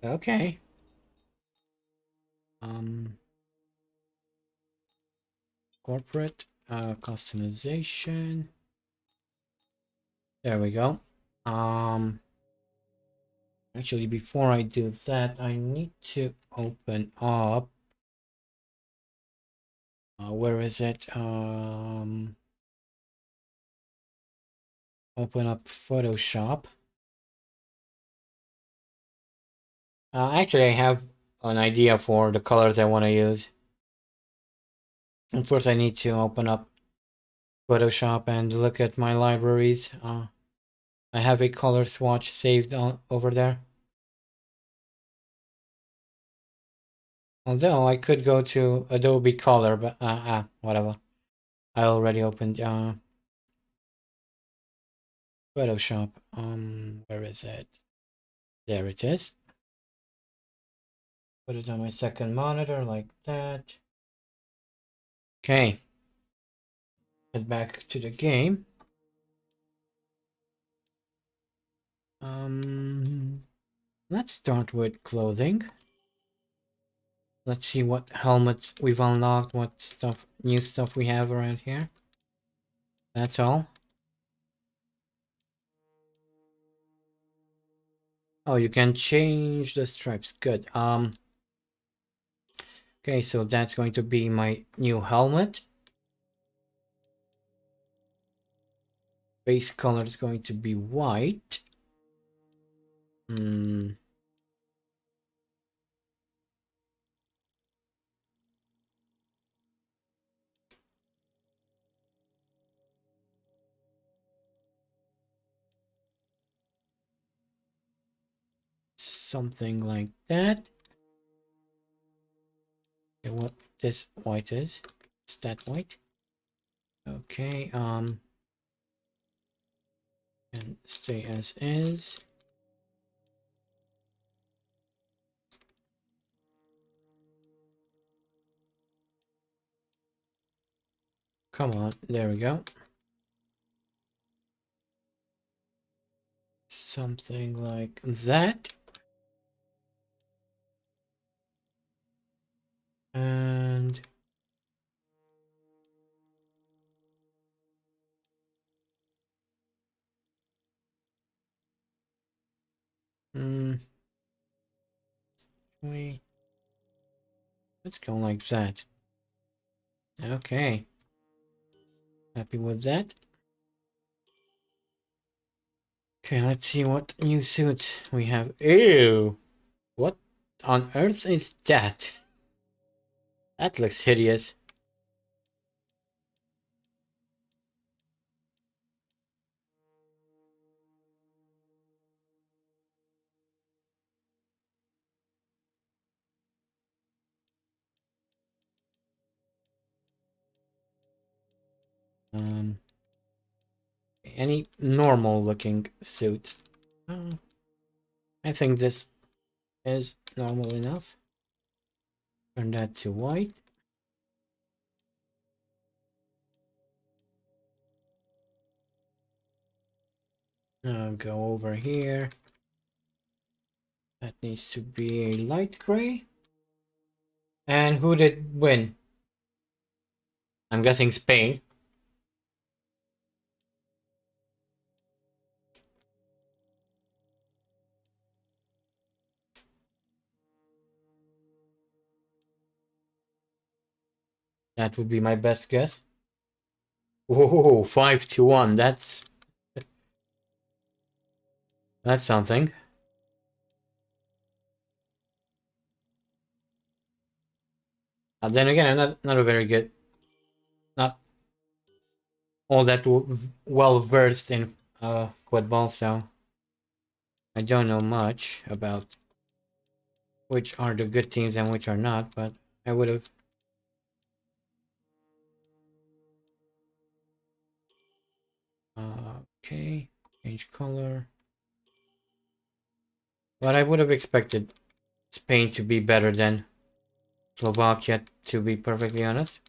Okay. Corporate customization. There we go. Actually, before I do that, I need to open up. Where is it? Open up Photoshop. Actually, I have an idea for the colors I want to use. And first, I need to open up Photoshop and look at my libraries. I have a color swatch saved over there. Although I could go to Adobe Color, but whatever. I already opened Photoshop. Where is it? There it is. Put it on my second monitor like that. Okay. Get back to the game. Let's start with clothing. Let's see what helmets we've unlocked, what stuff, new stuff we have around here. That's all. Oh, you can change the stripes. Good. Okay, so that's going to be my new helmet. Base color is going to be white. Something like that. Okay, what this white is? Is that white? Okay, and stay as is. Come on, there we go. Something like that. And let's go like that. Okay. Happy with that. Okay, let's see what new suits we have. Ew! What on earth is that? That looks hideous. Any normal looking suit? I think this is normal enough. Turn that to white. Go over here. That needs to be a light gray. And who did win? I'm guessing Spain. That would be my best guess. Whoa, 5-1. That's something. Then again, I'm not a very good, not all that well versed in football, so I don't know much about which are the good teams and which are not. But I would have. Okay, change color. But I would have expected Spain to be better than Slovakia, to be perfectly honest.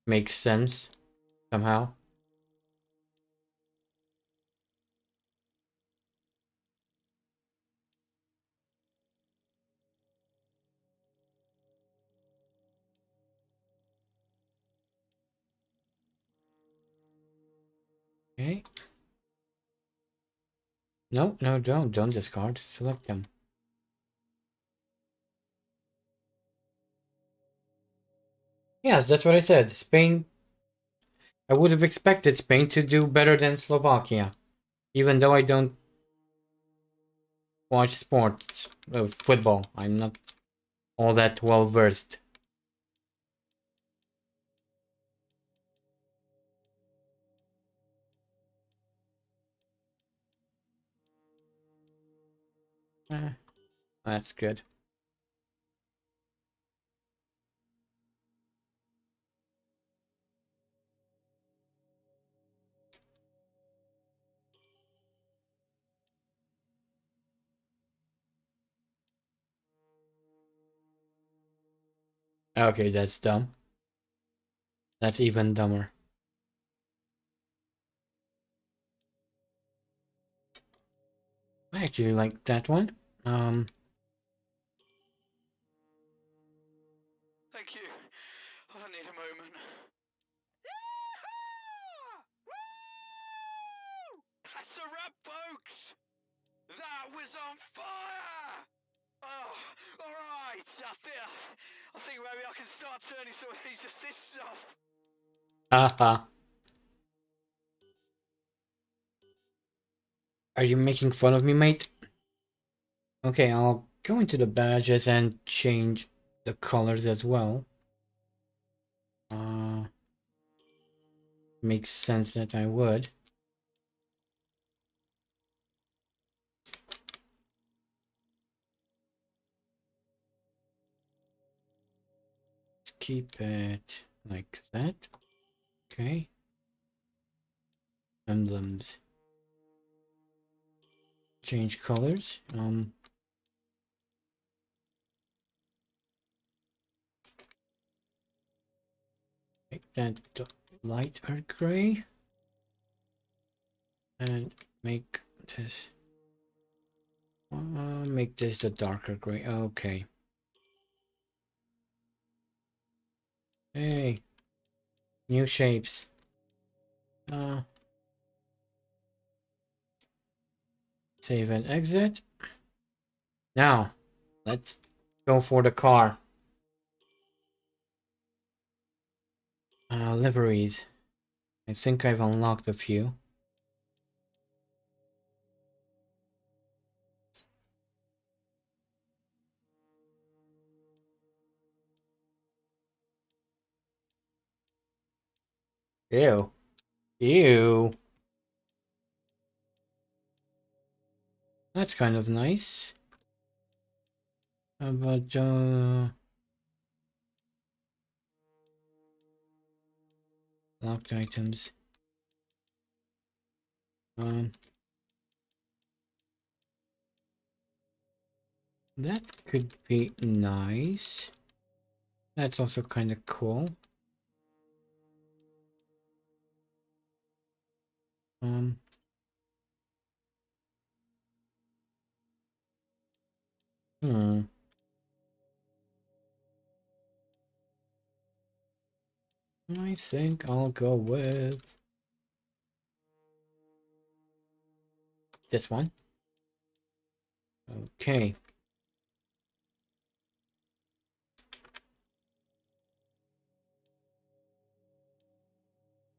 Makes sense somehow. Okay. No, don't discard. Select them. Yes, that's what I said. Spain. I would have expected Spain to do better than Slovakia, even though I don't watch sports, football. I'm not all that well versed. That's good. Okay, that's dumb. That's even dumber. I actually like that one. Thank you. I need a moment. That's a wrap, folks! That was on fire! Oh, alright. I think maybe I can start turning some of these assists off. Haha. Are you making fun of me, mate? Okay, I'll go into the badges and change the colors as well. Makes sense that I would. Let's keep it like that. Okay. Emblems. Change colors. Make that lighter gray. And make this the darker gray. Okay. Hey. New shapes. Save and exit. Now, let's go for the car. Liveries. I think I've unlocked a few. Ew. Ew. That's kind of nice. But locked items. That could be nice. That's also kind of cool. I think I'll go with this one. Okay.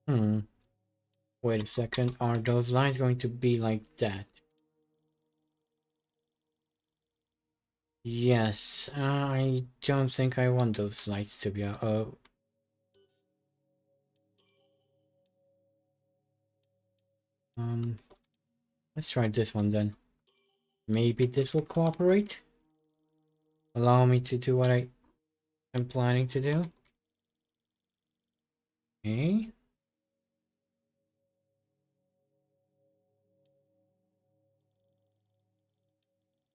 Wait a second. Are those lines going to be like that? Yes. I don't think I want those lights to be. Let's try this one then. Maybe this will cooperate. Allow me to do what I am planning to do. Okay.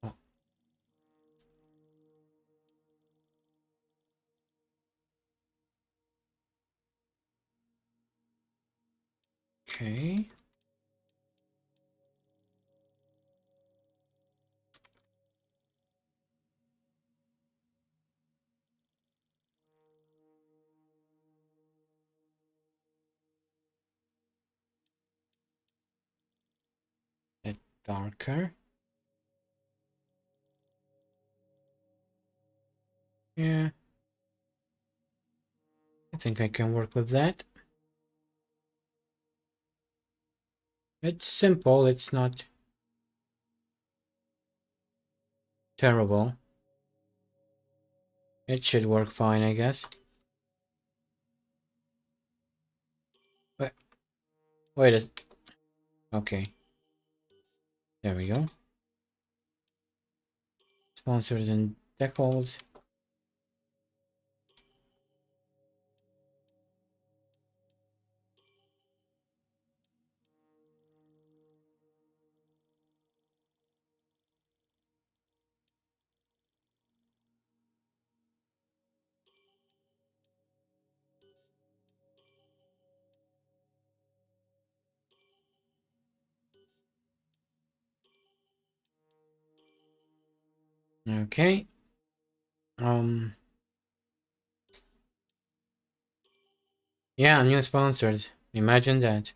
Oh. Okay. Bit darker. Yeah. I think I can work with that. It's simple, it's not terrible. It should work fine, I guess. Wait a... Okay. There we go. Sponsors and decals. Okay. Yeah, new sponsors. Imagine that.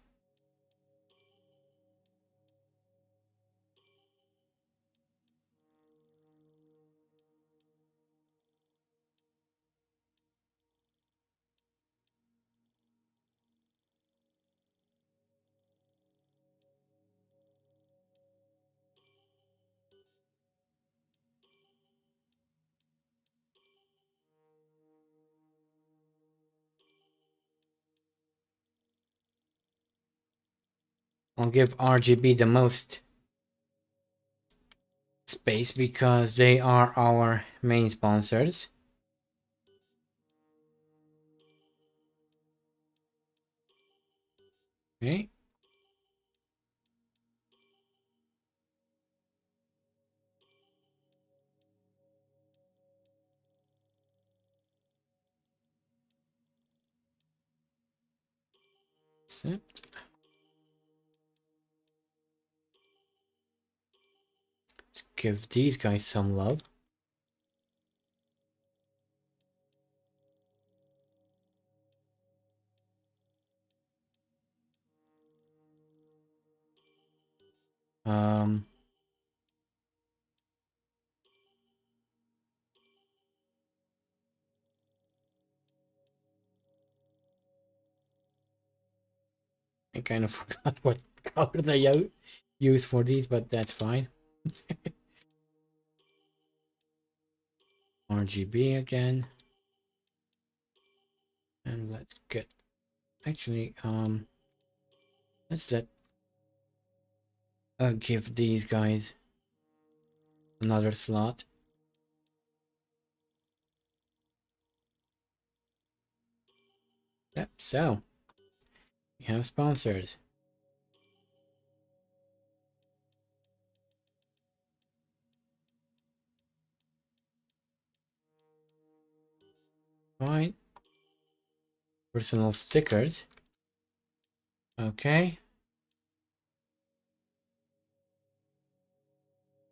I'll give RGB the most space because they are our main sponsors. Okay. Accept. Let's give these guys some love. I kind of forgot what color they use for these, but that's fine. RGB again. And let's get, actually, let's give these guys another slot. Yep, so we have sponsors. Fine. Personal stickers. Okay.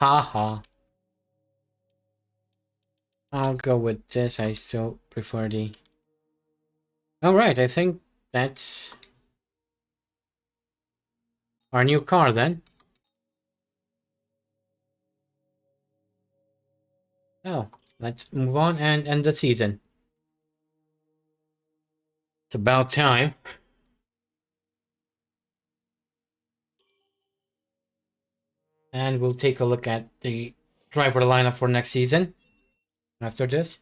Haha. I'll go with this. I still prefer the... Alright, I think that's our new car then. Oh, let's move on and end the season. It's about time. And we'll take a look at the driver lineup for next season after this.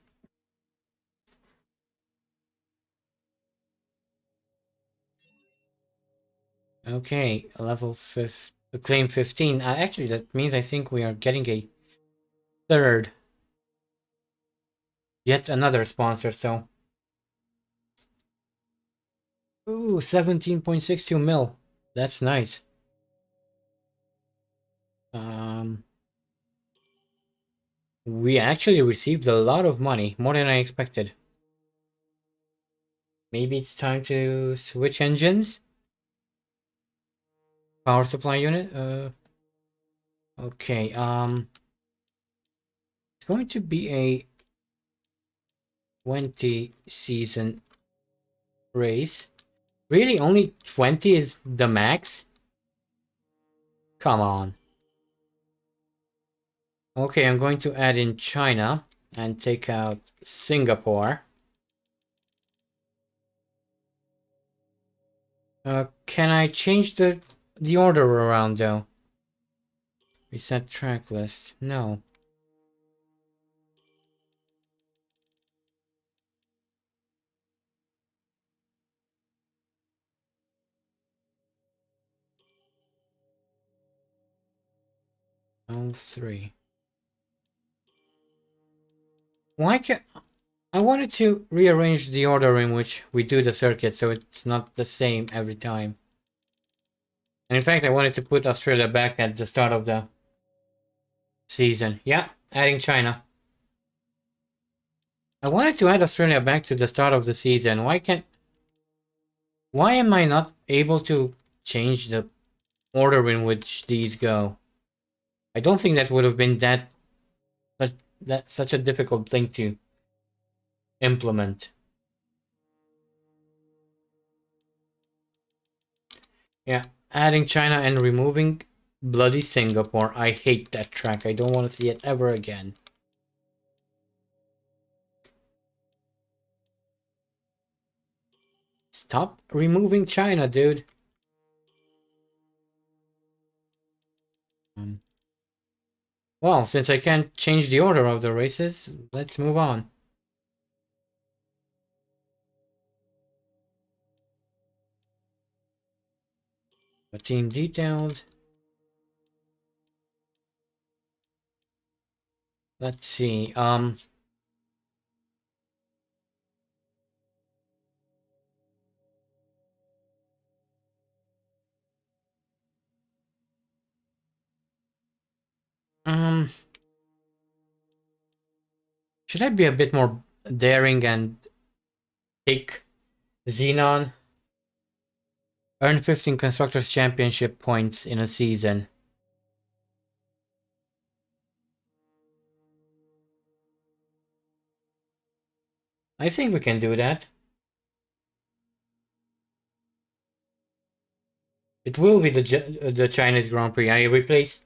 Okay, level 5, claim 15. Actually, that means I think we are getting a third. Yet another sponsor, so. Ooh, 17.62 mil. That's nice. We actually received a lot of money, more than I expected. Maybe it's time to switch engines? Power supply unit? Okay, it's going to be a 20 season race. Really, only 20 is the max? Come on. Okay, I'm going to add in China and take out Singapore. Can I change the order around though? Reset track list. No. L3. Why can't I wanted to rearrange the order in which we do the circuit so it's not the same every time. And in fact, I wanted to put Australia back at the start of the season. Yeah, adding China. I wanted to add Australia back to the start of the season. Why am I not able to change the order in which these go? I don't think that would have been such a difficult thing to implement. Yeah, adding China and removing bloody Singapore. I hate that track. I don't want to see it ever again. Stop removing China, dude. Well, since I can't change the order of the races, let's move on. The team details. Let's see. Should I be a bit more daring and take Xenon? Earn 15 Constructors Championship points in a season. I think we can do that. It will be the Chinese Grand Prix. I replaced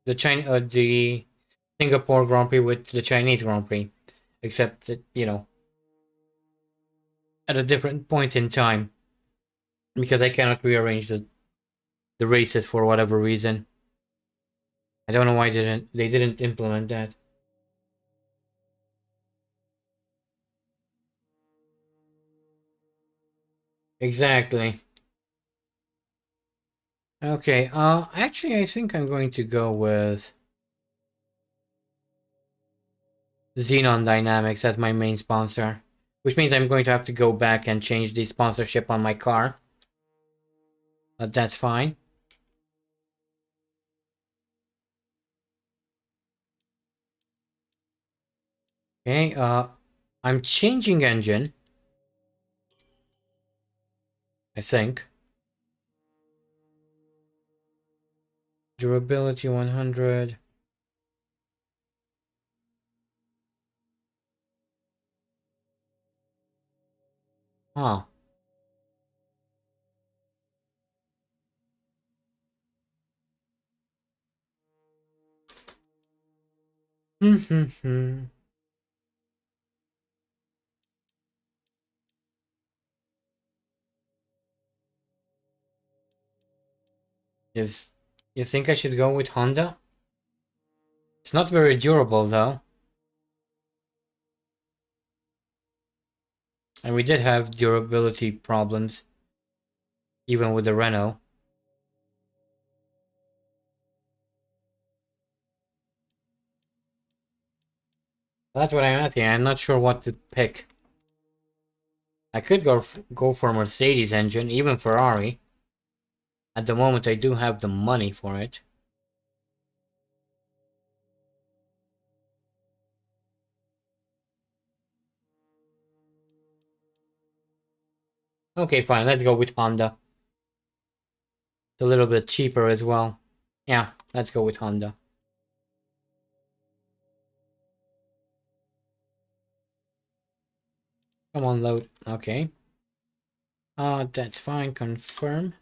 the Singapore Grand Prix with the Chinese Grand Prix, except that, you know, at a different point in time, because I cannot rearrange the races for whatever reason. I don't know why they didn't implement that. Exactly. Okay, actually I think I'm going to go with Xenon Dynamics as my main sponsor, which means I'm going to have to go back and change the sponsorship on my car. But that's fine. Okay, I'm changing engine, I think. Durability 100. Huh. Is You think I should go with Honda? It's not very durable though. And we did have durability problems, even with the Renault. That's what I'm at here. I'm not sure what to pick. I could go for Mercedes engine, even Ferrari. At the moment, I do have the money for it. Okay, fine. Let's go with Honda. It's a little bit cheaper as well. Yeah, let's go with Honda. Come on, load. Okay. That's fine. Confirm.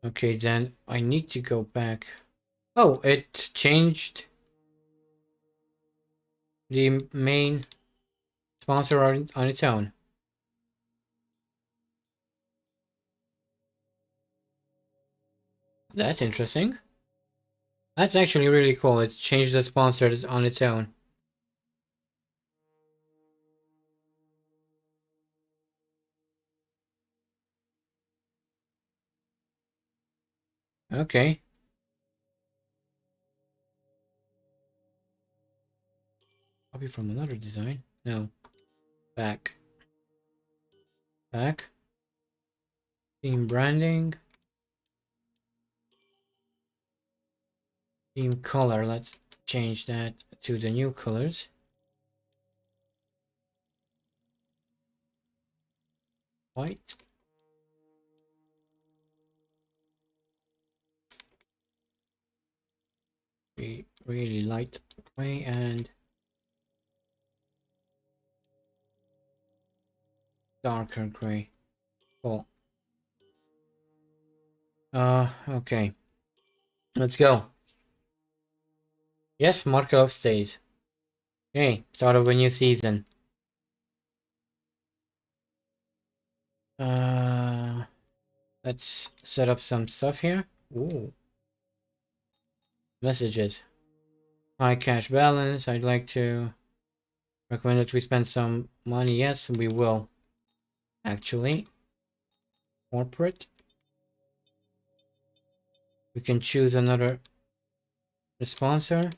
Okay, then I need to go back. Oh, it changed the main sponsor on its own. That's interesting. That's actually really cool. It changed the sponsors on its own. Okay. Copy from another design. No. Back. Back. Theme branding. Theme color. Let's change that to the new colors. White. Really light gray and darker gray. Cool. Okay. Let's go. Yes, Markelov stays. Okay, start of a new season. Let's set up some stuff here. Ooh. Messages. High cash balance. I'd like to recommend that we spend some money. Yes, we will. Actually. Corporate. We can choose another sponsor.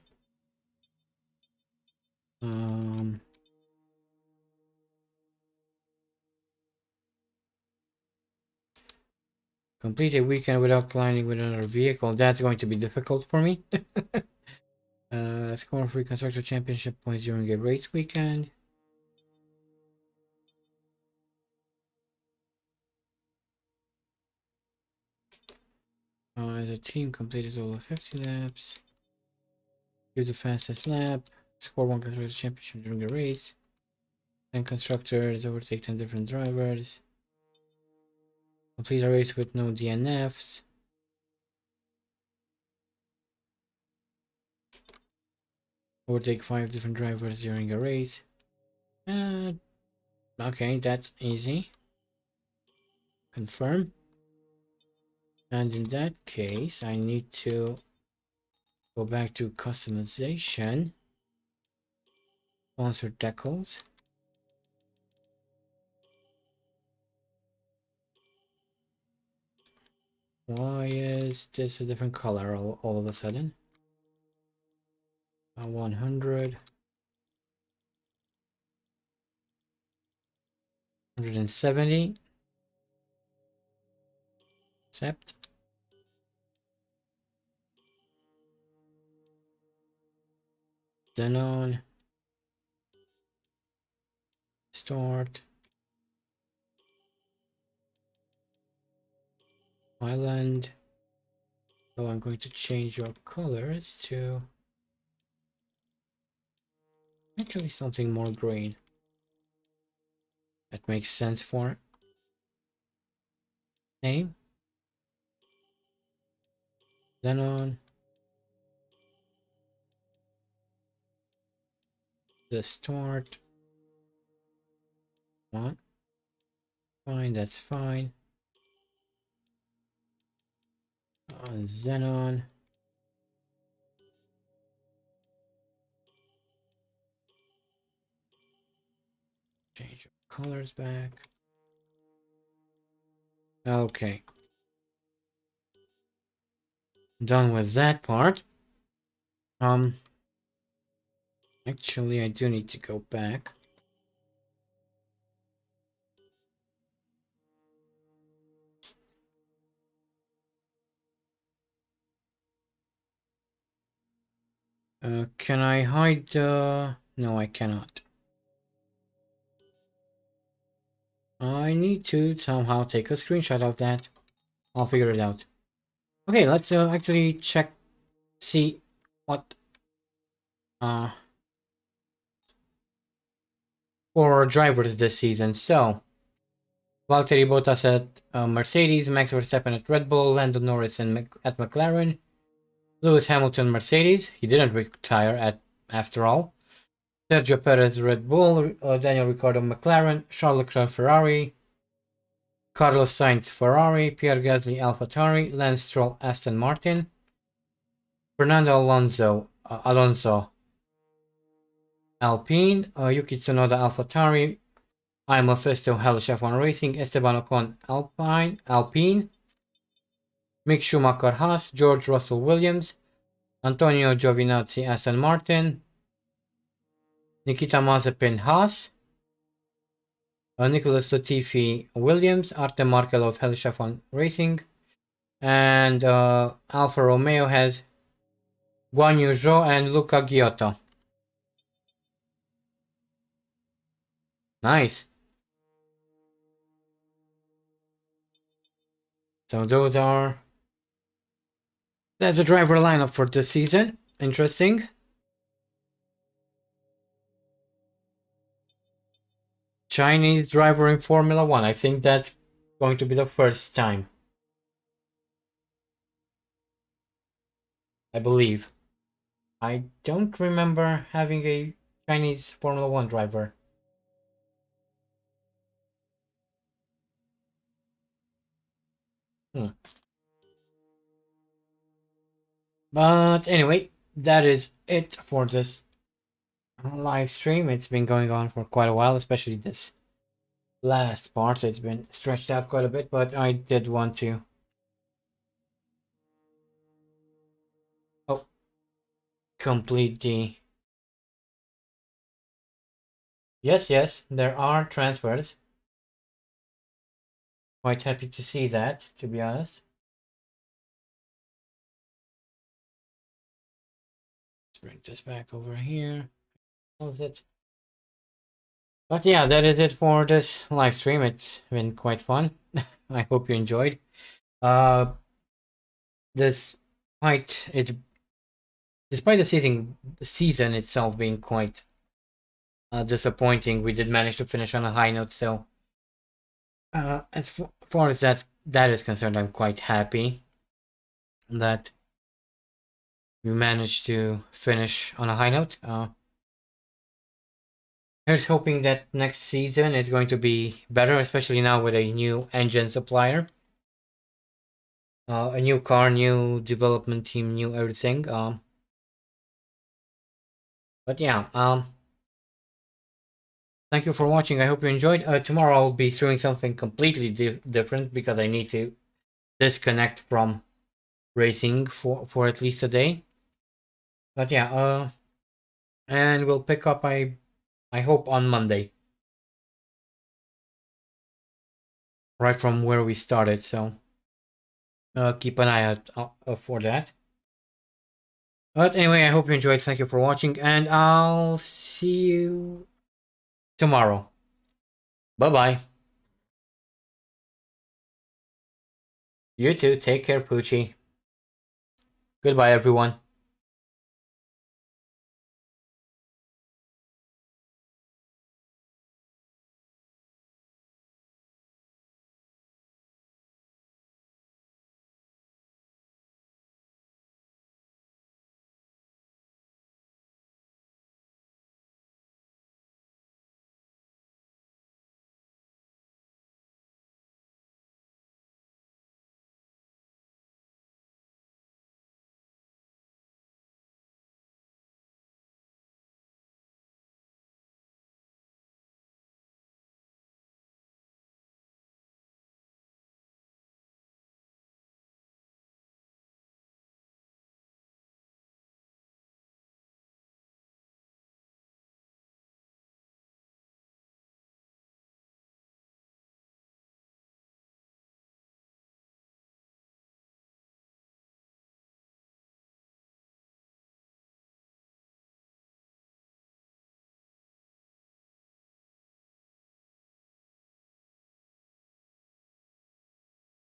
Complete a weekend without colliding with another vehicle. That's going to be difficult for me. Score free constructor championship points during a race weekend. The team completed all of 50 laps. Use the fastest lap. Score one constructor championship during a race. 10 constructors overtake 10 different drivers. Complete a race with no DNFs. Overtake 5 different drivers during a race. Okay, that's easy. Confirm. And in that case, I need to go back to customization. Sponsor decals. Why is this a different color all of a sudden? 100. 170. Accept. Xenon. Start. Island. So I'm going to change your colors to actually something more green. That makes sense for name. Xenon. The start. One. Fine, that's fine. Xenon. Change your colors back. Okay. Done with that part. Actually, I do need to go back. Can I hide the... No, I cannot. I need to somehow take a screenshot of that. I'll figure it out. Okay, let's actually check, see what for drivers this season. So, Valtteri Bottas at Mercedes, Max Verstappen at Red Bull, Lando Norris at McLaren, Lewis Hamilton Mercedes. He didn't retire after all. Sergio Perez Red Bull, Daniel Ricciardo McLaren, Charles Leclerc Ferrari, Carlos Sainz Ferrari, Pierre Gasly AlphaTauri, Lance Stroll Aston Martin, Fernando Alonso Alpine, Yuki Tsunoda AlphaTauri, Mephisto Hellish F1 Racing, Esteban Ocon Alpine, Mick Schumacher Haas, George Russell Williams, Antonio Giovinazzi Aston Martin, Nikita Mazepin Haas, Nicholas Latifi Williams, Artem Markelov Hellish F1 Racing, and Alfa Romeo has Guan Yu Zhou and Luca Giotto. Nice. So that's a driver lineup for this season. Interesting. Chinese driver in Formula 1. I think that's going to be the first time. I believe. I don't remember having a Chinese Formula 1 driver. But anyway, that is it for this live stream. It's been going on for quite a while, especially this last part. It's been stretched out quite a bit, but I did want to complete the... Yes, there are transfers. Quite happy to see that, to be honest. Let's bring this back over here. Close it. But yeah, that is it for this live stream. It's been quite fun. I hope you enjoyed. Despite the season itself being quite disappointing, we did manage to finish on a high note. So, as far as that is concerned, I'm quite happy that we managed to finish on a high note. Here's hoping that next season is going to be better, especially now with a new engine supplier. A new car, new development team, new everything. But yeah, thank you for watching. I hope you enjoyed. Tomorrow I'll be doing something completely different because I need to disconnect from racing for at least a day. But yeah, and we'll pick up, I hope, on Monday. Right from where we started, so keep an eye out for that. But anyway, I hope you enjoyed. Thank you for watching, and I'll see you tomorrow. Bye-bye. You too. Take care, Poochie. Goodbye, everyone.